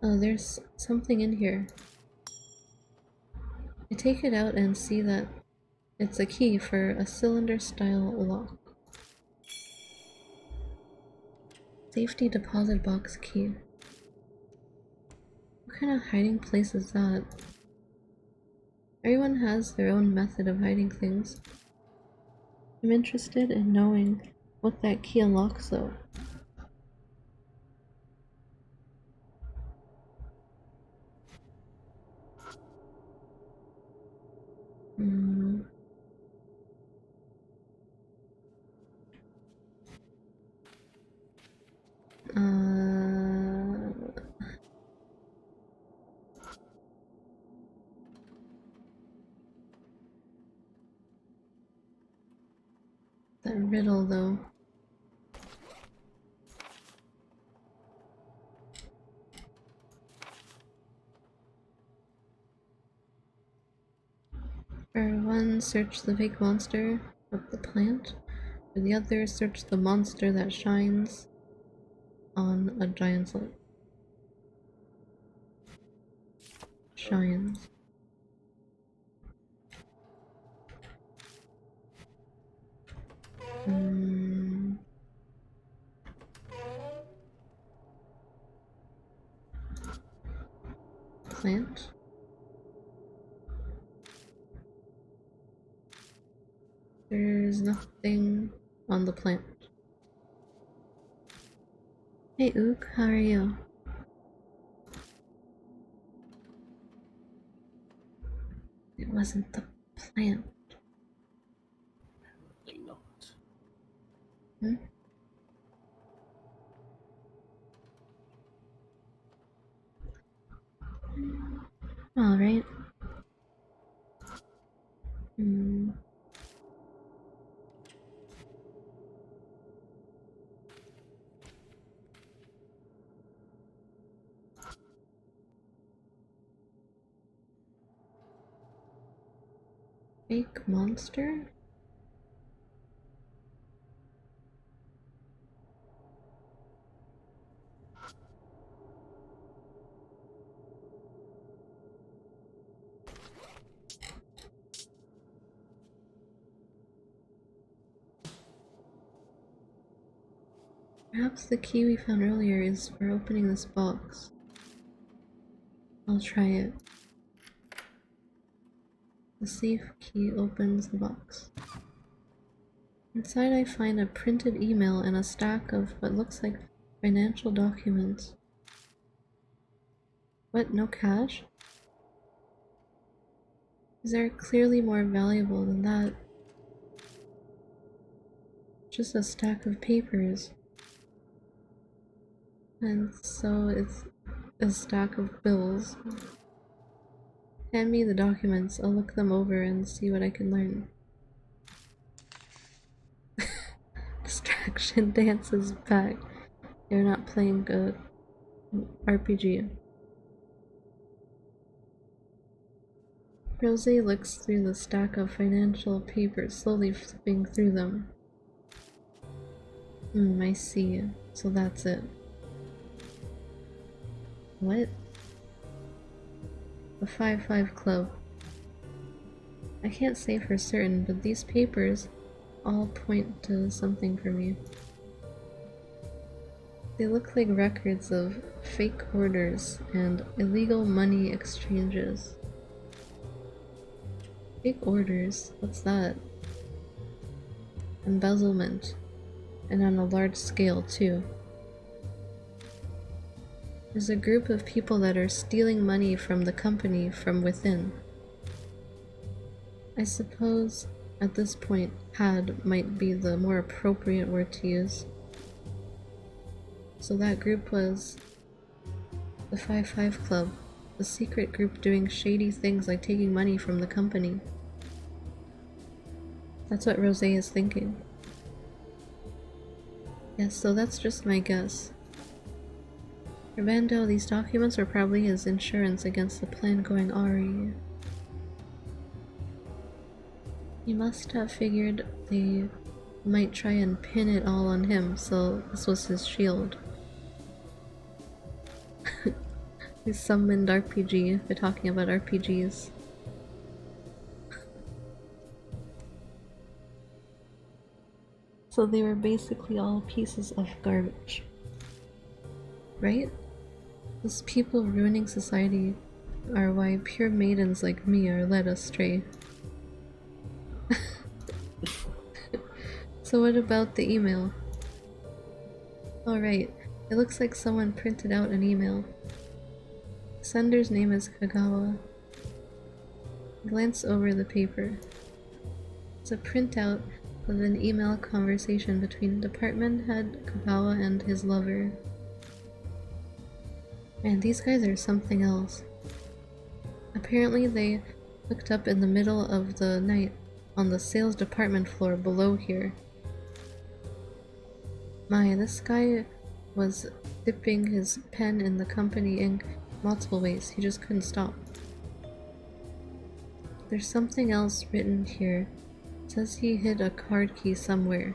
Oh, there's something in here. I take it out and see that it's a key for a cylinder-style lock. Safety deposit box key. What kind of hiding place is that? Everyone has their own method of hiding things. I'm interested in knowing what that key unlocks though. That riddle though. For one, search the fake monster of the plant. For the other, search the monster that shines on a giant's light. Shines. Plant. There's nothing on the plant. Hey Ook, how are you? It wasn't the plant. Apparently not. Hmm? Alright. Fake monster? Perhaps the key we found earlier is for opening this box. I'll try it. The safe key opens the box. Inside I find a printed email and a stack of what looks like financial documents. What, no cash? These are clearly more valuable than that. just a stack of papers. And so it's a stack of bills. Hand me the documents, I'll look them over and see what I can learn. Distraction dances back. You're not playing a RPG. Rose looks through the stack of financial papers, slowly flipping through them. I see. So that's it. What? The 5-5 Club. I can't say for certain, but these papers all point to something for me. They look like records of fake orders and illegal money exchanges. Fake orders? What's that? Embezzlement. And on a large scale, too. There's a group of people that are stealing money from the company from within. I suppose at this point, had might be the more appropriate word to use. So that group was the 5-5 Club, the secret group doing shady things like taking money from the company. That's what Rose is thinking. Yes, so that's just my guess. For Bando, these documents were probably his insurance against the plan going awry. He must have figured they might try and pin it all on him, so this was his shield. We summoned RPG. We're talking about RPGs. So they were basically all pieces of garbage. Right? Those people ruining society are why pure maidens like me are led astray. So what about the email? Alright, it looks like someone printed out an email. The sender's name is Kagawa. Glance over the paper. It's a printout of an email conversation between department head Kagawa and his lover. Man, these guys are something else. Apparently they hooked up in the middle of the night on the sales department floor below here. My, this guy was dipping his pen in the company ink multiple ways, he just couldn't stop. There's something else written here. It says he hid a card key somewhere.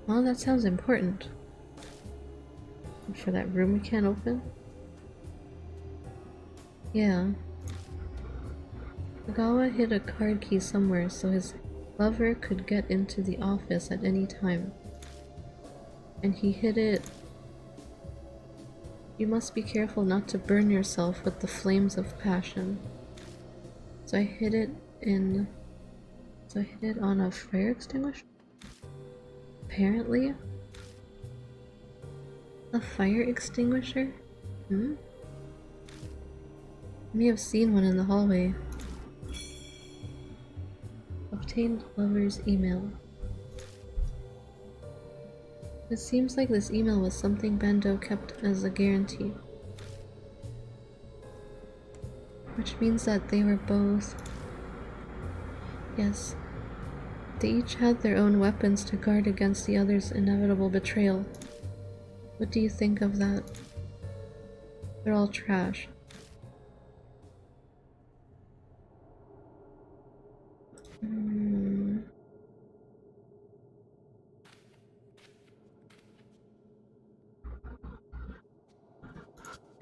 Well, that sounds important. For that room we can't open? Yeah. Kagawa hid a card key somewhere so his lover could get into the office at any time. And he hid it. You must be careful not to burn yourself with the flames of passion. So I hid it on a fire extinguisher? Apparently? A fire extinguisher? I may have seen one in the hallway. Obtained lover's email. It seems like this email was something Bando kept as a guarantee. Which means that they were both... Yes. They each had their own weapons to guard against the other's inevitable betrayal. What do you think of that? They're all trash.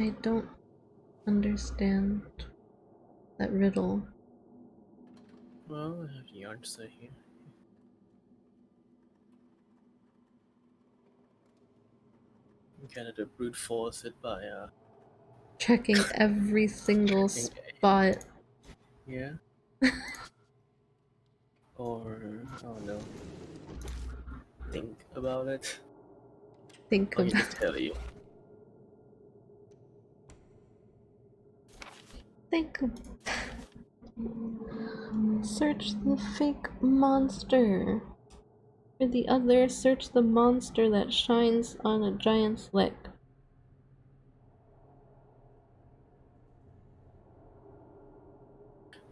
I don't understand that riddle. Well, I have the answer here. You kind of the brute force it by Checking every single spot. Yeah. Or I don't know. Think about it. Think Or he about just tell you. Think. Search the fake monster. For the other, search the monster that shines on a giant's leg.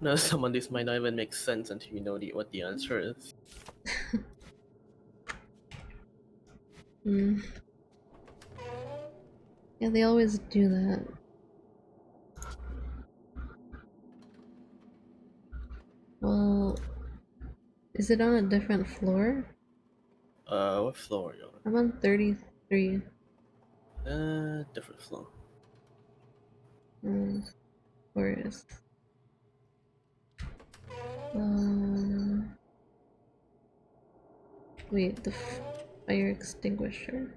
No, some of this might not even make sense until you know what the answer is. Hmm. Yeah, they always do that. Well, is it on a different floor? What floor are you I'm on 33. on? Different floor. Forest. Um, wait, the fire extinguisher.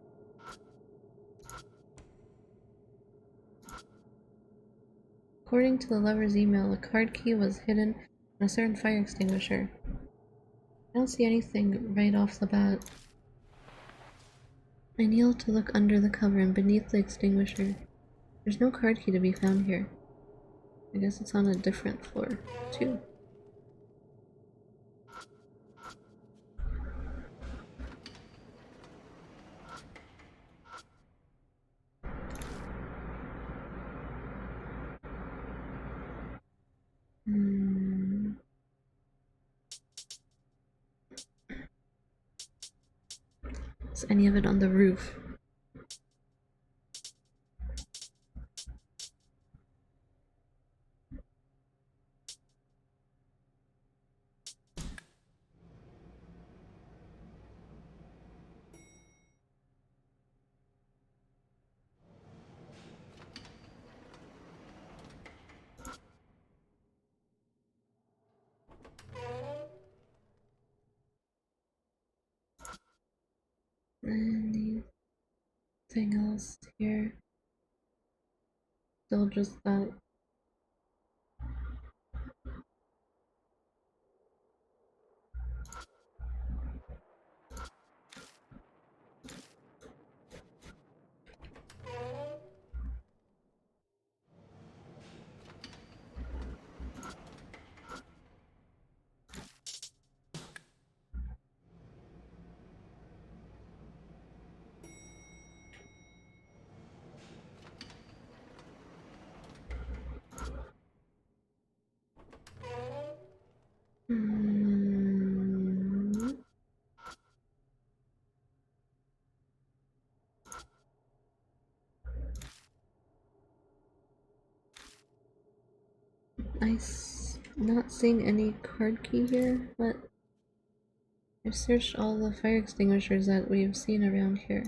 According to the lover's email, a card key was hidden in a certain fire extinguisher. I don't see anything right off the bat. I kneel to look under the cover and beneath the extinguisher. There's no card key to be found here. I guess it's on a different floor, too. Hmm. Is any of it on the roof? Anything else here? Still just that. Hmm. Not seeing any card key here, but I've searched all the fire extinguishers that we've seen around here.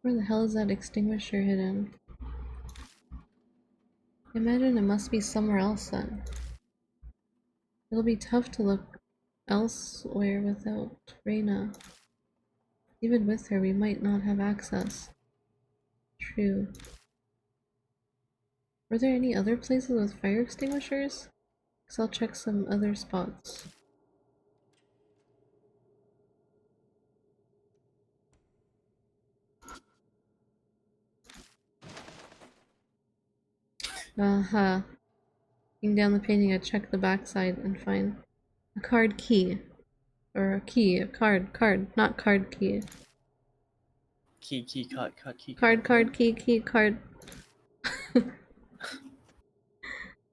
Where the hell is that extinguisher hidden? I imagine it must be somewhere else then. It'll be tough to look elsewhere without Reyna. Even with her, we might not have access. True. Were there any other places with fire extinguishers? Because I'll check some other spots. Aha. Looking down the painting, I check the backside and find a card key. Or a key, a card, not card key. Key, Card, key, card.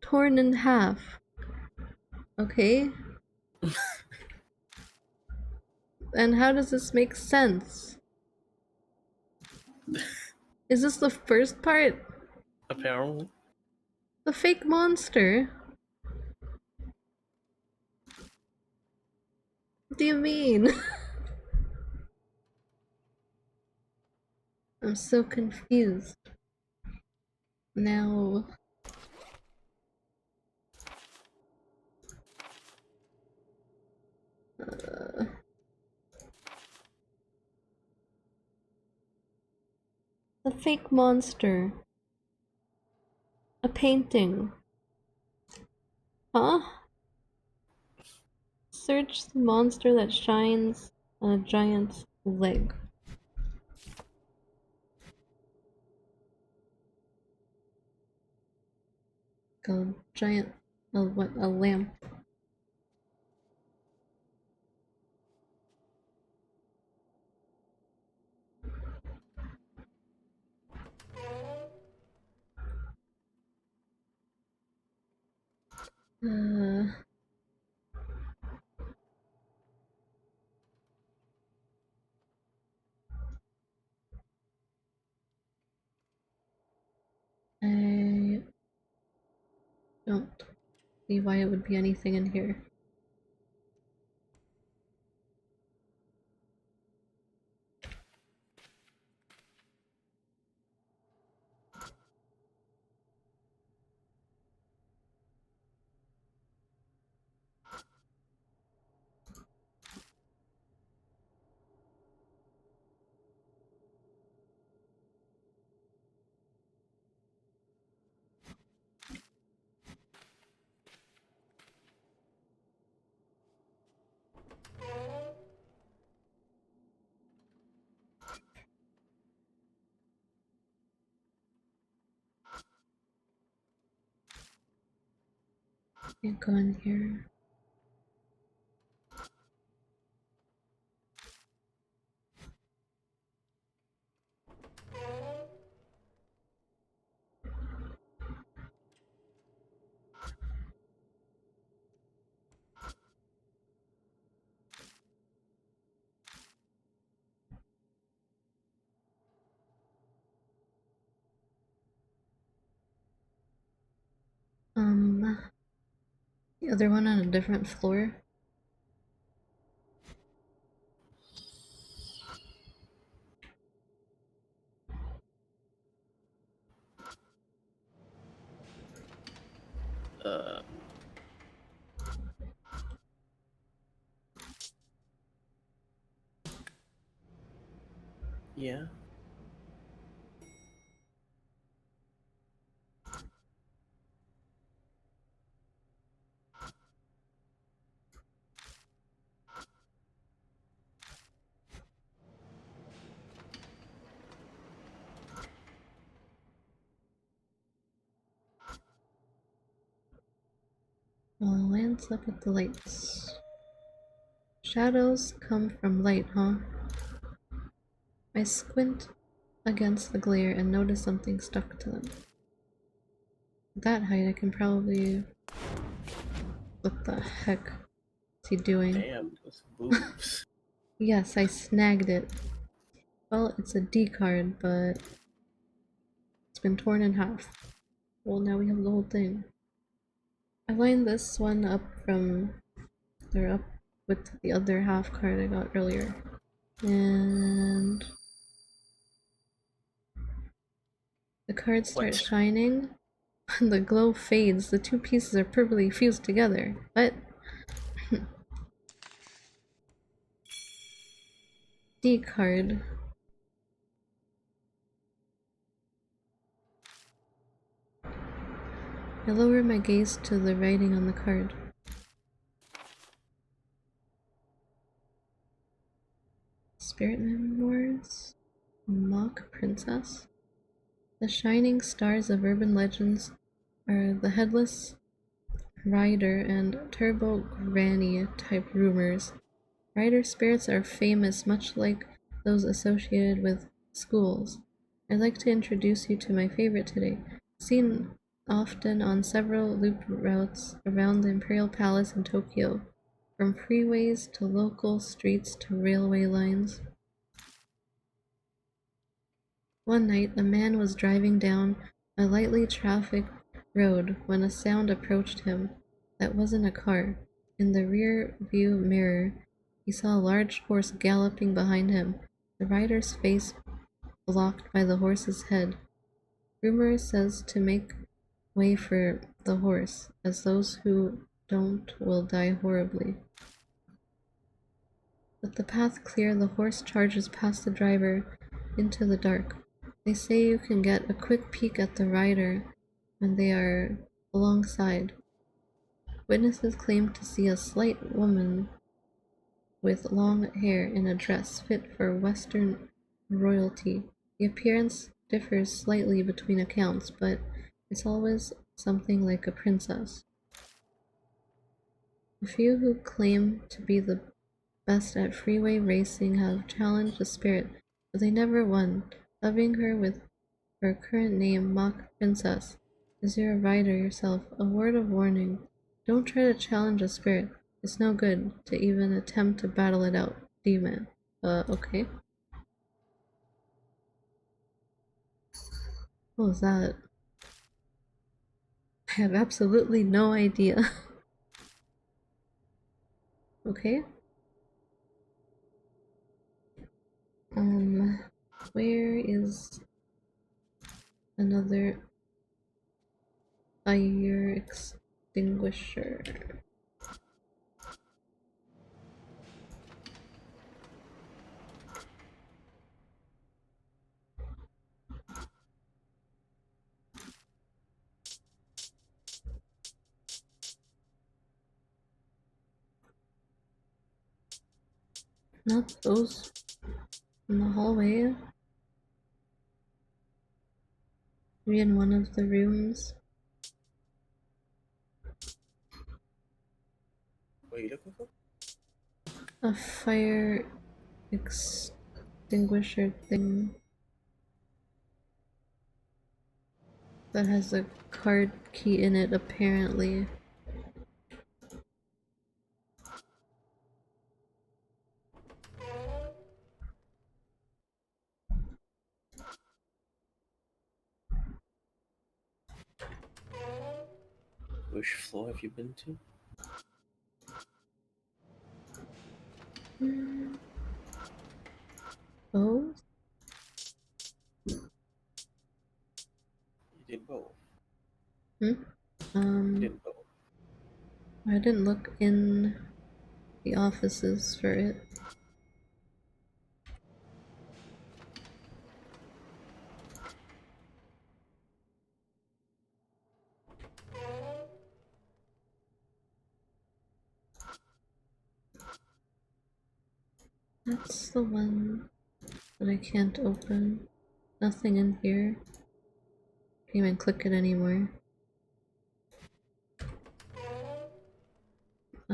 Torn in half. Okay. And how does this make sense? Is this the first part? Apparently. The fake monster? What do you mean? I'm so confused. Now... the fake monster. A painting. Huh? Search the monster that shines on a giant's leg. A giant... what? A lamp. Uh, I don't see why it would be anything in here. Can't go in here. The other one on a different floor. Uh, yeah. I'll glance up at the lights. Shadows come from light, huh? I squint against the glare and notice something stuck to them. At that height, I can probably... What the heck is he doing? Damn, those boobs. Yes, I snagged it. Well, it's a D card, but it's been torn in half. Well, now we have the whole thing. I lined this one up up with the other half card I got earlier. And the cards start What? shining, and the glow fades. The two pieces are perfectly fused together. What? D card. I lower my gaze to the writing on the card. Spirit Memoirs? Mock Princess? The shining stars of urban legends are the Headless Rider and Turbo Granny type rumors. Rider spirits are famous, much like those associated with schools. I'd like to introduce you to my favorite today. Seen often on several loop routes around the Imperial Palace in Tokyo, from freeways to local streets to railway lines. One night, a man was driving down a lightly trafficked road when a sound approached him that wasn't a car. In the rear view mirror, he saw a large horse galloping behind him, the rider's face blocked by the horse's head. Rumor says to make way for the horse, as those who don't will die horribly. With the path clear, the horse charges past the driver into the dark. They say you can get a quick peek at the rider when they are alongside. Witnesses claim to see a slight woman with long hair in a dress fit for Western royalty. The appearance differs slightly between accounts, but it's always something like a princess. A few who claim to be the best at freeway racing have challenged the spirit, but they never won. Dubbing her with her current name, Mock Princess. As you're a rider yourself, a word of warning. Don't try to challenge a spirit. It's no good to even attempt to battle it out, demon. Okay. What was that? I have absolutely no idea. Okay. Where is another fire extinguisher? Not those in the hallway. Maybe in one of the rooms. What are you looking for? A fire extinguisher thing that has a card key in it, apparently. Which floor have you been to? Both? You did both. Hmm? You did both. I didn't look in the offices for it. That's the one that I can't open. Nothing in here. Can't even click it anymore. Uh,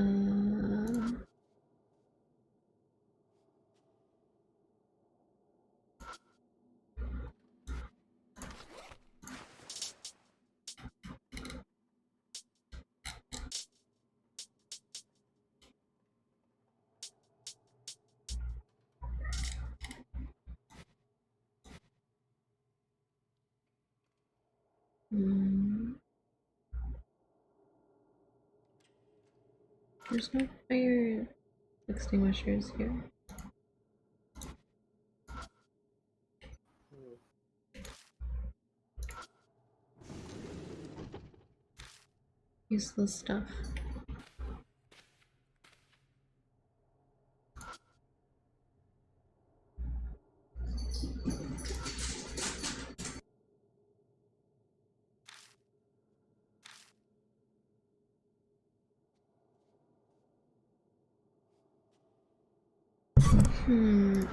hmm. There's no fire extinguishers here. Hmm. Useless stuff. Hmm.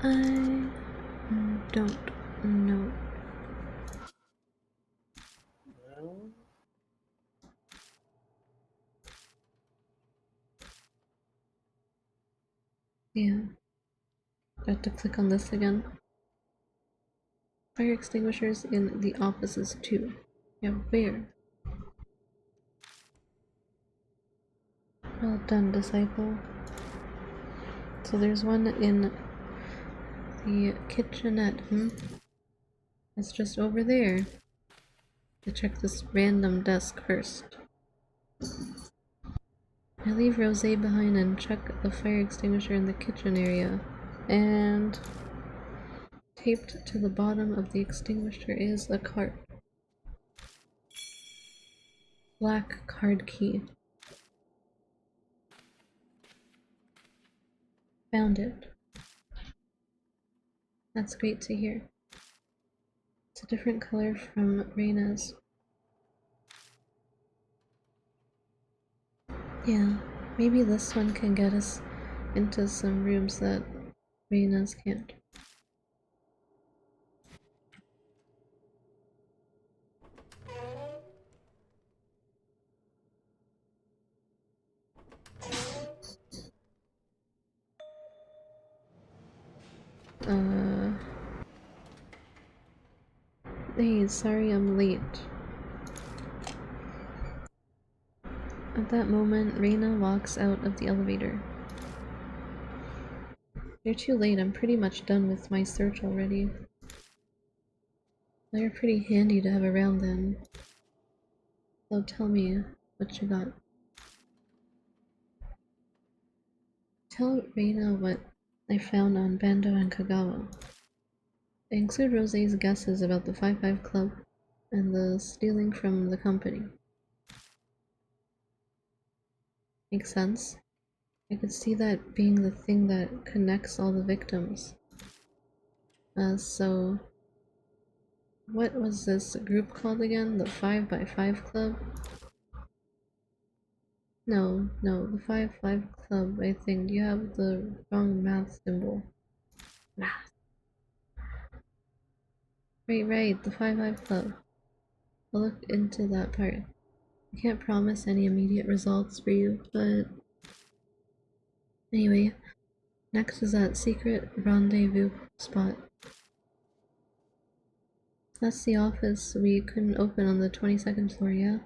I don't know. Well, Yeah. I have to click on this again. fire extinguishers in the offices too. Yeah, where? Well done, disciple. So there's one in the kitchenette, It's just over there. To check this random desk first. I leave Rosé behind and check the fire extinguisher in the kitchen area. And taped to the bottom of the extinguisher is a card. Black card key. Found it. That's great to hear. It's a different color from Reina's. Yeah, maybe this one can get us into some rooms that Reina's can't. Hey, sorry I'm late. At that moment, Reina walks out of the elevator. You're too late, I'm pretty much done with my search already. They're pretty handy to have around then. So tell me what you got. Tell Reina what I found on Bando and Kagawa. I include Rosé's guesses about the 5-5 Club and the stealing from the company. Makes sense. I could see that being the thing that connects all the victims. So what was this group called again? The 5x5 Club? No, the 5-5 Club, I think. You have the wrong math symbol. Math. Right, the 5-5 Club. I'll look into that part. I can't promise any immediate results for you, but anyway, next is that secret rendezvous spot. That's the office we couldn't open on the 22nd floor, yeah?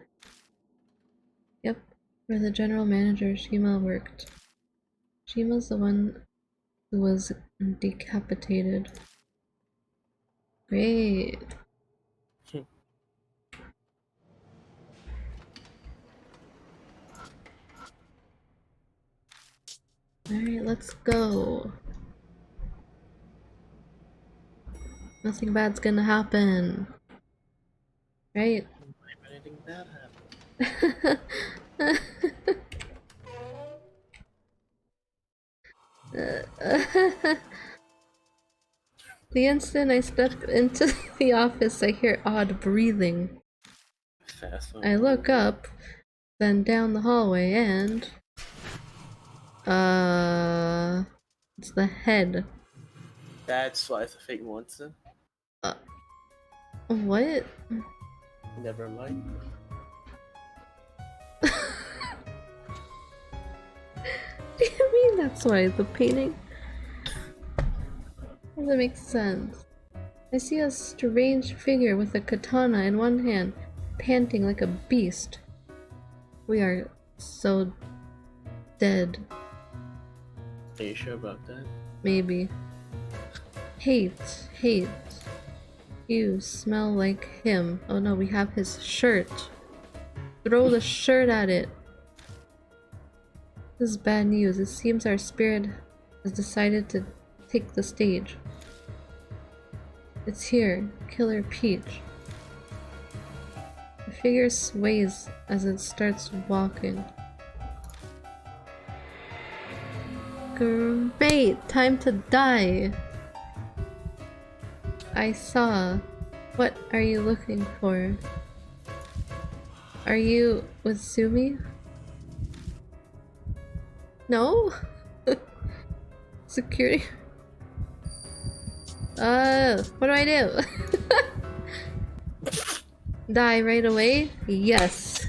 Yep, where the general manager Shima worked. Shima's the one who was decapitated. Great. Alright, let's go. Nothing bad's gonna happen. Right? Why would anything bad happen? The instant I step into the office, I hear odd breathing. Fast one. I look up, then down the hallway, and it's the head. That's why it's a fake monster. What? Never mind. Do you mean that's why the painting? That makes sense. I see a strange figure with a katana in one hand, panting like a beast. We are so dead. Are you sure about that? Maybe. Hate. You smell like him. Oh no, we have his shirt. Throw the shirt at it. This is bad news. It seems our spirit has decided to take the stage. It's here, Killer Peach. The figure sways as it starts walking. Great! Time to die! I saw. What are you looking for? Are you with Sumi? No? Security? What do I do? Die right away? Yes.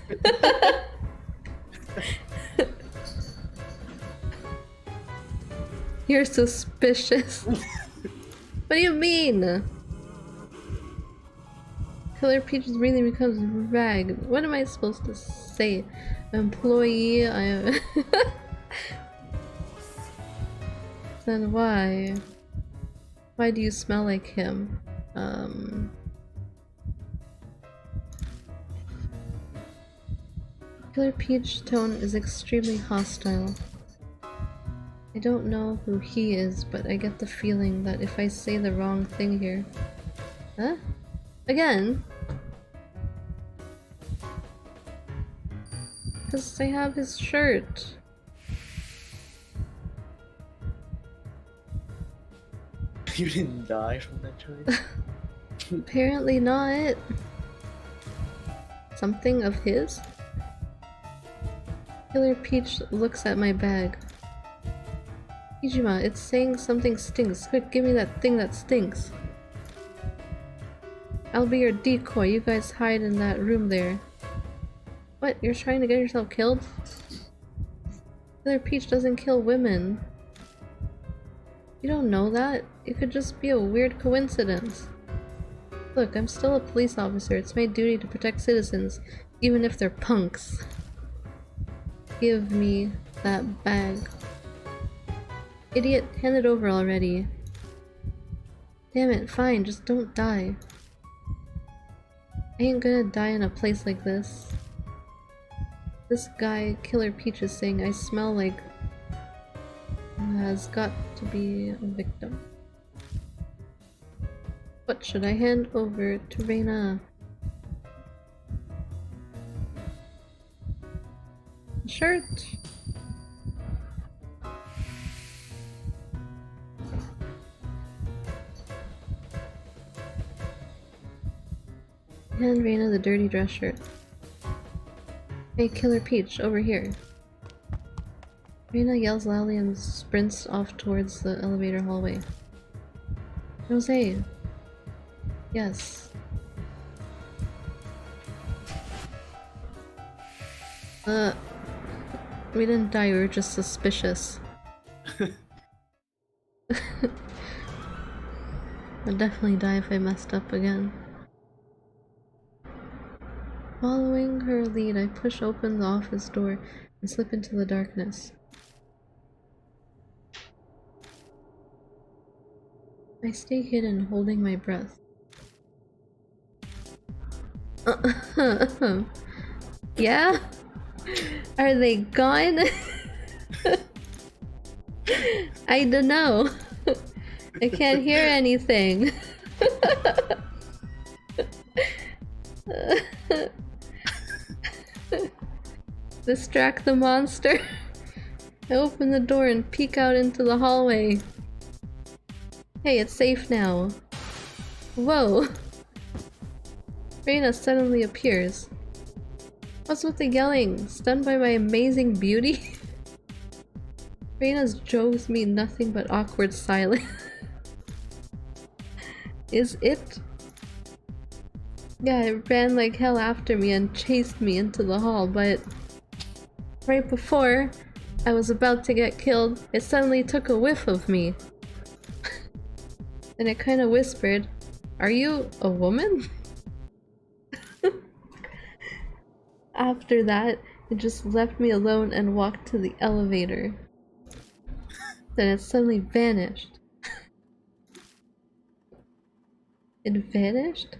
You're suspicious. What do you mean? Killer Peach really becomes rag. What am I supposed to say? Employee, I am. Then why? Why do you smell like him? Killer Peach tone is extremely hostile. I don't know who he is, but I get the feeling that if I say the wrong thing here... Huh? Again? Because I have his shirt. You didn't die from that choice? Apparently not. Something of his? Killer Peach looks at my bag. Kijima, it's saying something stinks. Quick, give me that thing that stinks. I'll be your decoy. You guys hide in that room there. What? You're trying to get yourself killed? Killer Peach doesn't kill women. You don't know that? It could just be a weird coincidence. Look, I'm still a police officer. It's my duty to protect citizens, even if they're punks. Give me that bag. Idiot, hand it over already. Damn it, fine, just don't die. I ain't gonna die in a place like this. This guy, Killer Peach, is saying I smell like... has got to be a victim. What should I hand over to Reina? Shirt? Hand Reina the dirty dress shirt. Hey, Killer Peach, over here. Reina yells loudly and sprints off towards the elevator hallway. Jose! Yes. We didn't die, we were just suspicious. I'd definitely die if I messed up again. Following her lead, I push open the office door and slip into the darkness. I stay hidden, holding my breath. Yeah? Are they gone? I don't know. I can't hear anything. Distract the monster. I open the door and peek out into the hallway. Hey, it's safe now. Whoa. Reina suddenly appears. What's with the yelling? Stunned by my amazing beauty? Reina's jokes mean nothing but awkward silence. Is it? Yeah, it ran like hell after me and chased me into the hall, but right before I was about to get killed, it suddenly took a whiff of me. And it kind of whispered, "Are you a woman?" After that, it just left me alone and walked to the elevator. Then it suddenly vanished. It vanished?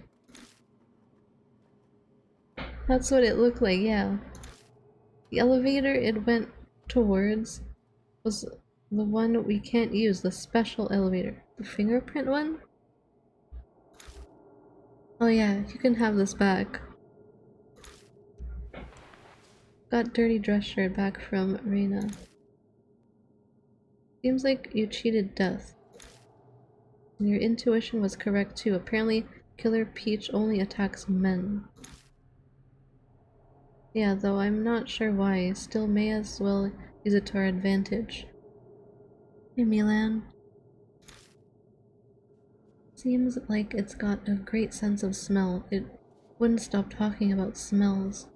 That's what it looked like, yeah. The elevator it went towards was the one we can't use, the special elevator. The fingerprint one? Oh yeah, you can have this back. Got dirty dress shirt back from Reina. Seems like you cheated death. And your intuition was correct too. Apparently, Killer Peach only attacks men. Yeah, though I'm not sure why. Still may as well use it to our advantage. Hey Milan. Seems like it's got a great sense of smell. It wouldn't stop talking about smells.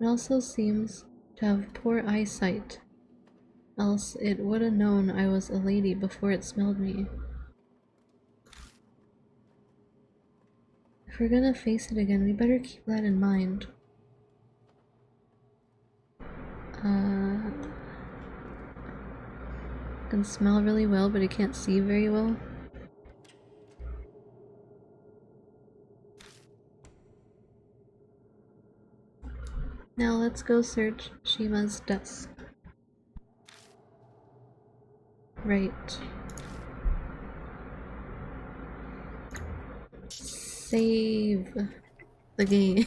It also seems to have poor eyesight. Else it would have known I was a lady before it smelled me. If we're gonna face it again, we better keep that in mind. Can smell really well, but I can't see very well. Now let's go search Shima's desk. Right. Save the game.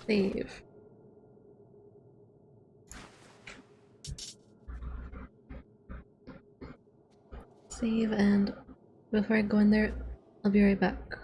Save. Save, and before I go in there, I'll be right back.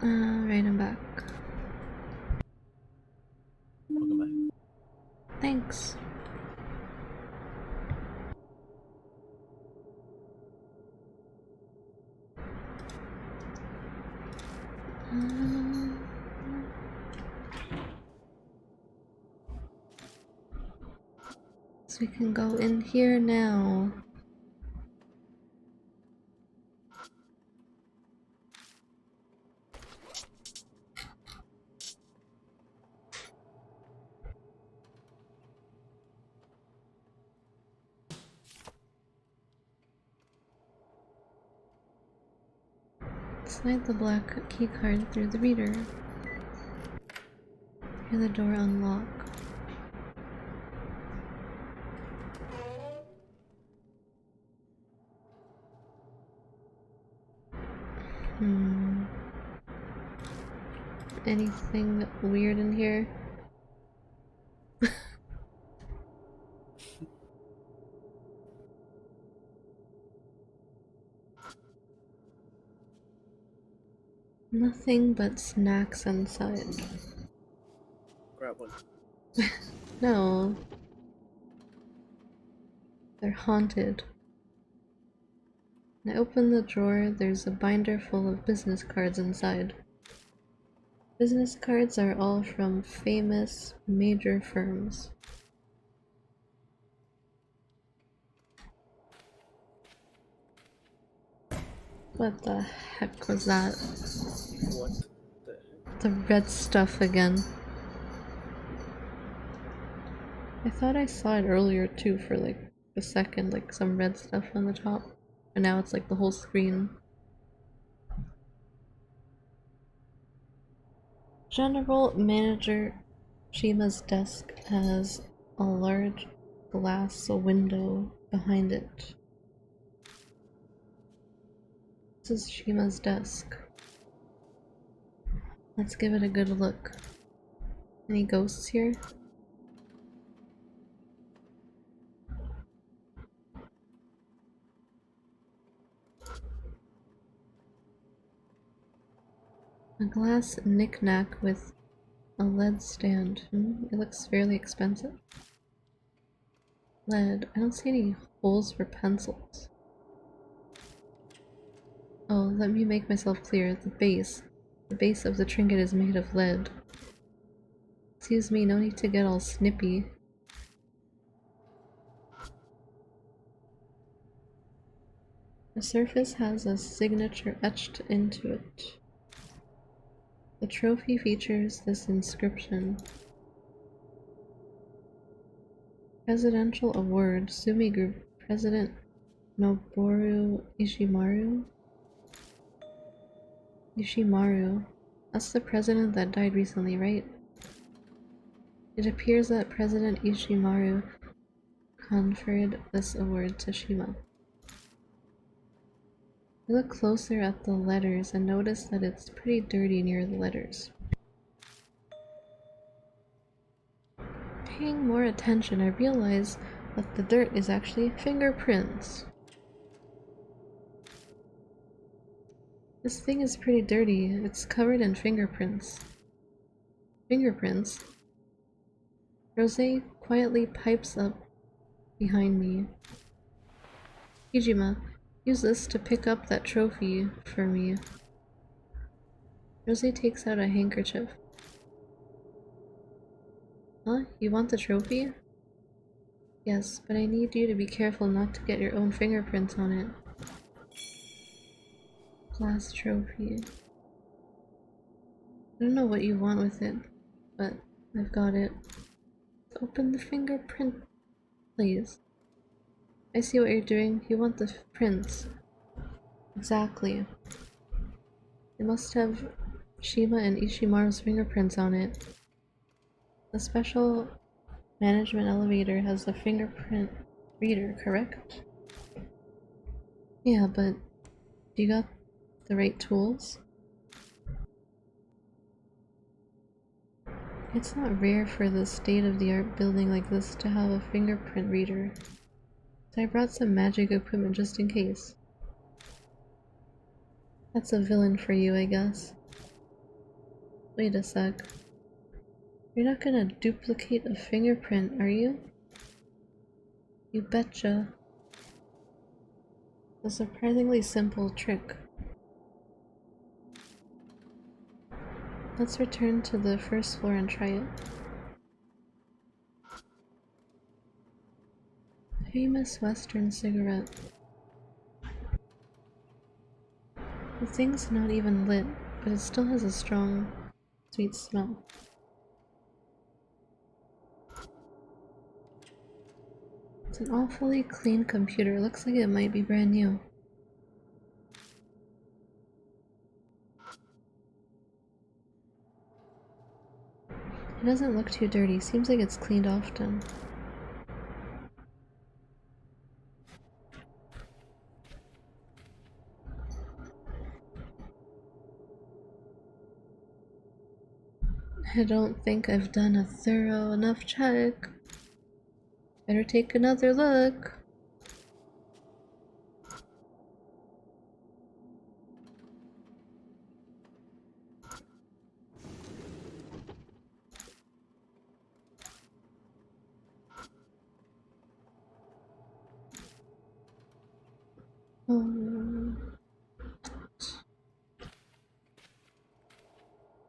Right, I'm back. Welcome back. Thanks. So we can go in here now. Slide the black keycard through the reader. Hear the door unlock. Anything weird in here? Nothing but snacks inside. Grab one. No. They're haunted. When I open the drawer, there's a binder full of business cards inside. Business cards are all from famous major firms. What the heck was that? What the The red stuff again. I thought I saw it earlier too for like a second, like some red stuff on the top. And now it's like the whole screen. General Manager Shima's desk has a large glass window behind it. This is Shima's desk. Let's give it a good look. Any ghosts here? A glass knick-knack with a lead stand. It looks fairly expensive. Lead. I don't see any holes for pencils. Oh, let me make myself clear. The base of the trinket is made of lead. Excuse me, no need to get all snippy. The surface has a signature etched into it. The trophy features this inscription. Presidential Award, Sumi Group, President Noboru Ishimaru? Ishimaru. That's the president that died recently, right? It appears that President Ishimaru conferred this award to Shima. I look closer at the letters and notice that it's pretty dirty near the letters. Paying more attention, I realize that the dirt is actually fingerprints. This thing is pretty dirty. It's covered in fingerprints. Fingerprints? Rose quietly pipes up behind me. Hijima, use this to pick up that trophy for me. Rose takes out a handkerchief. Huh? You want the trophy? Yes, but I need you to be careful not to get your own fingerprints on it. Glass trophy. I don't know what you want with it, but I've got it. Open the fingerprint, please. I see what you're doing. You want the prints. Exactly. It must have Shima and Ishimaru's fingerprints on it. The special management elevator has a fingerprint reader, correct? Yeah, but you got the right tools? It's not rare for the state-of-the-art building like this to have a fingerprint reader. So I brought some magic equipment just in case. That's a villain for you, I guess. Wait a sec. You're not gonna duplicate a fingerprint, are you? You betcha. A surprisingly simple trick. Let's return to the first floor and try it. Famous Western cigarette. The thing's not even lit, but it still has a strong, sweet smell. It's an awfully clean computer. Looks like it might be brand new. It doesn't look too dirty. Seems like it's cleaned often. I don't think I've done a thorough enough check. Better take another look.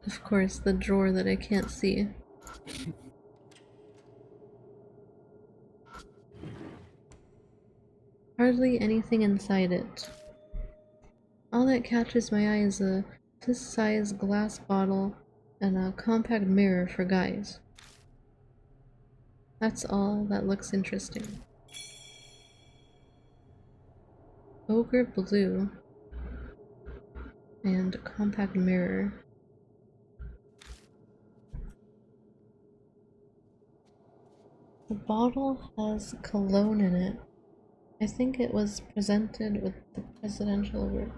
Of course, the drawer that I can't see. Hardly anything inside it. All that catches my eye is a this-size glass bottle and a compact mirror for guys. That's all that looks interesting. Ogre blue and a compact mirror. The bottle has cologne in it. I think it was presented with the presidential award.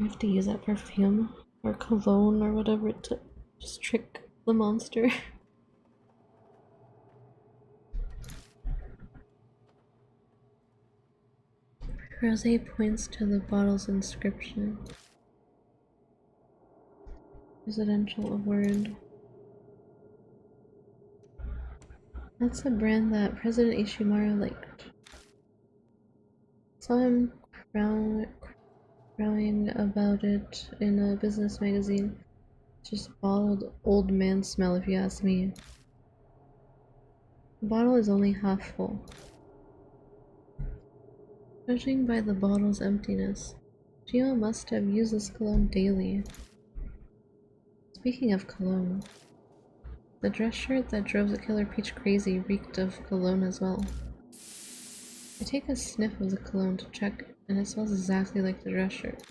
I have to use that perfume or cologne or whatever to just trick the monster. Rose points to the bottle's inscription. Presidential award. That's a brand that President Ishimaru liked. Saw him crowing about it in a business magazine. Just bottled old man smell if you ask me. The bottle is only half full. Judging by the bottle's emptiness, Gio must have used this cologne daily. Speaking of cologne, the dress shirt that drove the Killer Peach crazy reeked of cologne as well. I take a sniff of the cologne to check, and it smells exactly like the dress shirt.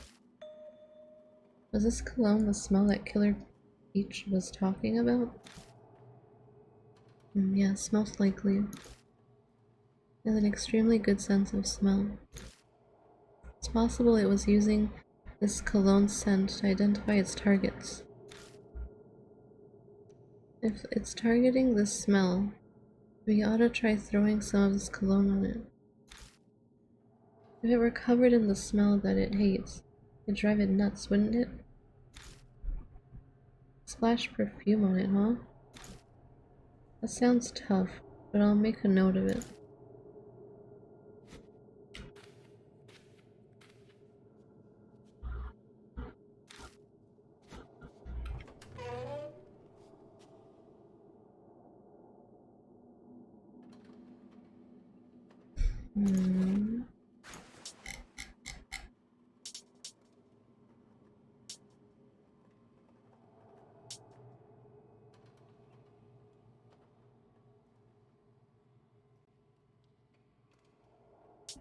Was this cologne the smell that Killer Peach was talking about? Yes, most likely. It has an extremely good sense of smell. It's possible it was using this cologne scent to identify its targets. If it's targeting this smell, we ought to try throwing some of this cologne on it. If it were covered in the smell that it hates, it'd drive it nuts, wouldn't it? Splash perfume on it, huh? That sounds tough, but I'll make a note of it.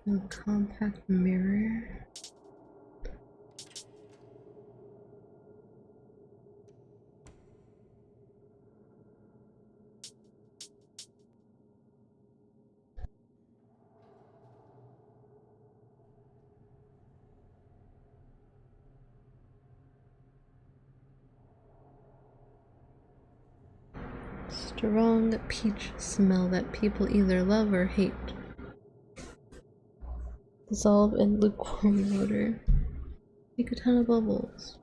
A compact mirror. Strong peach smell that people either love or hate. Dissolve in lukewarm water. Make a ton of bubbles.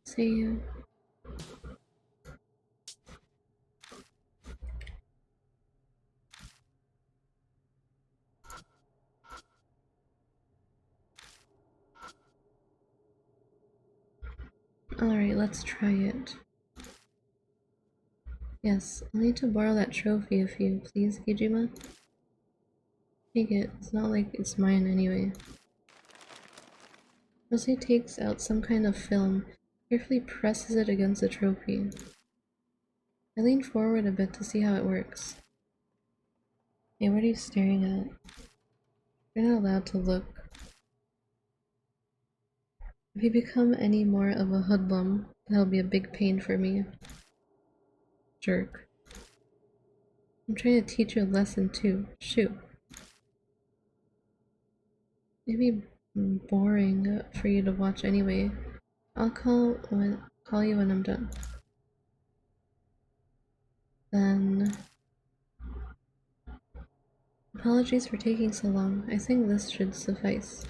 Save. Alright, let's try it. Yes, I'll need to borrow that trophy if you please, Hijima. Take it. It's not like it's mine anyway. Rose takes out some kind of film, carefully presses it against the trophy. I lean forward a bit to see how it works. Hey, what are you staring at? You're not allowed to look. If you become any more of a hoodlum, that'll be a big pain for me. Jerk. I'm trying to teach you a lesson too. Shoot. Maybe boring for you to watch anyway. I'll call you when I'm done. Then apologies for taking so long. I think this should suffice.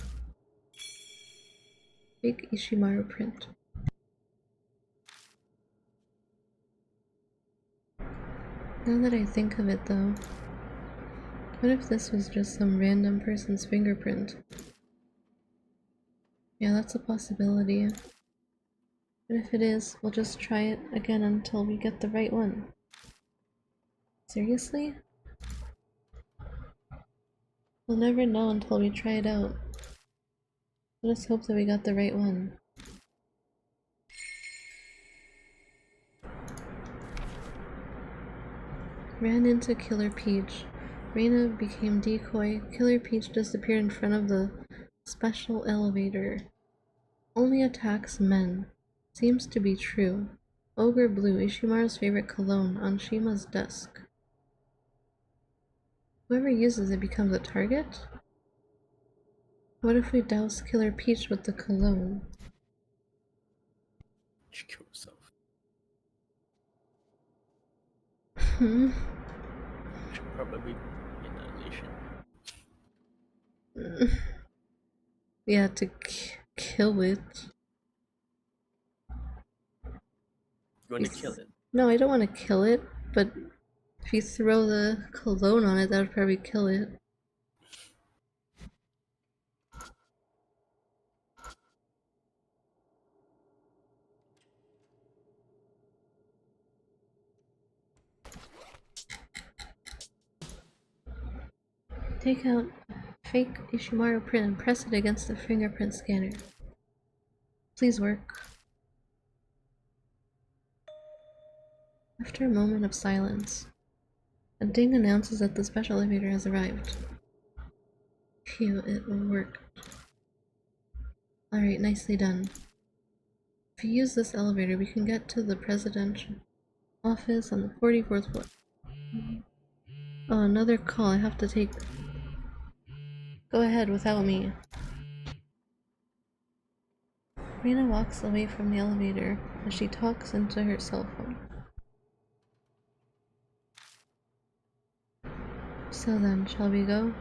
Big Ishimaru print. Now that I think of it though, what if this was just some random person's fingerprint? Yeah, that's a possibility. But if it is, we'll just try it again until we get the right one. Seriously? We'll never know until we try it out. Let us hope that we got the right one. Ran into Killer Peach. Reina became decoy. Killer Peach disappeared in front of the special elevator. Only attacks men. Seems to be true. Ogre Blue, Ishimaru's favorite cologne, on Shima's desk. Whoever uses it becomes a target? What if we douse Killer Peach with the cologne? She killed herself. Should probably annihilation. Yeah, to kill it. You wanna kill it? No, I don't want to kill it, but if you throw the cologne on it, that would probably kill it. Take out fake Ishimaru print and press it against the fingerprint scanner. Please work. After a moment of silence, a ding announces that the special elevator has arrived. Phew, it worked. Alright, nicely done. If you use this elevator, we can get to the presidential office on the 44th floor. Oh, another call I have to take. Go ahead without me. Rina walks away from the elevator as she talks into her cell phone. So then, shall we go?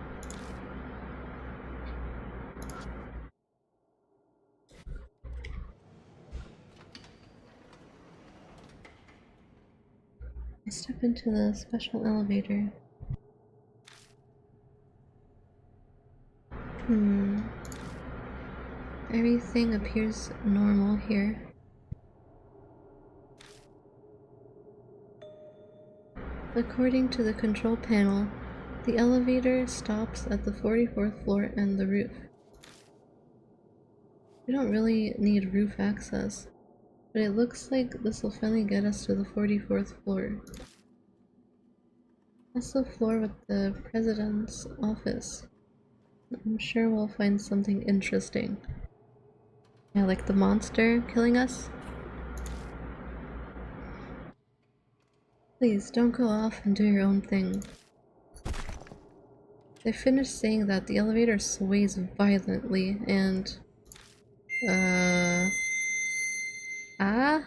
I step into the special elevator. Everything appears normal here. According to the control panel, the elevator stops at the 44th floor and the roof. We don't really need roof access, but it looks like this will finally get us to the 44th floor. That's the floor with the president's office. I'm sure we'll find something interesting. Yeah, like the monster killing us? Please, don't go off and do your own thing. They finished saying that the elevator sways violently and... Ah?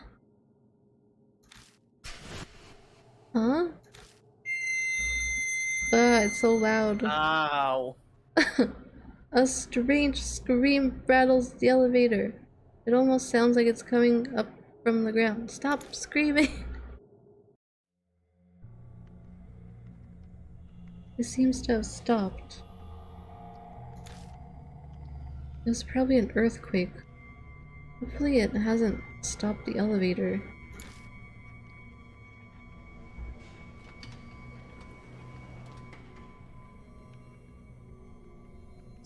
Huh? It's so loud. Ow! A strange scream rattles the elevator. It almost sounds like it's coming up from the ground. Stop screaming! It seems to have stopped. It was probably an earthquake. Hopefully it hasn't stopped the elevator.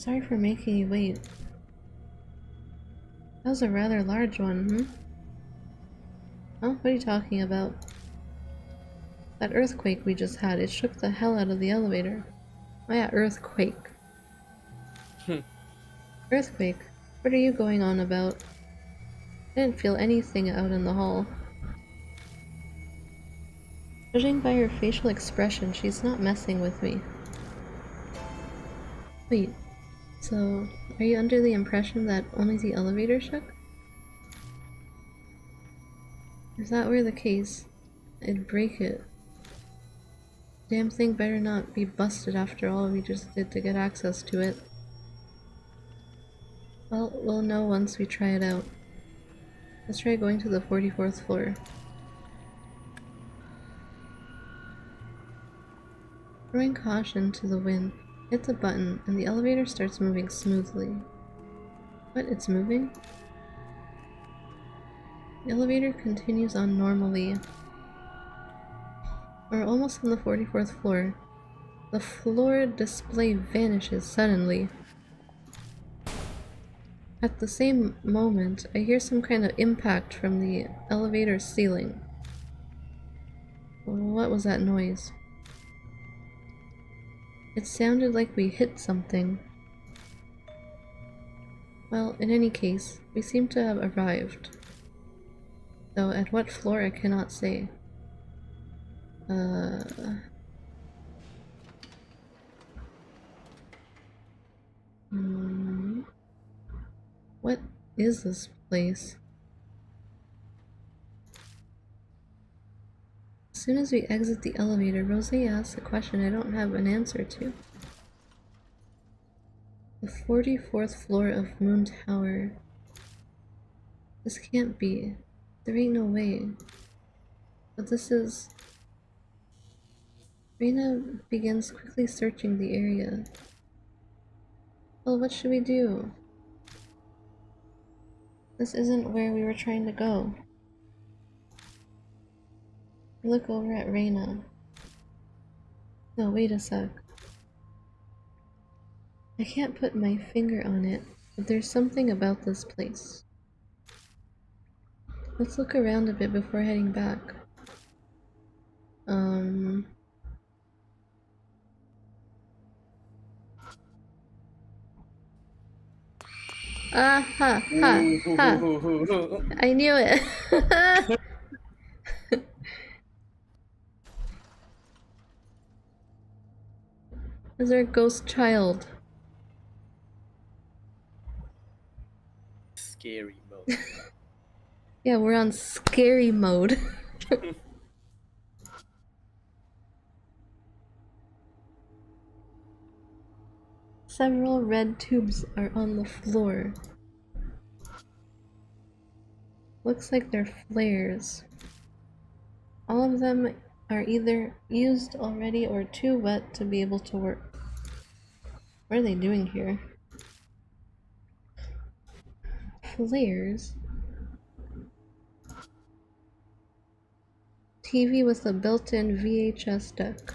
Sorry for making you wait. That was a rather large one, hmm? Huh? What are you talking about? That earthquake we just had, it shook the hell out of the elevator. Oh yeah, earthquake. Earthquake? What are you going on about? I didn't feel anything out in the hall. Judging by her facial expression, she's not messing with me. Wait, so are you under the impression that only the elevator shook? If that were the case, I'd break it. Damn thing better not be busted after all we just did to get access to it. Well, we'll know once we try it out. Let's try going to the 44th floor. Throwing caution to the wind, hit the button, and the elevator starts moving smoothly. What? It's moving? The elevator continues on normally. We're almost on the 44th floor. The floor display vanishes suddenly. At the same moment, I hear some kind of impact from the elevator ceiling. What was that noise? It sounded like we hit something. Well, in any case, we seem to have arrived. Though at what floor I cannot say. What is this place? As soon as we exit the elevator, Rosé asks a question I don't have an answer to. The 44th floor of Moon Tower. This can't be. There ain't no way. But this is... Reina begins quickly searching the area. Well, what should we do? This isn't where we were trying to go. Look over at Reina. No, wait a sec. I can't put my finger on it, but there's something about this place. Let's look around a bit before heading back. Ah, ha, ha, ha. I knew it. Is there a ghost child? Scary mode. Yeah, we're on scary mode. Several red tubes are on the floor. Looks like they're flares. All of them are either used already or too wet to be able to work. What are they doing here? Flares? TV with a built-in VHS deck.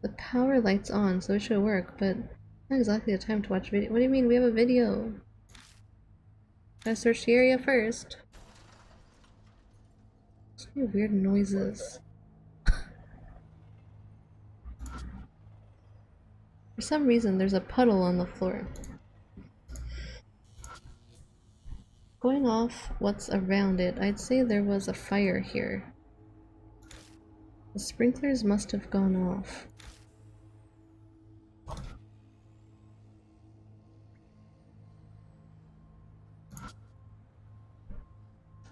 The power light's on, so it should work, but not exactly the time to watch video. What do you mean? We have a video. Gotta search the area first. So many weird noises. For some reason, there's a puddle on the floor. Going off what's around it, I'd say there was a fire here. The sprinklers must have gone off.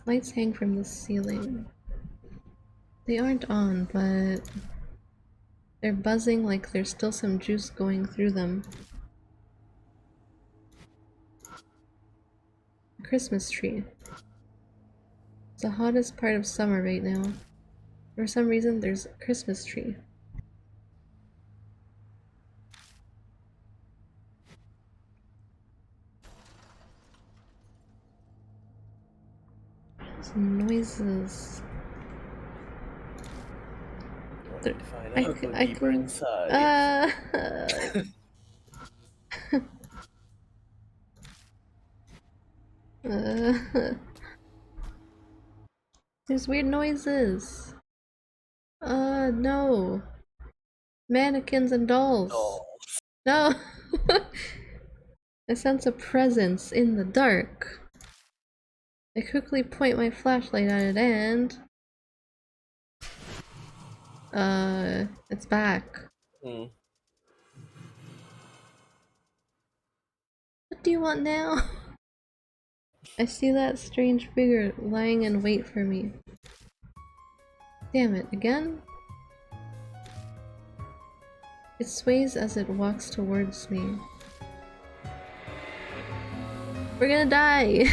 Lights hang from the ceiling. They aren't on, but they're buzzing like there's still some juice going through them. A Christmas tree. It's the hottest part of summer right now. For some reason, there's a Christmas tree. Some noises. You want to find I out c- go I deeper can- inside. There's weird noises. No. Mannequins and dolls. Oh, No. I sense a presence in the dark. I quickly point my flashlight at it and... it's back. hmm. What do you want now? I see that strange figure lying in wait for me. Damn it, again? It sways as it walks towards me. We're gonna die!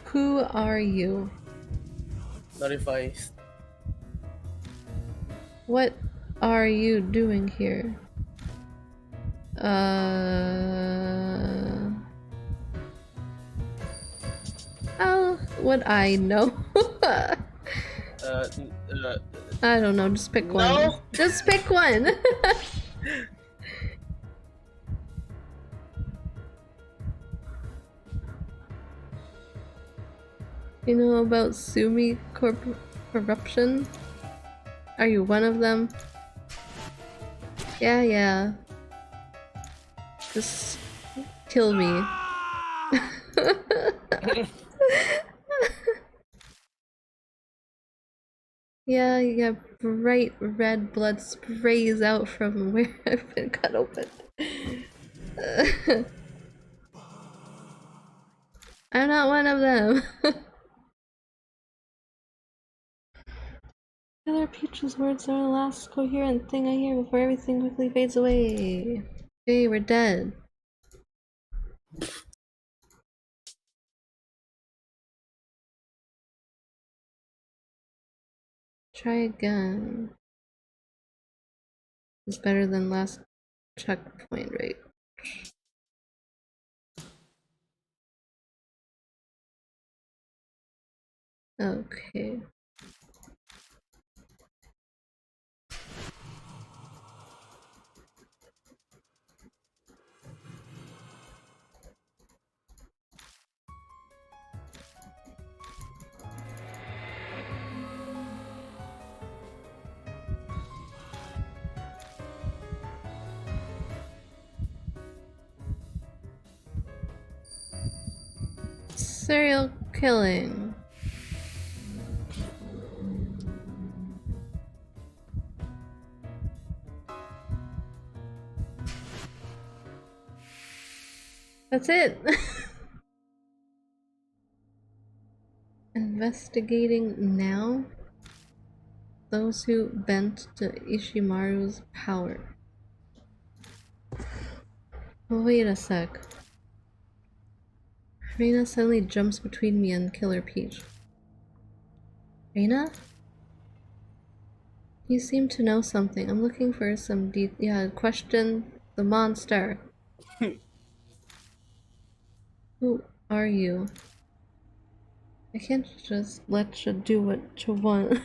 Who are you? Not if I. What are you doing here? How would I know? N- I don't know, just pick one. No! Just pick one! You know about Sumi corruption? Are you one of them? Yeah. Just kill me. Yeah, bright red blood sprays out from where I've been cut open. I'm not one of them. Killer Peach's words are the last coherent thing I hear before everything quickly fades away. Okay, we're dead. Try again. It's better than last checkpoint, right? Okay. Serial killing. That's it. Investigating now. Those who bent to Ishimaru's power. Wait a sec. Reina suddenly jumps between me and Killer Peach. Reina? You seem to know something. I'm looking for some question the monster. Who are you? I can't just let you do what you want.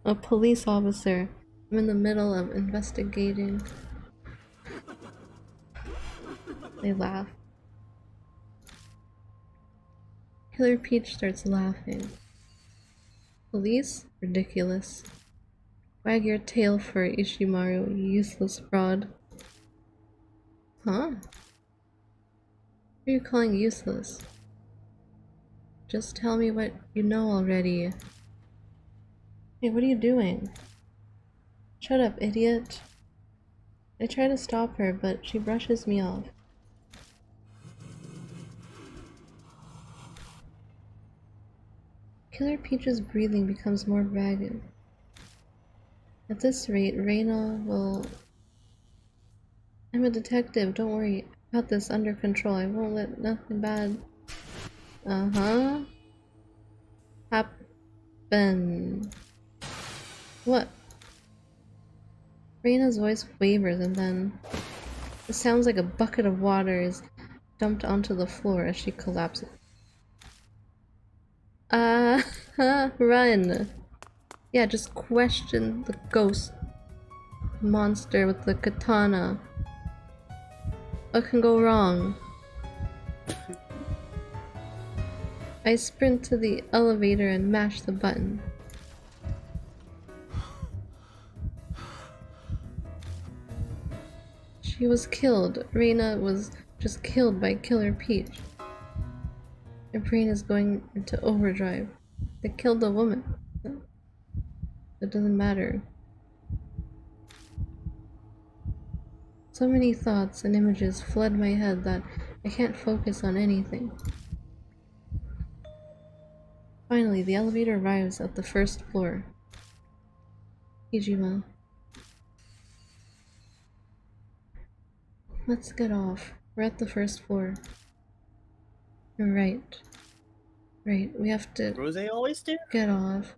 A police officer. I'm in the middle of investigating. They laugh. Killer Peach starts laughing. Police? Ridiculous. Wag your tail for Ishimaru, you useless fraud. Huh? Who are you calling useless? Just tell me what you know already. Hey, what are you doing? Shut up, idiot. I try to stop her, but she brushes me off. Killer Peach's breathing becomes more ragged. At this rate, Reina will... I'm a detective, don't worry. I got this under control. I won't let nothing bad... happen. What? Reina's voice wavers and then... It sounds like a bucket of water is dumped onto the floor as she collapses. Run! Yeah, just question the ghost monster with the katana. What can go wrong? I sprint to the elevator and mash the button. She was killed. Reina was just killed by Killer Peach. My brain is going into overdrive. They killed a woman. It doesn't matter. So many thoughts and images flood my head that I can't focus on anything. Finally, the elevator arrives at the first floor. Kijima. Let's get off. We're at the first floor. Right. Right, we have to Rose always there? get off.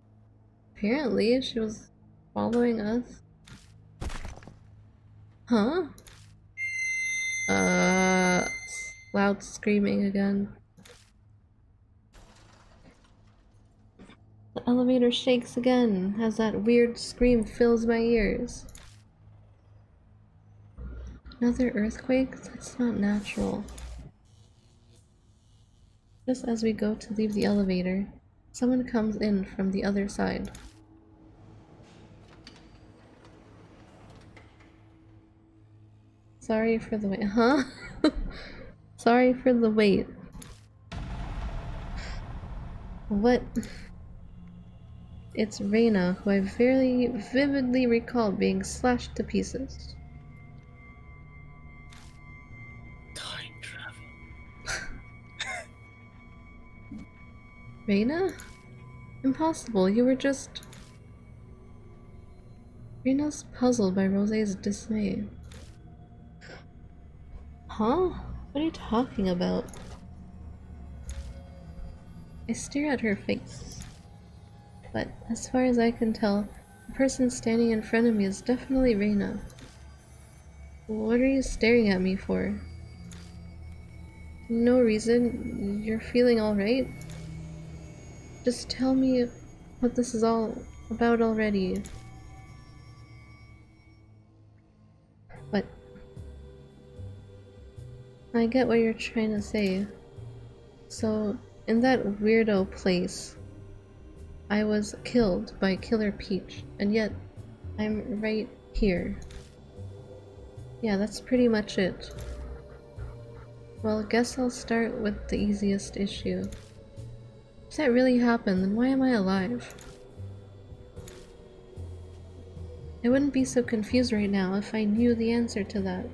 Apparently, she was following us. Huh? Loud screaming again. The elevator shakes again as that weird scream fills my ears. Another earthquake? That's not natural. Just as we go to leave the elevator, someone comes in from the other side. Sorry for the wait. Huh? Sorry for the wait. What? It's Reina, who I very vividly recall being slashed to pieces. Time travel. Reina? Impossible, you were just... Reina's puzzled by Rose's dismay. Huh? What are you talking about? I stare at her face. But as far as I can tell, the person standing in front of me is definitely Reina. What are you staring at me for? No reason. You're feeling alright? Just tell me what this is all about already. What? I get what you're trying to say. So, in that weirdo place, I was killed by Killer Peach, and yet I'm right here. Yeah, that's pretty much it. Well, guess I'll start with the easiest issue. If that really happened, then why am I alive? I wouldn't be so confused right now if I knew the answer to that.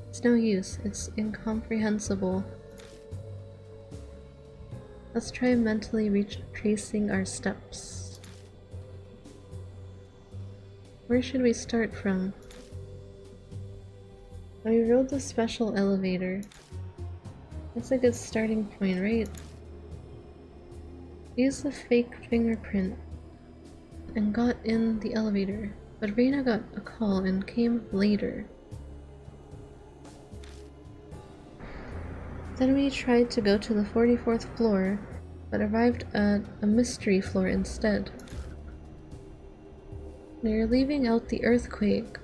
It's no use, it's incomprehensible. Let's try mentally retracing our steps. Where should we start from? We rode the special elevator. That's a good starting point, right? Use the fake fingerprint and got in the elevator, but Reina got a call and came later. Then we tried to go to the 44th floor, but arrived at a mystery floor instead. We're leaving out the earthquake.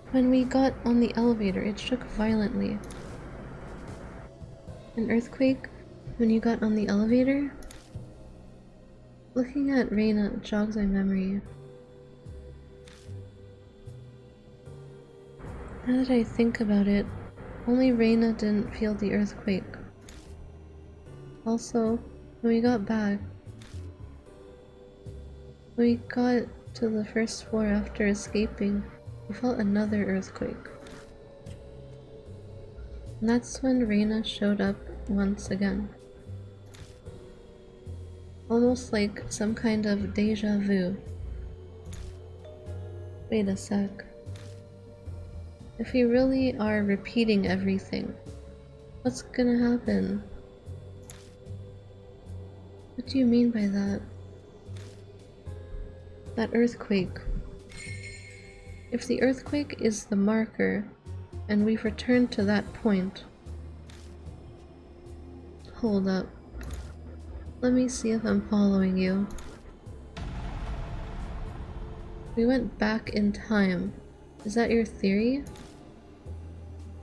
When we got on the elevator, it shook violently. An earthquake when you got on the elevator? Looking at Reina jogs my memory. Now that I think about it, only Reina didn't feel the earthquake. Also, when we got back, we got to the first floor after escaping, we felt another earthquake. And that's when Reina showed up once again. Almost like some kind of deja vu. Wait a sec. If we really are repeating everything, what's gonna happen? What do you mean by that? That earthquake. If the earthquake is the marker, and we've returned to that point... Hold up. Let me see if I'm following you. We went back in time. Is that your theory?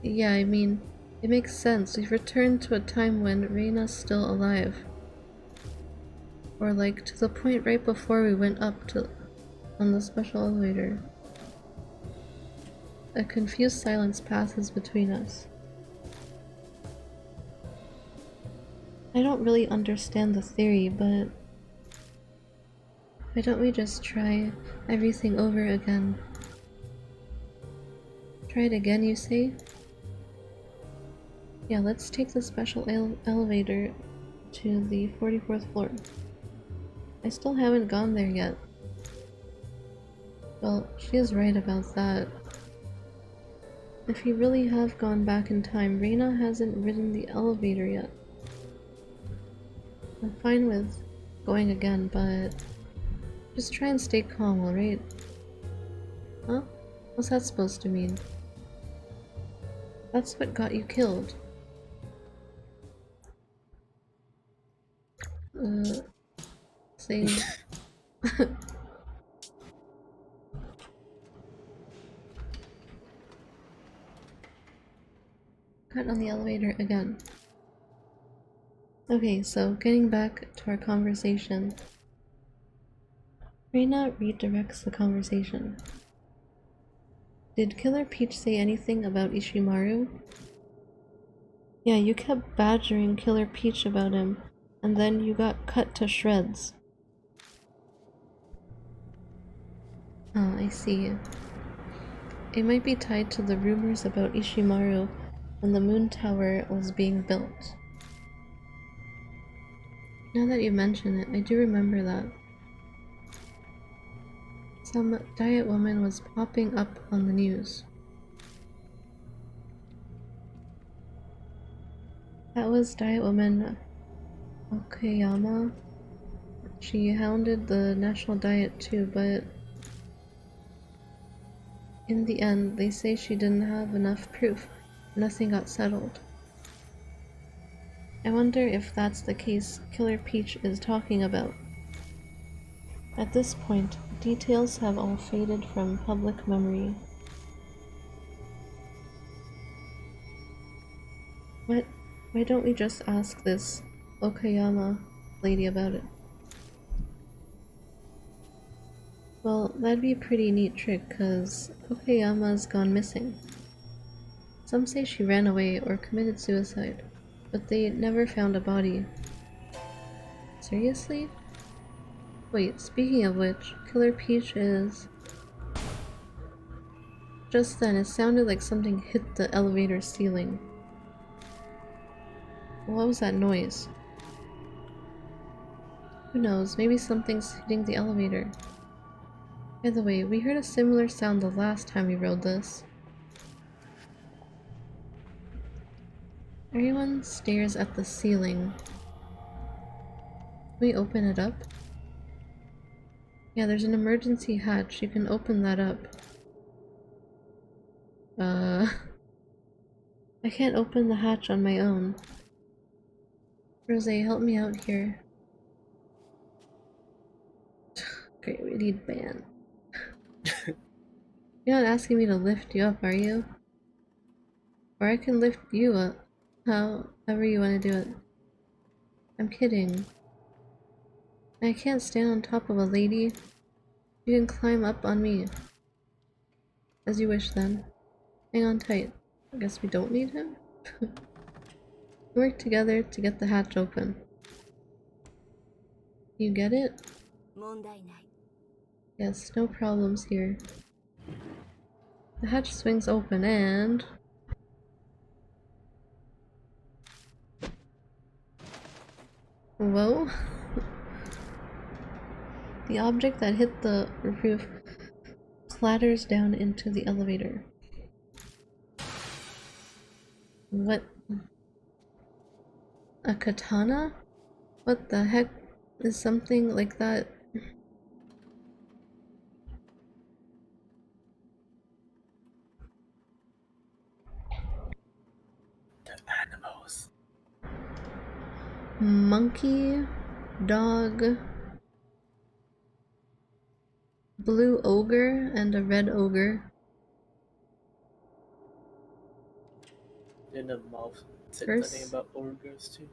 Yeah, I mean, It makes sense. We've returned to a time when Reina's still alive. Or like to the point right before we went up to on the special elevator. A confused silence passes between us. I don't really understand the theory, but why don't we just try everything over again? Try it again, you say? Yeah, let's take the special elevator to the 44th floor. I still haven't gone there yet. Well, she is right about that. If you really have gone back in time, Reina hasn't ridden the elevator yet. I'm fine with going again, but just try and stay calm, alright? Huh? What's that supposed to mean? That's what got you killed. Say... Cut on the elevator again. Okay, so getting back to our conversation. Reina redirects the conversation. Did Killer Peach say anything about Ishimaru? Yeah, you kept badgering Killer Peach about him, and then you got cut to shreds. Oh, I see. It might be tied to the rumors about Ishimaru when the moon tower was being built. Now that you mention it, I do remember that. Some diet woman was popping up on the news. That was diet woman Okayama. She hounded the national diet too, but in the end, they say she didn't have enough proof. Nothing got settled. I wonder if that's the case Killer Peach is talking about. At this point, details have all faded from public memory. What? Why don't we just ask this Okayama lady about it? Well, that'd be a pretty neat trick, cause Okayama's gone missing. Some say she ran away or committed suicide, but they never found a body. Seriously? Wait, speaking of which, Killer Peach is... Just then, it sounded like something hit the elevator ceiling. What was that noise? Who knows, maybe something's hitting the elevator. By the way, we heard a similar sound the last time we rode this. Everyone stares at the ceiling. Can we open it up? Yeah, there's an emergency hatch. You can open that up. I can't open the hatch on my own. Rose, help me out here. Great, we need ban. You're not asking me to lift you up, are you? Or I can lift you up. However you want to do it. I'm kidding. I can't stand on top of a lady. You can climb up on me. As you wish then. Hang on tight. I guess we don't need him? We work together to get the hatch open. You get it? Yes, no problems here. The hatch swings open and... Whoa. The object that hit the roof clatters down into the elevator. What? A katana? What the heck is something like that? The animals. Monkey, dog, blue ogre, and a red ogre. Then the mouth said something First, about ogres too.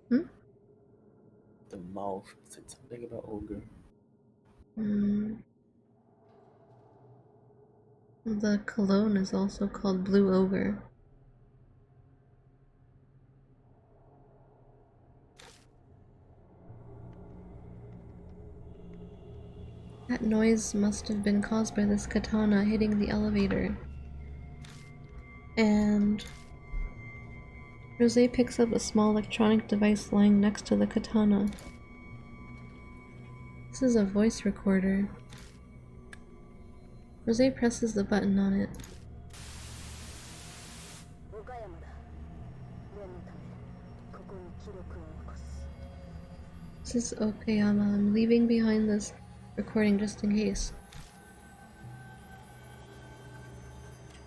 hmm? The mouth said something about ogre. Mm, the cologne is also called Blue Ogre. That noise must have been caused by this katana hitting the elevator. And Rose picks up a small electronic device lying next to the katana. This is a voice recorder. Rose presses the button on it. 岡山だ。念のためここに記録を残す。 This is Okayama. I'm leaving behind this recording just in case.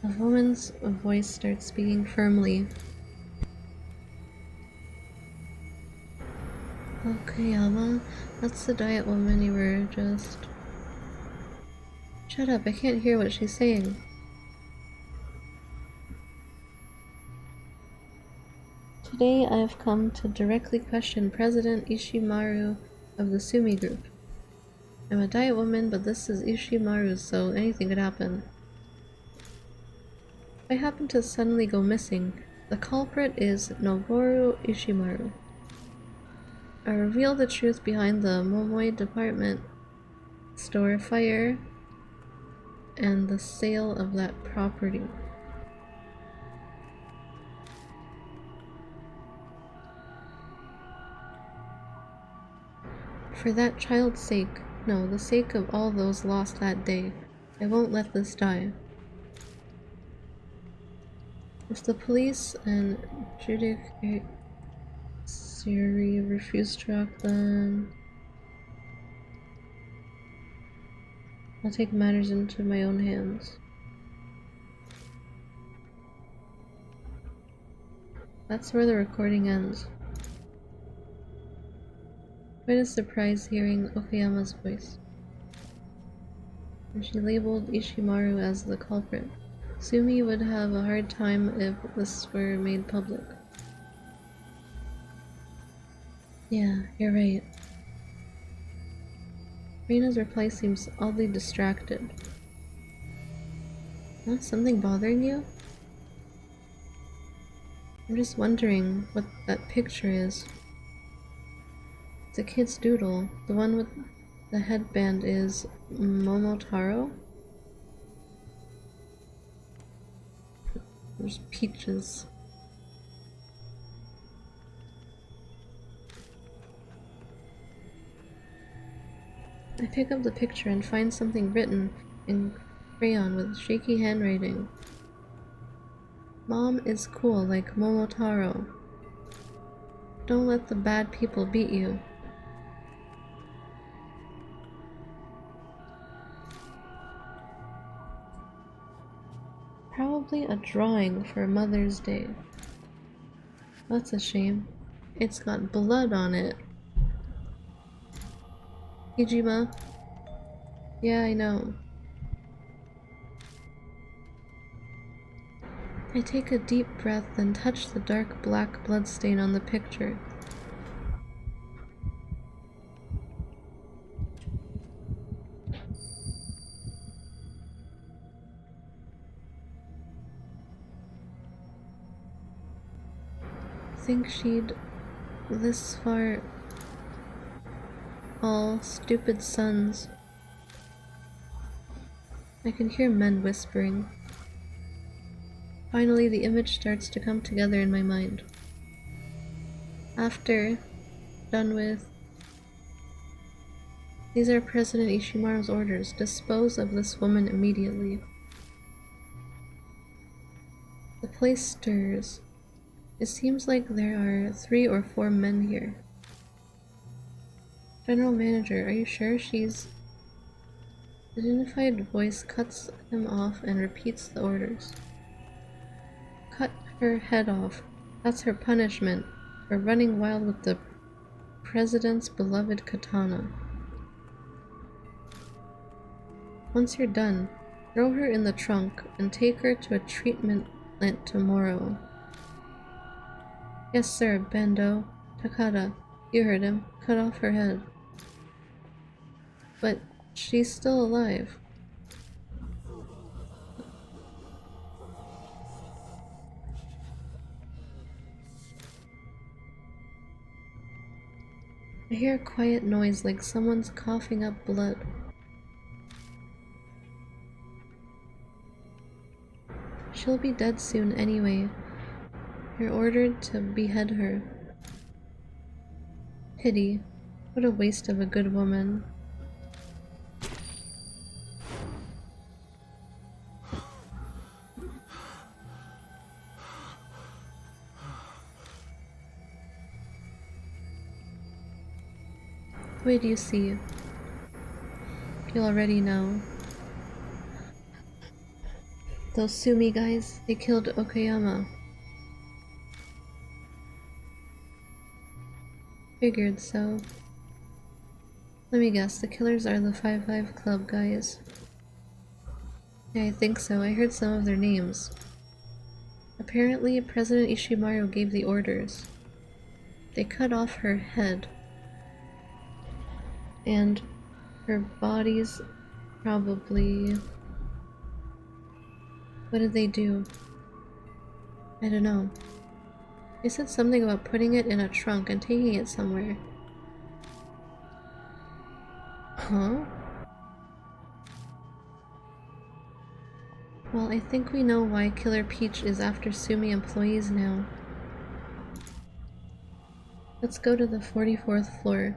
A woman's voice starts speaking firmly. Okayama? That's the diet woman you were just... Shut up, I can't hear what she's saying. Today I have come to directly question President Ishimaru of the Sumi Group. I'm a diet woman, but this is Ishimaru, so anything could happen. If I happen to suddenly go missing, the culprit is Noboru Ishimaru. I reveal the truth behind the Momoi department store fire and the sale of that property. For that child's sake, no, the sake of all those lost that day, I won't let this die. If the police and judiciary refuse to act, then I'll take matters into my own hands. That's where the recording ends. Quite a surprise hearing Okayama's voice. And she labeled Ishimaru as the culprit. Sumi would have a hard time if this were made public. Yeah, you're right. Reina's reply seems oddly distracted. Huh? Something bothering you? I'm just wondering what that picture is. It's a kid's doodle. The one with the headband is Momotaro? There's peaches. I pick up the picture and find something written in crayon with shaky handwriting. Mom is cool like Momotaro. Don't let the bad people beat you. Probably a drawing for Mother's Day. That's a shame. It's got blood on it. Hijima? Yeah, I know. I take a deep breath and touch the dark black bloodstain on the picture. Think she'd this far all stupid sons. I can hear men whispering. Finally, the image starts to come together in my mind. After, done with. These are President Ishimaru's orders. Dispose of this woman immediately. The place stirs. It seems like there are 3 or 4 men here. General Manager, are you sure she's... The dignified voice cuts him off and repeats the orders. Cut her head off. That's her punishment for running wild with the President's beloved katana. Once you're done, throw her in the trunk and take her to a treatment plant tomorrow. Yes, sir, Bando. Takada. You heard him. Cut off her head. But she's still alive. I hear a quiet noise like someone's coughing up blood. She'll be dead soon anyway. You're ordered to behead her. Pity. What a waste of a good woman. Wait, do you see? You already know. Those Sumi guys, they killed Okayama. Figured so. Let me guess, the killers are the 5-5 Club guys. Yeah, I think so. I heard some of their names. Apparently, President Ishimaru gave the orders. They cut off her head. And her body's probably... What did they do? I don't know. They said something about putting it in a trunk and taking it somewhere. Huh? Well, I think we know why Killer Peach is after Sumi employees now. Let's go to the 44th floor.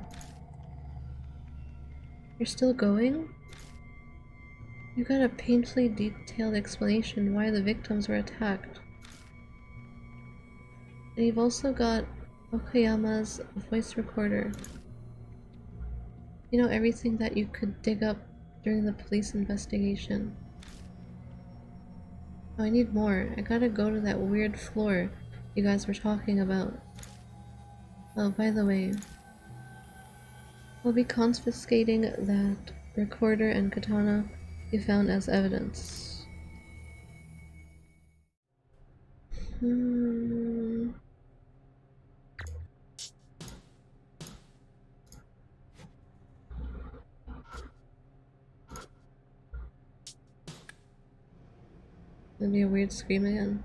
You're still going? You got a painfully detailed explanation why the victims were attacked. And you've also got Okayama's voice recorder. You know everything that you could dig up during the police investigation. Oh, I need more. I gotta go to that weird floor you guys were talking about. Oh, by the way, I'll be confiscating that recorder and katana you found as evidence. That'd be a weird scream again.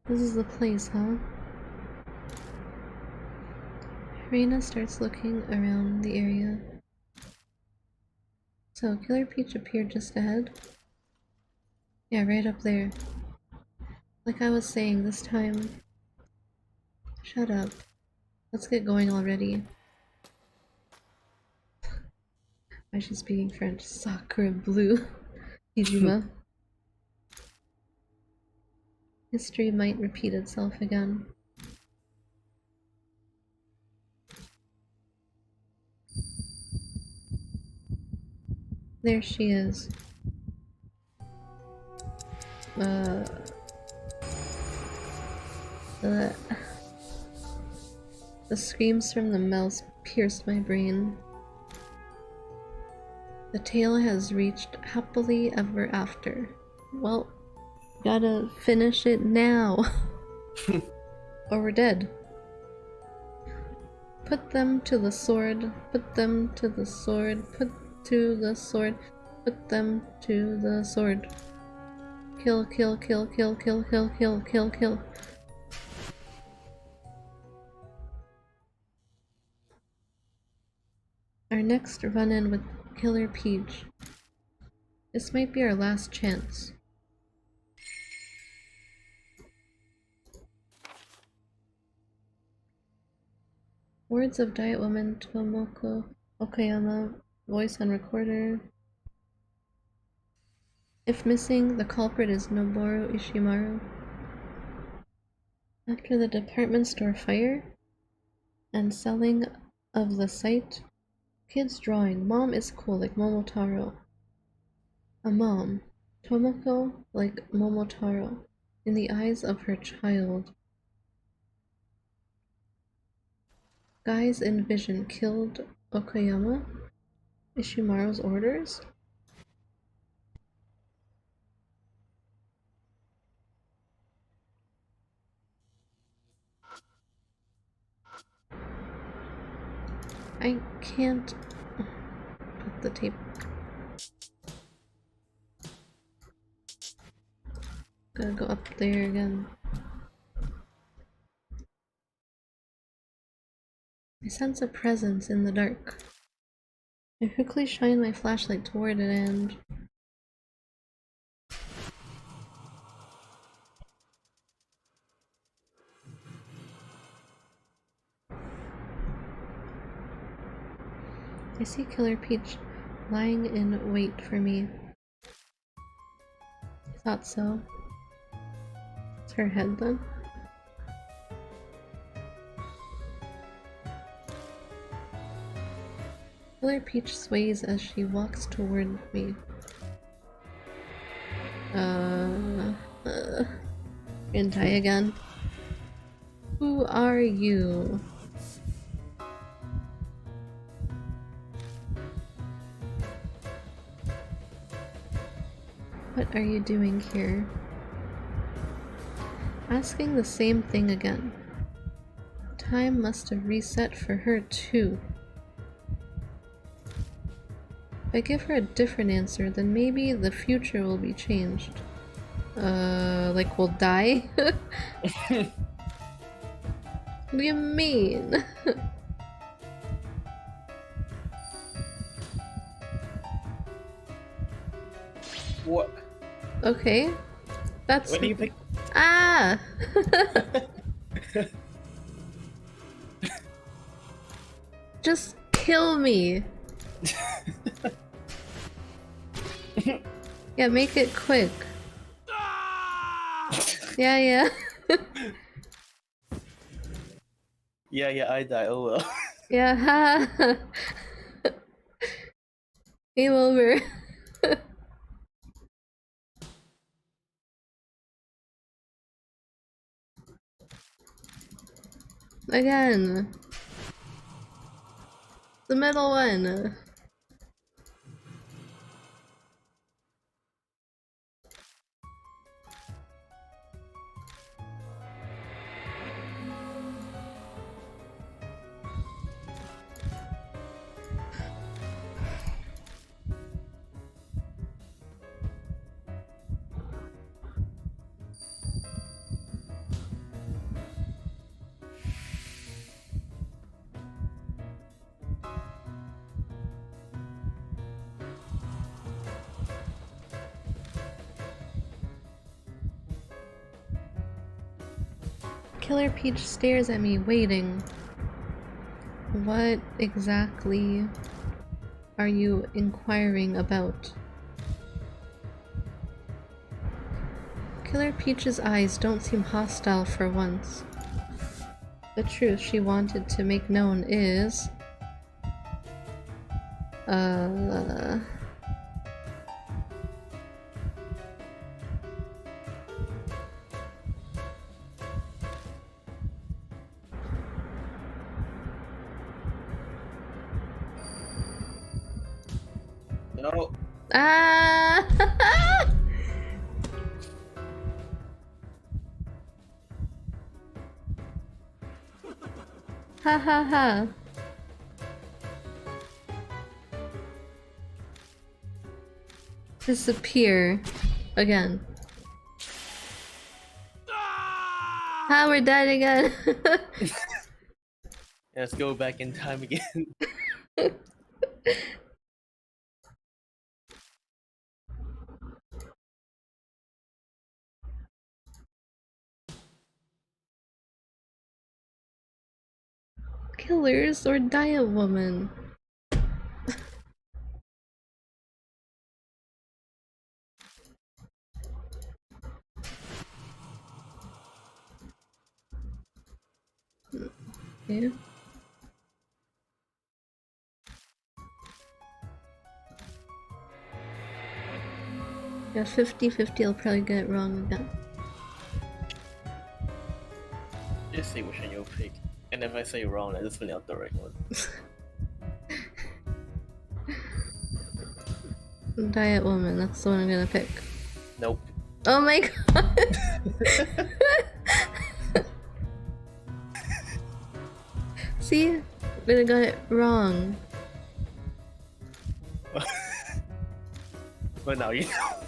This is the place, huh? Reina starts looking around the area. So, Killer Peach appeared just ahead? Yeah, right up there. Like I was saying, this time... Shut up. Let's get going already. Why is she speaking French? Sacre bleu. Hijima. History might repeat itself again. There she is. The screams from the mouse pierced my brain. The tale has reached happily ever after. Well, gotta finish it now. Or we're dead. Put them to the sword, put them to the sword, put to the sword, put them to the sword. Kill, kill, kill, kill, kill, kill, kill, kill, kill. Our next run-in with Killer Peach. This might be our last chance. Words of Diet Woman Tomoko Okayama, voice on recorder. If missing, the culprit is Noboru Ishimaru. After the department store fire and selling of the site, kids drawing. Mom is cool like Momotaro. A mom. Tomoko like Momotaro in the eyes of her child. Guys in vision killed Okayama? Ishimaru's orders? I can't put the tape. Gotta go up there again. I sense a presence in the dark. I quickly shine my flashlight toward it and... I see Killer Peach lying in wait for me. I thought so. It's her head then. Killer Peach sways as she walks toward me. Gonna die again. Who are you? What are you doing here? Asking the same thing again. Time must have reset for her too. If I give her a different answer, then maybe the future will be changed. Like we'll die? What do you mean? What? Okay. That's... What do you pick? Ah! Just kill me. Yeah, make it quick. Yeah, yeah. Yeah, I die. Oh well. Yeah, ha. Game over. Again. The middle one. Killer Peach stares at me, waiting. What exactly are you inquiring about? Killer Peach's eyes don't seem hostile for once. The truth she wanted to make known is... No. Ah! Ha ha ha. Disappear. Again. Ah, we're dead again. Let's go back in time again. Killers or die a woman? Okay. Yeah, 50-50, I'll probably get it wrong again. Just say which one you'll pick. And if I say wrong, I just fill out the right one. Diet woman, that's the one I'm gonna pick. Nope. Oh my god! See? But I got it wrong. But now you know.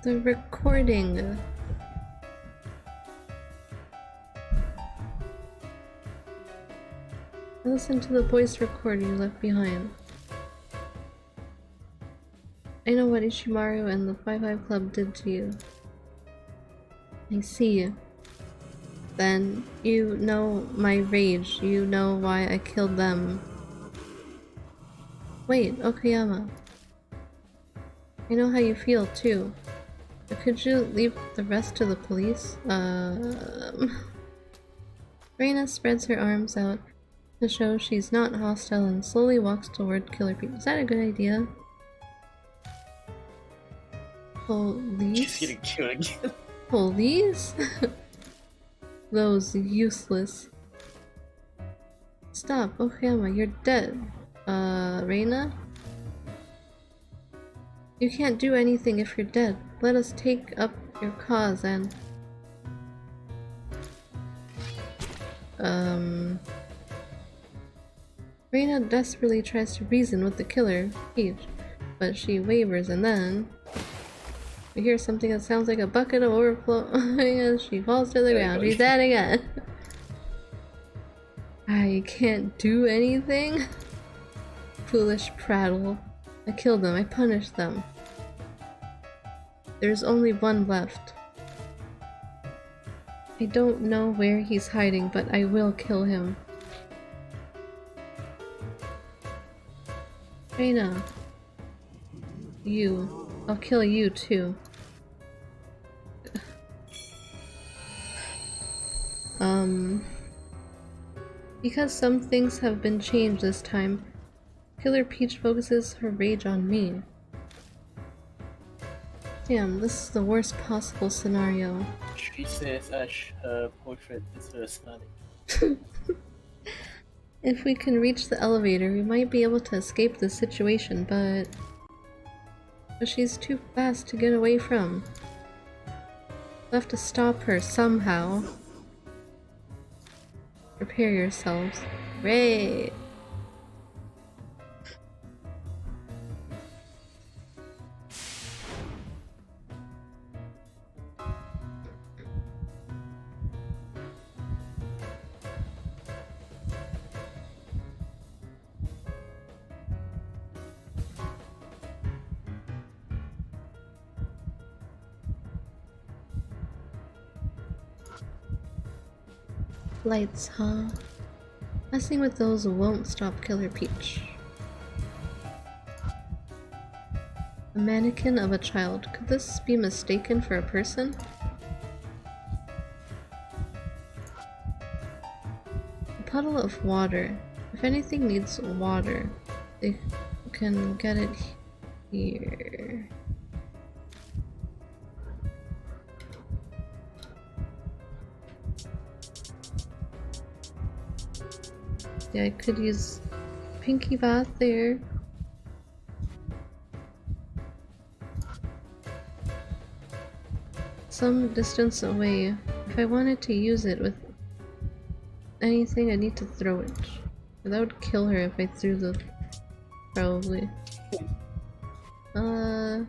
The recording. Listen to the voice recording you left behind. I know what Ishimaru and the 5-5 Club did to you. I see. Then you know my rage. You know why I killed them. Wait, Okayama. I know how you feel too. But could you leave the rest to the police? Reina spreads her arms out to show she's not hostile and slowly walks toward Killer Pete. Is that a good idea? Police? She's getting killed again. Police? Those useless. Stop, Okayama, you're dead. Reina? You can't do anything if you're dead. Let us take up your cause and... Reina desperately tries to reason with the killer, Peach, but she wavers and then... We hear something that sounds like a bucket of overflowing as she falls to the ground. She's dead again. I can't do anything? Foolish prattle. I killed them. I punished them. There's only one left. I don't know where he's hiding, but I will kill him. Reina. You. I'll kill you too. Because some things have been changed this time, Killer Peach focuses her rage on me. Damn, this is the worst possible scenario. She says Ash, her portrait is very stunning. If we can reach the elevator, we might be able to escape this situation, but she's too fast to get away from. We'll have to stop her somehow. Prepare yourselves. Great! Lights, huh? Messing with those won't stop Killer Peach. A mannequin of a child. Could this be mistaken for a person? A puddle of water. If anything needs water, they can get it here. Yeah, I could use Pinky Bath there. Some distance away. If I wanted to use it with anything, I need to throw it. That would kill her if I threw the... probably. I'm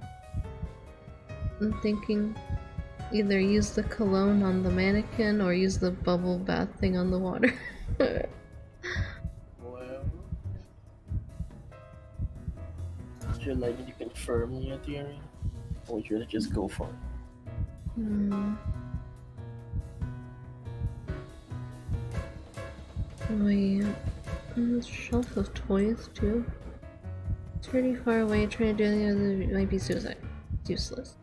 thinking either use the cologne on the mannequin or use the bubble bath thing on the water. Well... Would you like me to confirm your theory? Or would you just go for it? Wait, shelf of toys too. It's pretty far away. Trying to do any other might be suicide. It's useless.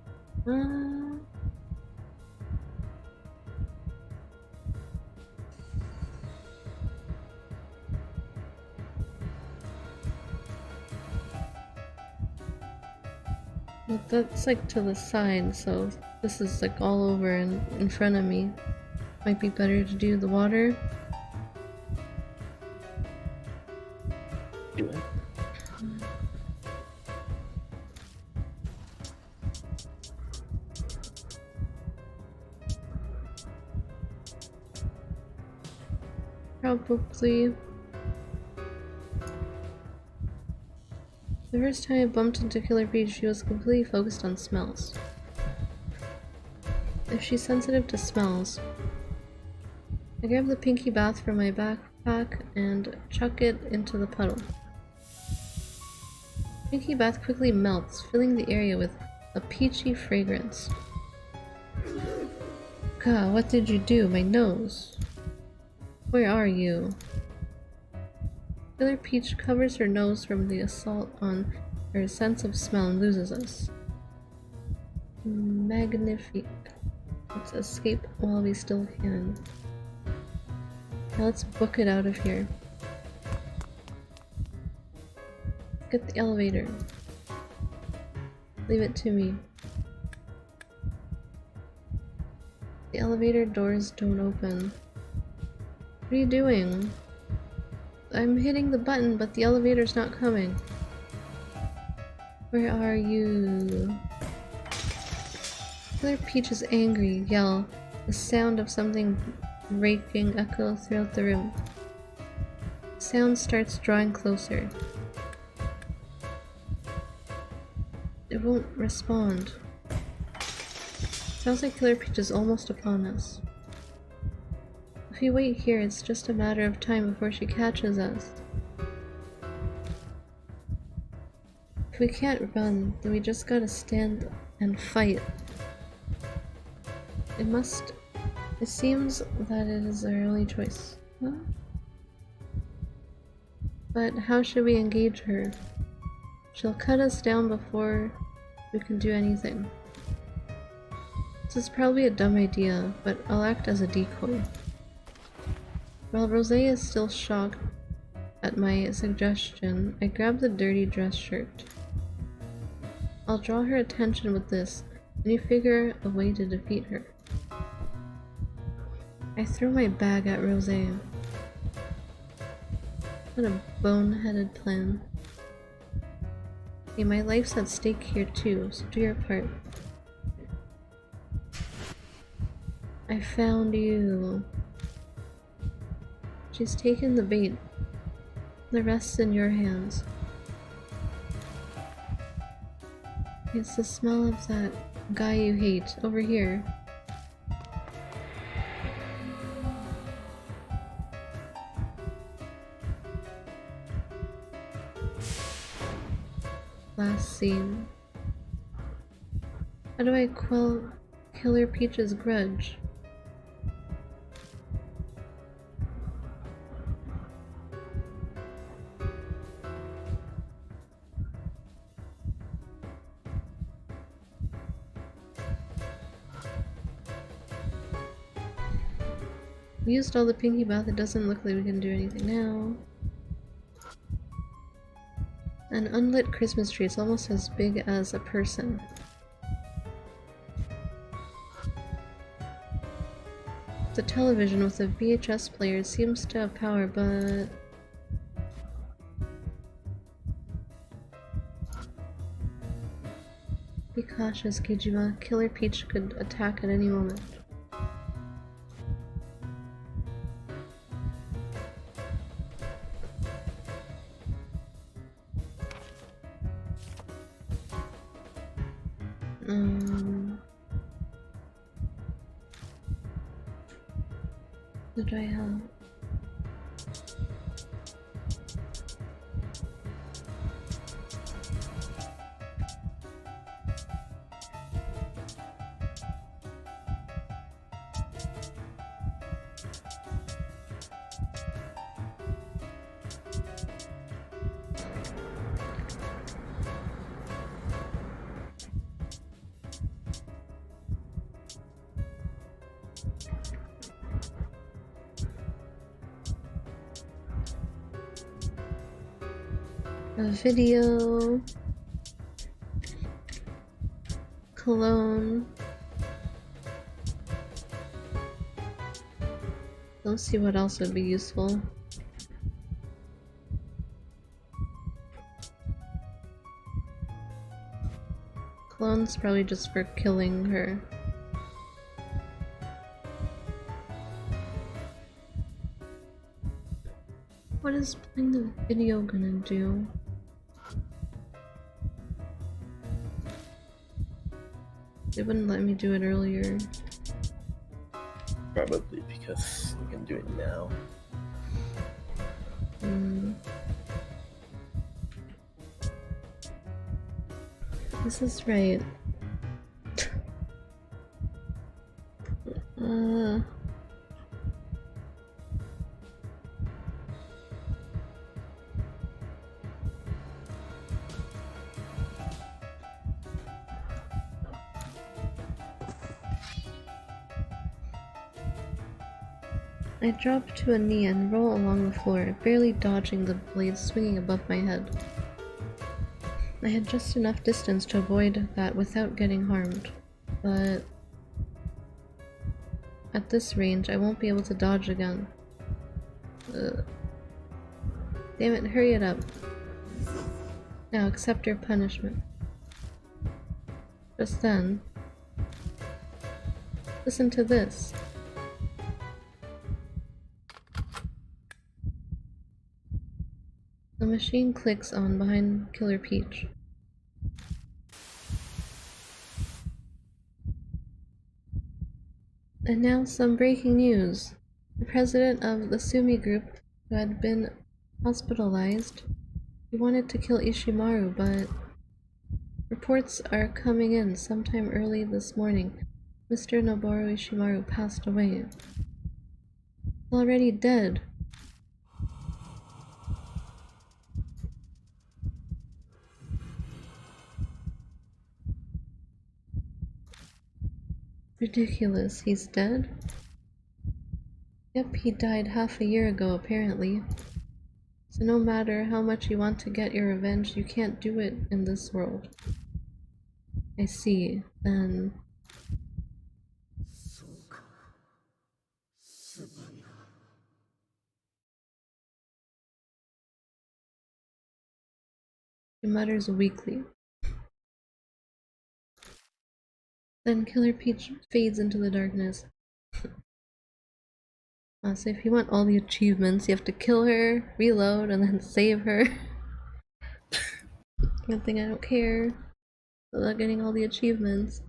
But that's like to the side, so this is like all over and in front of me. Might be better to do the water. Do it. Probably. The first time I bumped into Killer Peach, she was completely focused on smells. If she's sensitive to smells, I grab the Pinky Bath from my backpack and chuck it into the puddle. Pinky Bath quickly melts, filling the area with a peachy fragrance. God, what did you do? My nose. Where are you? Killer Peach covers her nose from the assault on her sense of smell and loses us. Magnifique. Let's escape while we still can. Now let's book it out of here. Get the elevator. Leave it to me. The elevator doors don't open. What are you doing? I'm hitting the button, but the elevator's not coming. Where are you? Killer Peach is angry. Yell. The sound of something breaking echo throughout the room. Sound starts drawing closer. It won't respond. Sounds like Killer Peach is almost upon us. If we wait here, it's just a matter of time before she catches us. If we can't run, then we just gotta stand and fight. It seems that it is our only choice. Huh? But how should we engage her? She'll cut us down before we can do anything. This is probably a dumb idea, but I'll act as a decoy. While Rosé is still shocked at my suggestion, I grab the dirty dress shirt. I'll draw her attention with this, and you figure a way to defeat her. I throw my bag at Rosé. What a boneheaded plan. Hey, my life's at stake here too, so do your part. I found you. She's taken the bait. The rest's in your hands. It's the smell of that guy you hate, over here. Last scene. How do I quell Killer Peach's grudge? We used all the Pinky Bath, it doesn't look like we can do anything now. An unlit Christmas tree is almost as big as a person. The television with a VHS player seems to have power, but... Be cautious, Kijima. Killer Peach could attack at any moment. What do I have? A video. cologne. Let's see what else would be useful. Cologne's probably just for killing her. What is playing the video gonna do? They wouldn't let me do it earlier. Probably because you can do it now. This is right. I drop to a knee and roll along the floor, barely dodging the blades swinging above my head. I had just enough distance to avoid that without getting harmed, but at this range I won't be able to dodge again. Damn it, hurry it up. Now accept your punishment. Just then, listen to this. The machine clicks on behind Killer Peach. And now some breaking news. The president of the Sumi group, who had been hospitalized, he wanted to kill Ishimaru, but reports are coming in sometime early this morning. Mr. Noboru Ishimaru passed away. He's already dead. Ridiculous, he's dead? Yep, he died half a year ago, apparently. So no matter how much you want to get your revenge, you can't do it in this world. I see, then... He mutters weakly. Then Killer Peach fades into the darkness. So if you want all the achievements, you have to kill her, reload, and then save her. Good thing I don't care about getting all the achievements.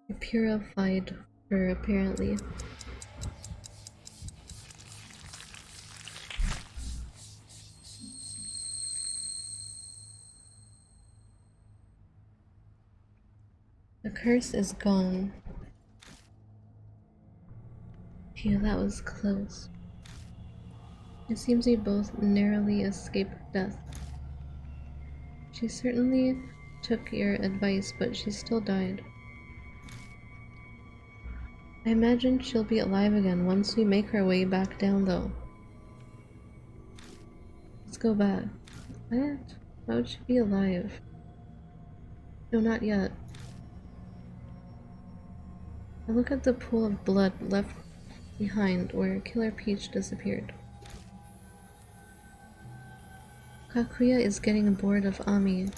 You're purified her, apparently. The curse is gone. Phew, that was close. It seems we both narrowly escaped death. She certainly took your advice, but she still died. I imagine she'll be alive again once we make our way back down, though. Let's go back. What? Why would she be alive? No, not yet. I look at the pool of blood left behind where Killer Peach disappeared. Kakuya is getting bored of Ami.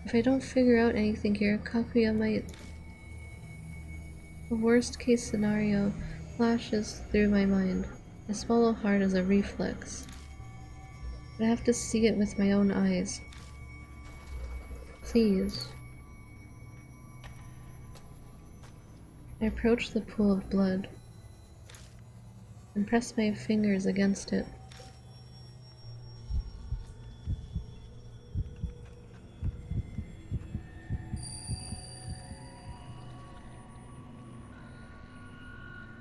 If I don't figure out anything here, Kakuya might... The worst case scenario flashes through my mind. I swallow hard as a reflex. But I have to see it with my own eyes. Please. I approach the pool of blood and press my fingers against it.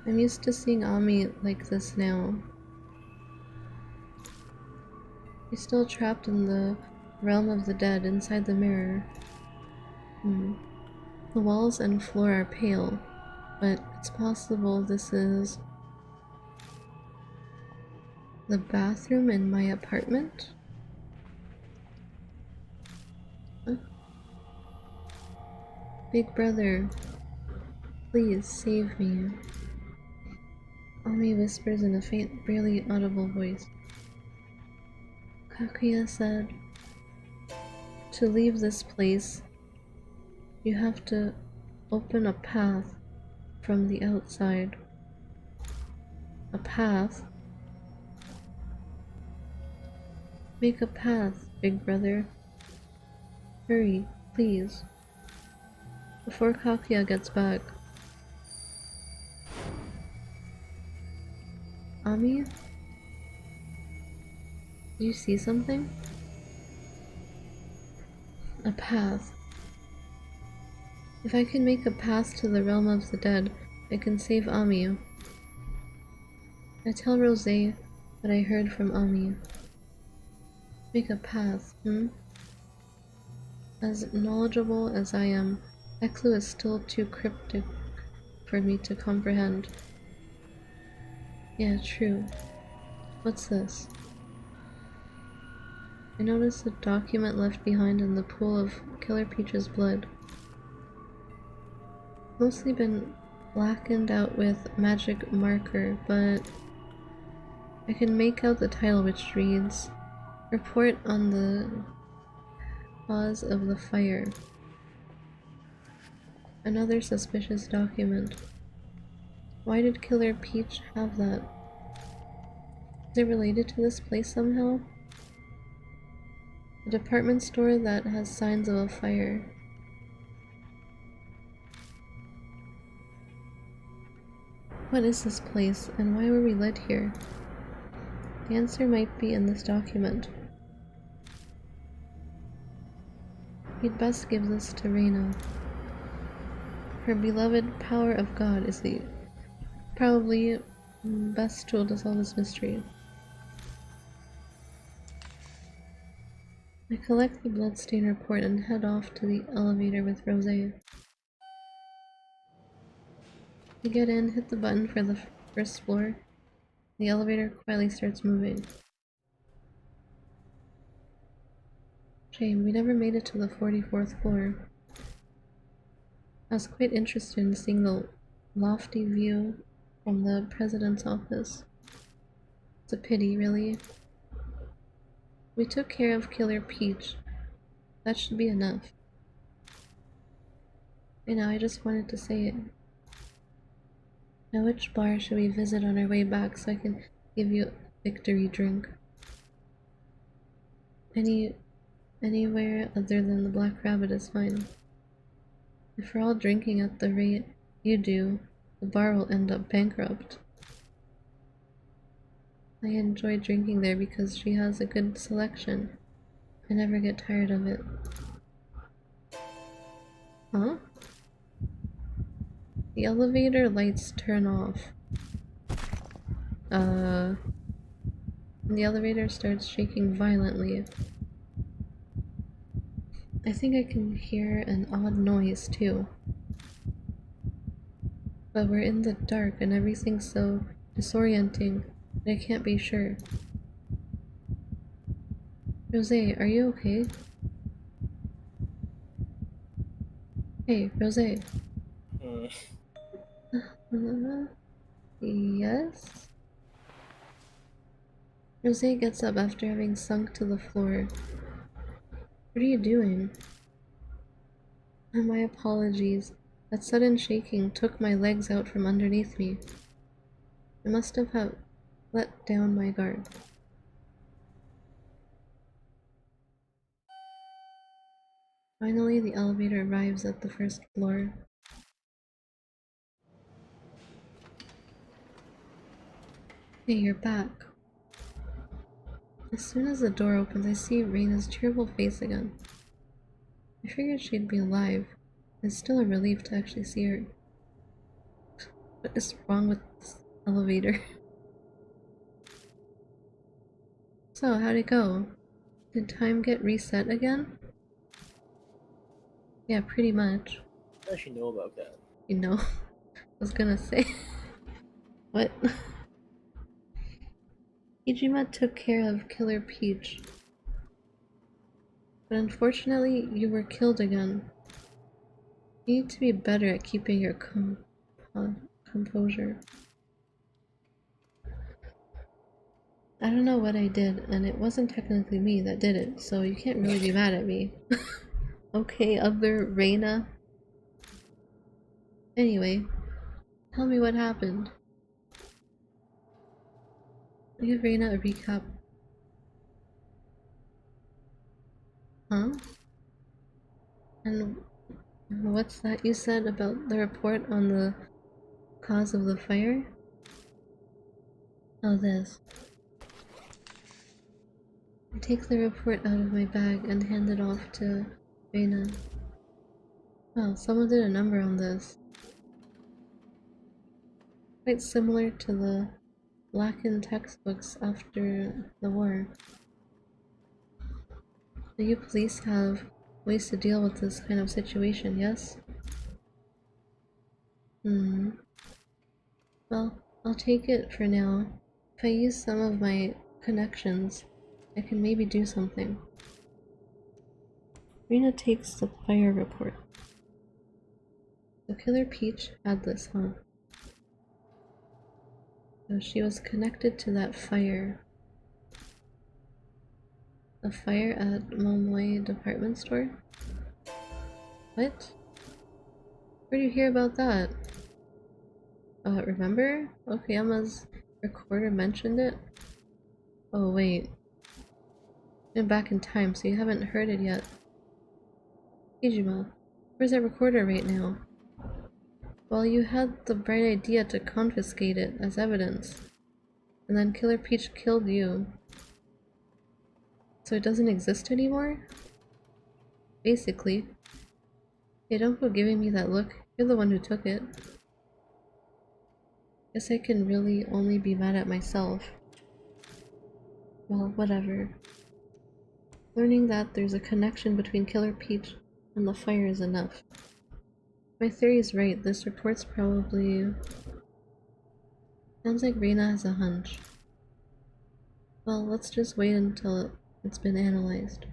I'm used to seeing Ami like this now. She's still trapped in the realm of the dead inside the mirror. The walls and floor are pale, but it's possible this is the bathroom in my apartment? Big brother, please save me. Ami whispers in a faint, barely audible voice. Kakuya said, to leave this place, you have to open a path from the outside. A path? Make a path, big brother. Hurry, please. Before Kakuya gets back. Ami? Do you see something? A path. If I can make a path to the realm of the dead, I can save Ami. I tell Rosé what I heard from Ami. Make a path, As knowledgeable as I am, that clue is still too cryptic for me to comprehend. Yeah, true. What's this? I noticed a document left behind in the pool of Killer Peach's blood. Mostly been blackened out with magic marker, but I can make out the title, which reads, Report on the cause of the fire. Another suspicious document. Why did Killer Peach have that? Is it related to this place somehow? A department store that has signs of a fire. What is this place, and why were we led here? The answer might be in this document. We'd best give this to Reina. Her beloved power of God is the probably best tool to solve this mystery. I collect the bloodstain report and head off to the elevator with Rosé. We get in, hit the button for the first floor. The elevator quietly starts moving. Shame, we never made it to the 44th floor. I was quite interested in seeing the lofty view from the president's office. It's a pity, really. We took care of Killer Peach. That should be enough. I know, I just wanted to say it. Now which bar should we visit on our way back so I can give you a victory drink? Anywhere other than the Black Rabbit is fine. If we're all drinking at the rate you do, the bar will end up bankrupt. I enjoy drinking there because she has a good selection. I never get tired of it. Huh? The elevator lights turn off. And the elevator starts shaking violently. I think I can hear an odd noise too. But we're in the dark and everything's so disorienting that I can't be sure. Rosé, are you okay? Hey, Rosé. Yes? Rosé gets up after having sunk to the floor. What are you doing? My apologies. That sudden shaking took my legs out from underneath me. I must have let down my guard. Finally, the elevator arrives at the first floor. Hey, you're back. As soon as the door opens, I see Reina's cheerful face again. I figured she'd be alive. It's still a relief to actually see her. What is wrong with this elevator? So, how'd it go? Did time get reset again? Yeah, pretty much. How does she know about that? You know, I was gonna say. What? Ijima took care of Killer Peach. But unfortunately, you were killed again. You need to be better at keeping your composure. I don't know what I did, and it wasn't technically me that did it, so you can't really be mad at me. Okay, other Reina. Anyway, tell me what happened. I'll give Reina a recap. Huh? And what's that you said about the report on the cause of the fire? Oh, this. I take the report out of my bag and hand it off to Reina. Wow, someone did a number on this. Quite similar to the blackened textbooks after the war. Do you police have ways to deal with this kind of situation, yes? Well, I'll take it for now. If I use some of my connections, I can maybe do something. Rena takes the fire report. So Killer Peach had this, huh? So she was connected to that fire. The fire at Momoy department store? What? Where did you hear about that? Remember? Okayama's recorder mentioned it? Oh wait. Been back in time, so you haven't heard it yet. Kijima, where's that recorder right now? Well, you had the bright idea to confiscate it as evidence. And then Killer Peach killed you. So it doesn't exist anymore? Basically. Hey, don't go giving me that look. You're the one who took it. Guess I can really only be mad at myself. Well, whatever. Learning that there's a connection between Killer Peach and the fire is enough. My theory's right, this report's probably... Sounds like Reina has a hunch. Well, let's just wait until it's been analyzed.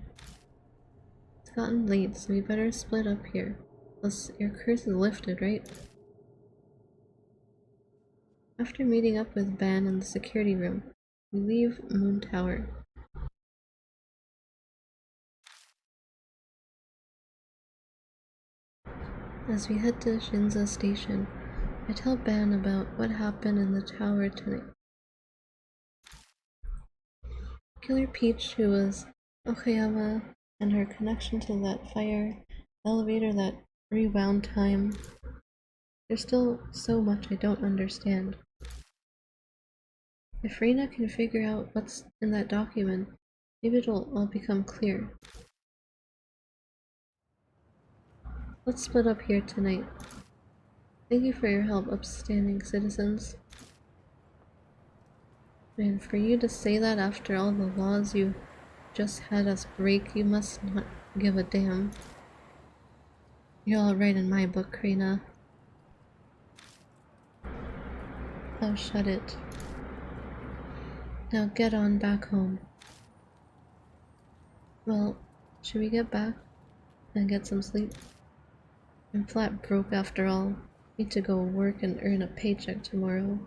It's gotten late, so we better split up here. Plus, your curse is lifted, right? After meeting up with Ban in the security room, we leave Moon Tower. As we head to Shinza Station, I tell Ban about what happened in the tower tonight. Killer Peach, who was Okayama, and her connection to that fire elevator that rewound time. There's still so much I don't understand. If Reina can figure out what's in that document, maybe it'll all become clear. Let's split up here tonight. Thank you for your help, upstanding citizens. Man, for you to say that after all the laws you just had us break, you must not give a damn. You're alright in my book, Reina. Oh, shut it. Now get on back home. Well, should we get back and get some sleep? I'm flat broke after all. Need to go work and earn a paycheck tomorrow.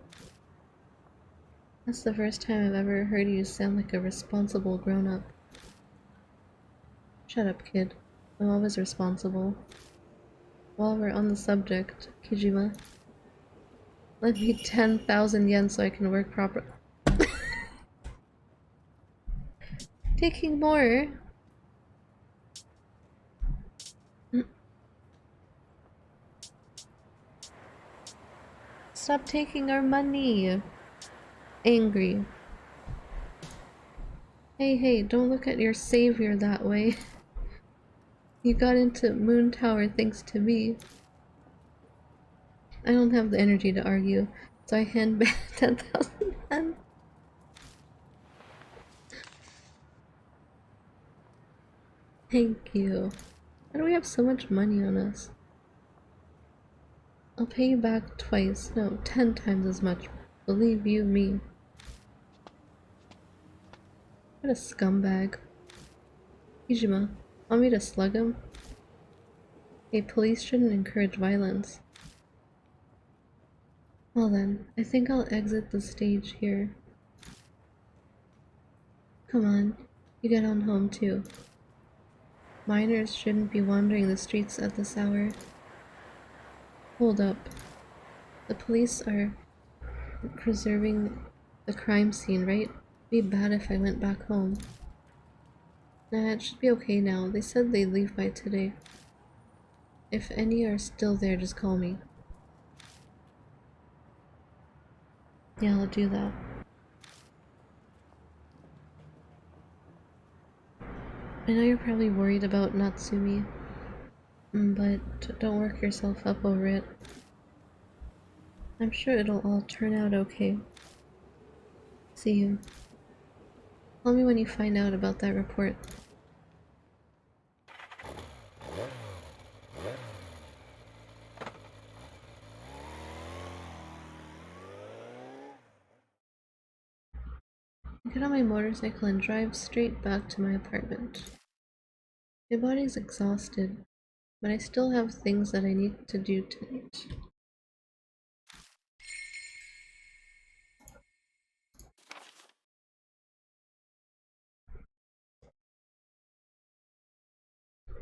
That's the first time I've ever heard you sound like a responsible grown-up. Shut up, kid. I'm always responsible. While we're on the subject, Kijima, lend me 10,000 yen so I can work proper. Taking more? Stop taking our money! Angry. Hey, don't look at your savior that way. You got into Moon Tower thanks to me. I don't have the energy to argue, so I hand back 10,000 yen. Thank you. Why do we have so much money on us? I'll pay you back twice, no, 10 times as much. Believe you me. What a scumbag. Kijima, want me to slug him? Hey, police shouldn't encourage violence. Well then, I think I'll exit the stage here. Come on, you get on home too. Minors shouldn't be wandering the streets at this hour. Hold up. The police are preserving the crime scene, right? Be bad if I went back home. Nah, it should be okay now. They said they'd leave by today. If any are still there, just call me. Yeah, I'll do that. I know you're probably worried about Natsumi, but don't work yourself up over it. I'm sure it'll all turn out okay. See you. Tell me when you find out about that report. I get on my motorcycle and drive straight back to my apartment. My body's exhausted, but I still have things that I need to do tonight.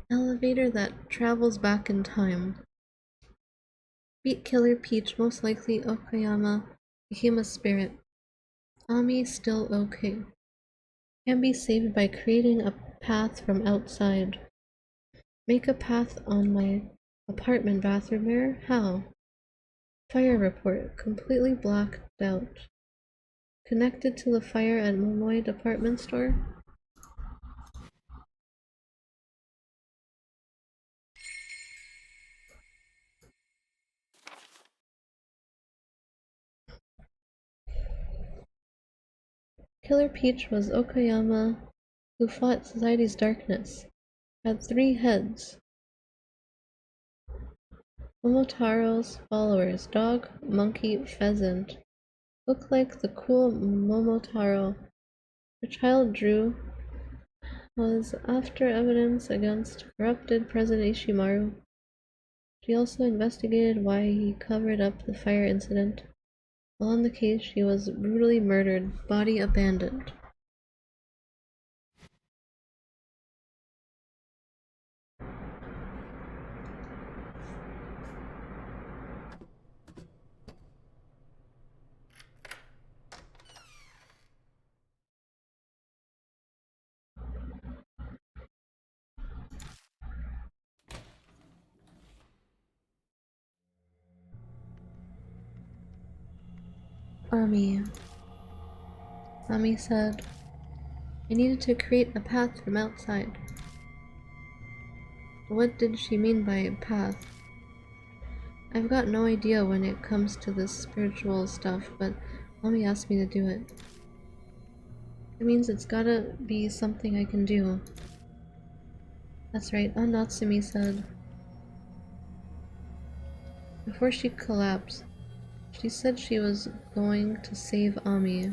Elevator that travels back in time. Beat Killer Peach, most likely Okayama, became a spirit. Ami still okay. Can be saved by creating a path from outside. Make a path on my apartment bathroom mirror? How? Fire report. Completely blacked out. Connected to the fire at Momoi department store? Killer Peach was Okayama who fought society's darkness. Had 3 heads. Momotaro's followers, dog, monkey, pheasant, look like the cool Momotaro the child drew was after evidence against corrupted President Ishimaru. She also investigated why he covered up the fire incident. While on the case, she was brutally murdered, body abandoned. Ami said, I needed to create a path from outside. What did she mean by path? I've got no idea when it comes to this spiritual stuff, but Mommy asked me to do it. It means it's gotta be something I can do. That's right, Natsumi said. Before she collapsed, she said she was going to save Ami.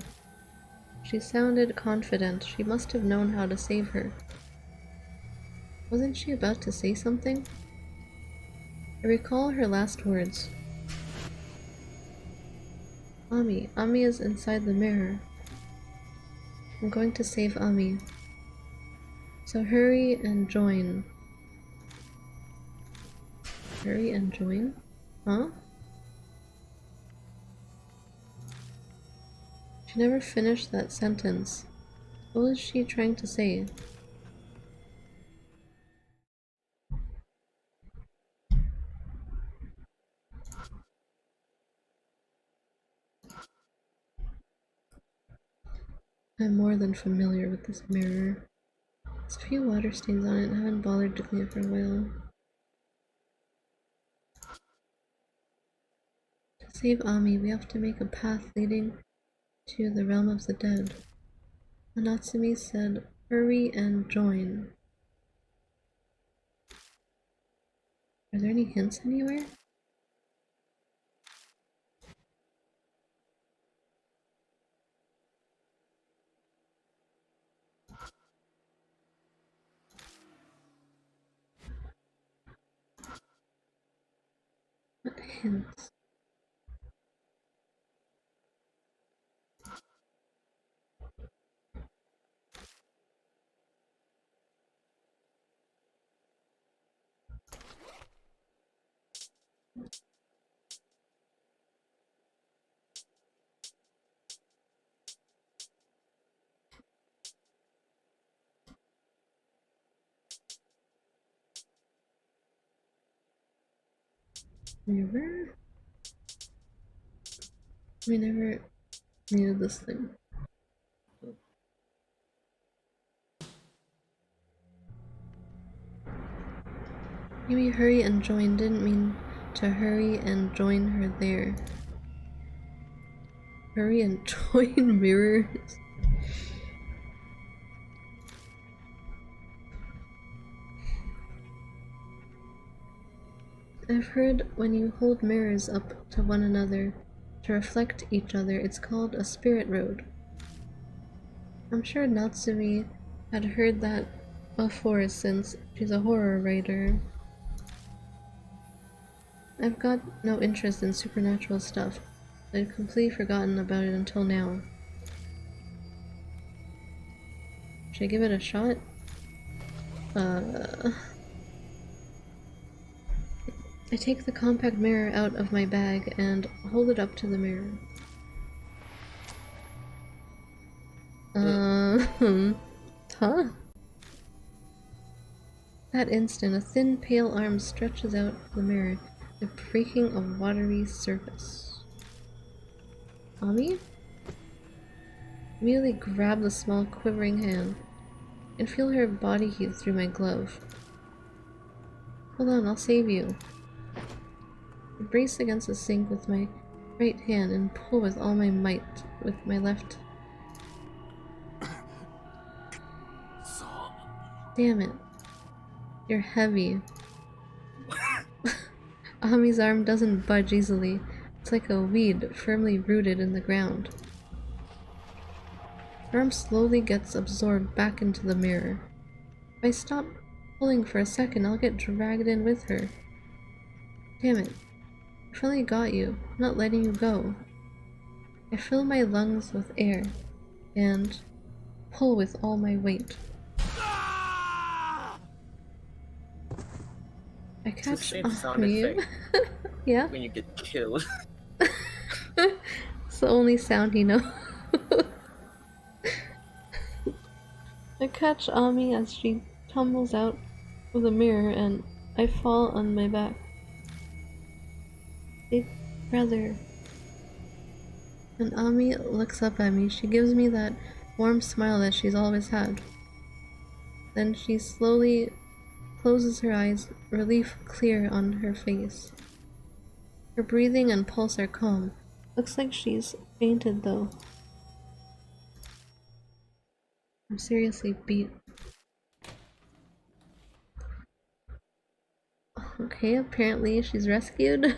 She sounded confident. She must have known how to save her. Wasn't she about to say something? I recall her last words. Ami is inside the mirror. I'm going to save Ami. So hurry and join. Hurry and join? Huh? She never finished that sentence. What was she trying to say? I'm more than familiar with this mirror. There's a few water stains on it and I haven't bothered to clean it for a while. To save Ami, we have to make a path leading to the realm of the dead. Natsumi said, hurry and join. Are there any hints anywhere? hints. Never? We never needed this thing. Maybe hurry and join didn't mean to hurry and join her there. Hurry and join mirrors. I've heard when you hold mirrors up to one another to reflect each other, it's called a spirit road. I'm sure Natsumi had heard that before since she's a horror writer. I've got no interest in supernatural stuff. I'd completely forgotten about it until now. Should I give it a shot? I take the compact mirror out of my bag and hold it up to the mirror. Huh? That instant, a thin, pale arm stretches out of the mirror, breaking a watery surface. Ami? Immediately grab the small, quivering hand and feel her body heat through my glove. Hold on, I'll save you. I brace against the sink with my right hand and pull with all my might with my left. Damn it. You're heavy. Ami's arm doesn't budge easily. It's like a weed firmly rooted in the ground. Her arm slowly gets absorbed back into the mirror. If I stop pulling for a second, I'll get dragged in with her. Damn it. I finally got you. I'm not letting you go. I fill my lungs with air and pull with all my weight. I It's the catch same sound Ami. effect Yeah? when you get killed. It's the only sound he knows. I catch Ami as she tumbles out of the mirror and I fall on my back. Big brother. When Ami looks up at me, she gives me that warm smile that she's always had. Then she slowly closes her eyes, relief clear on her face. Her breathing and pulse are calm. Looks like she's fainted though. I'm seriously beat. Okay, apparently she's rescued.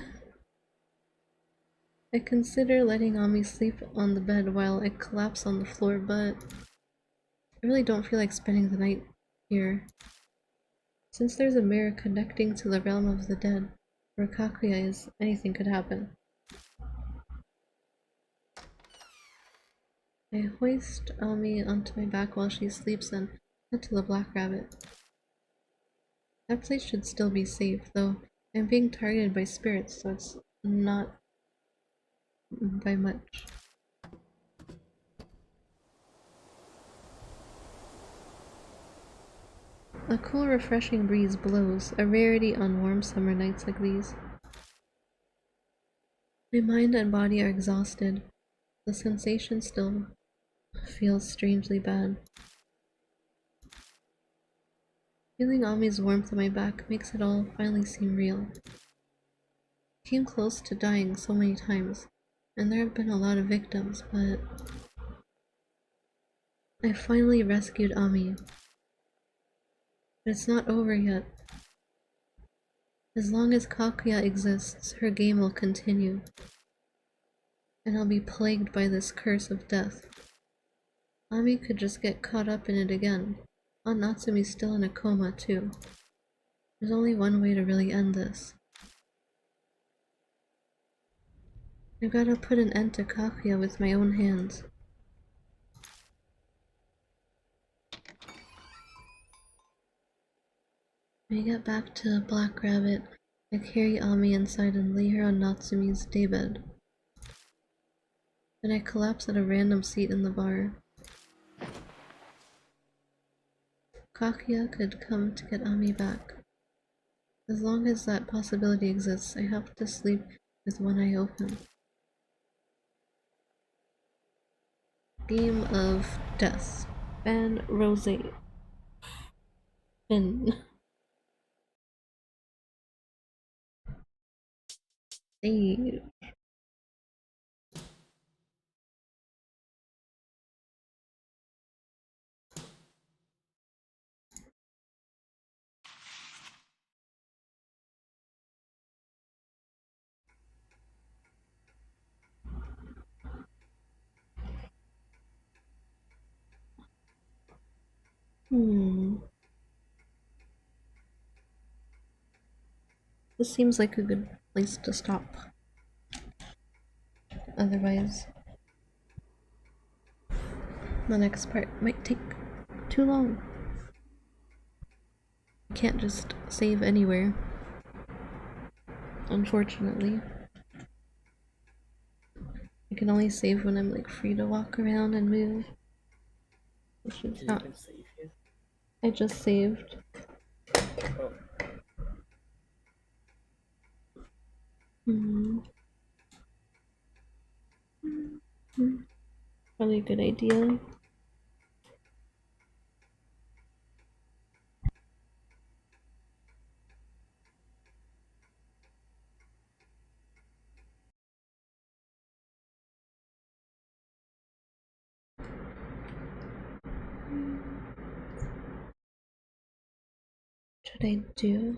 I consider letting Ami sleep on the bed while I collapse on the floor, but I really don't feel like spending the night here. Since there's a mirror connecting to the realm of the dead, where Kakuya is, anything could happen. I hoist Ami onto my back while she sleeps and head to the Black Rabbit. That place should still be safe, though I'm being targeted by spirits, so it's not by much. A cool, refreshing breeze blows, a rarity on warm summer nights like these. My mind and body are exhausted. The sensation still feels strangely bad. Feeling Ami's warmth on my back makes it all finally seem real. I came close to dying so many times, and there have been a lot of victims, but I finally rescued Ami. But it's not over yet. As long as Kakuya exists, her game will continue. And I'll be plagued by this curse of death. Ami could just get caught up in it again. Aunt Natsumi's still in a coma, too. There's only one way to really end this. I gotta put an end to Kakuya with my own hands. When we get back to Black Rabbit, I carry Ami inside and lay her on Natsumi's daybed. Then I collapse at a random seat in the bar. Kakuya could come to get Ami back. As long as that possibility exists, I have to sleep with one eye open. Game of Death. Ban Rose. Finn. Save. This seems like a good place to stop. Otherwise, the next part might take too long. I can't just save anywhere. Unfortunately. I can only save when I'm like free to walk around and move. Which is Did you not. even save here? I just saved. Oh, Probably a good idea. Should I do?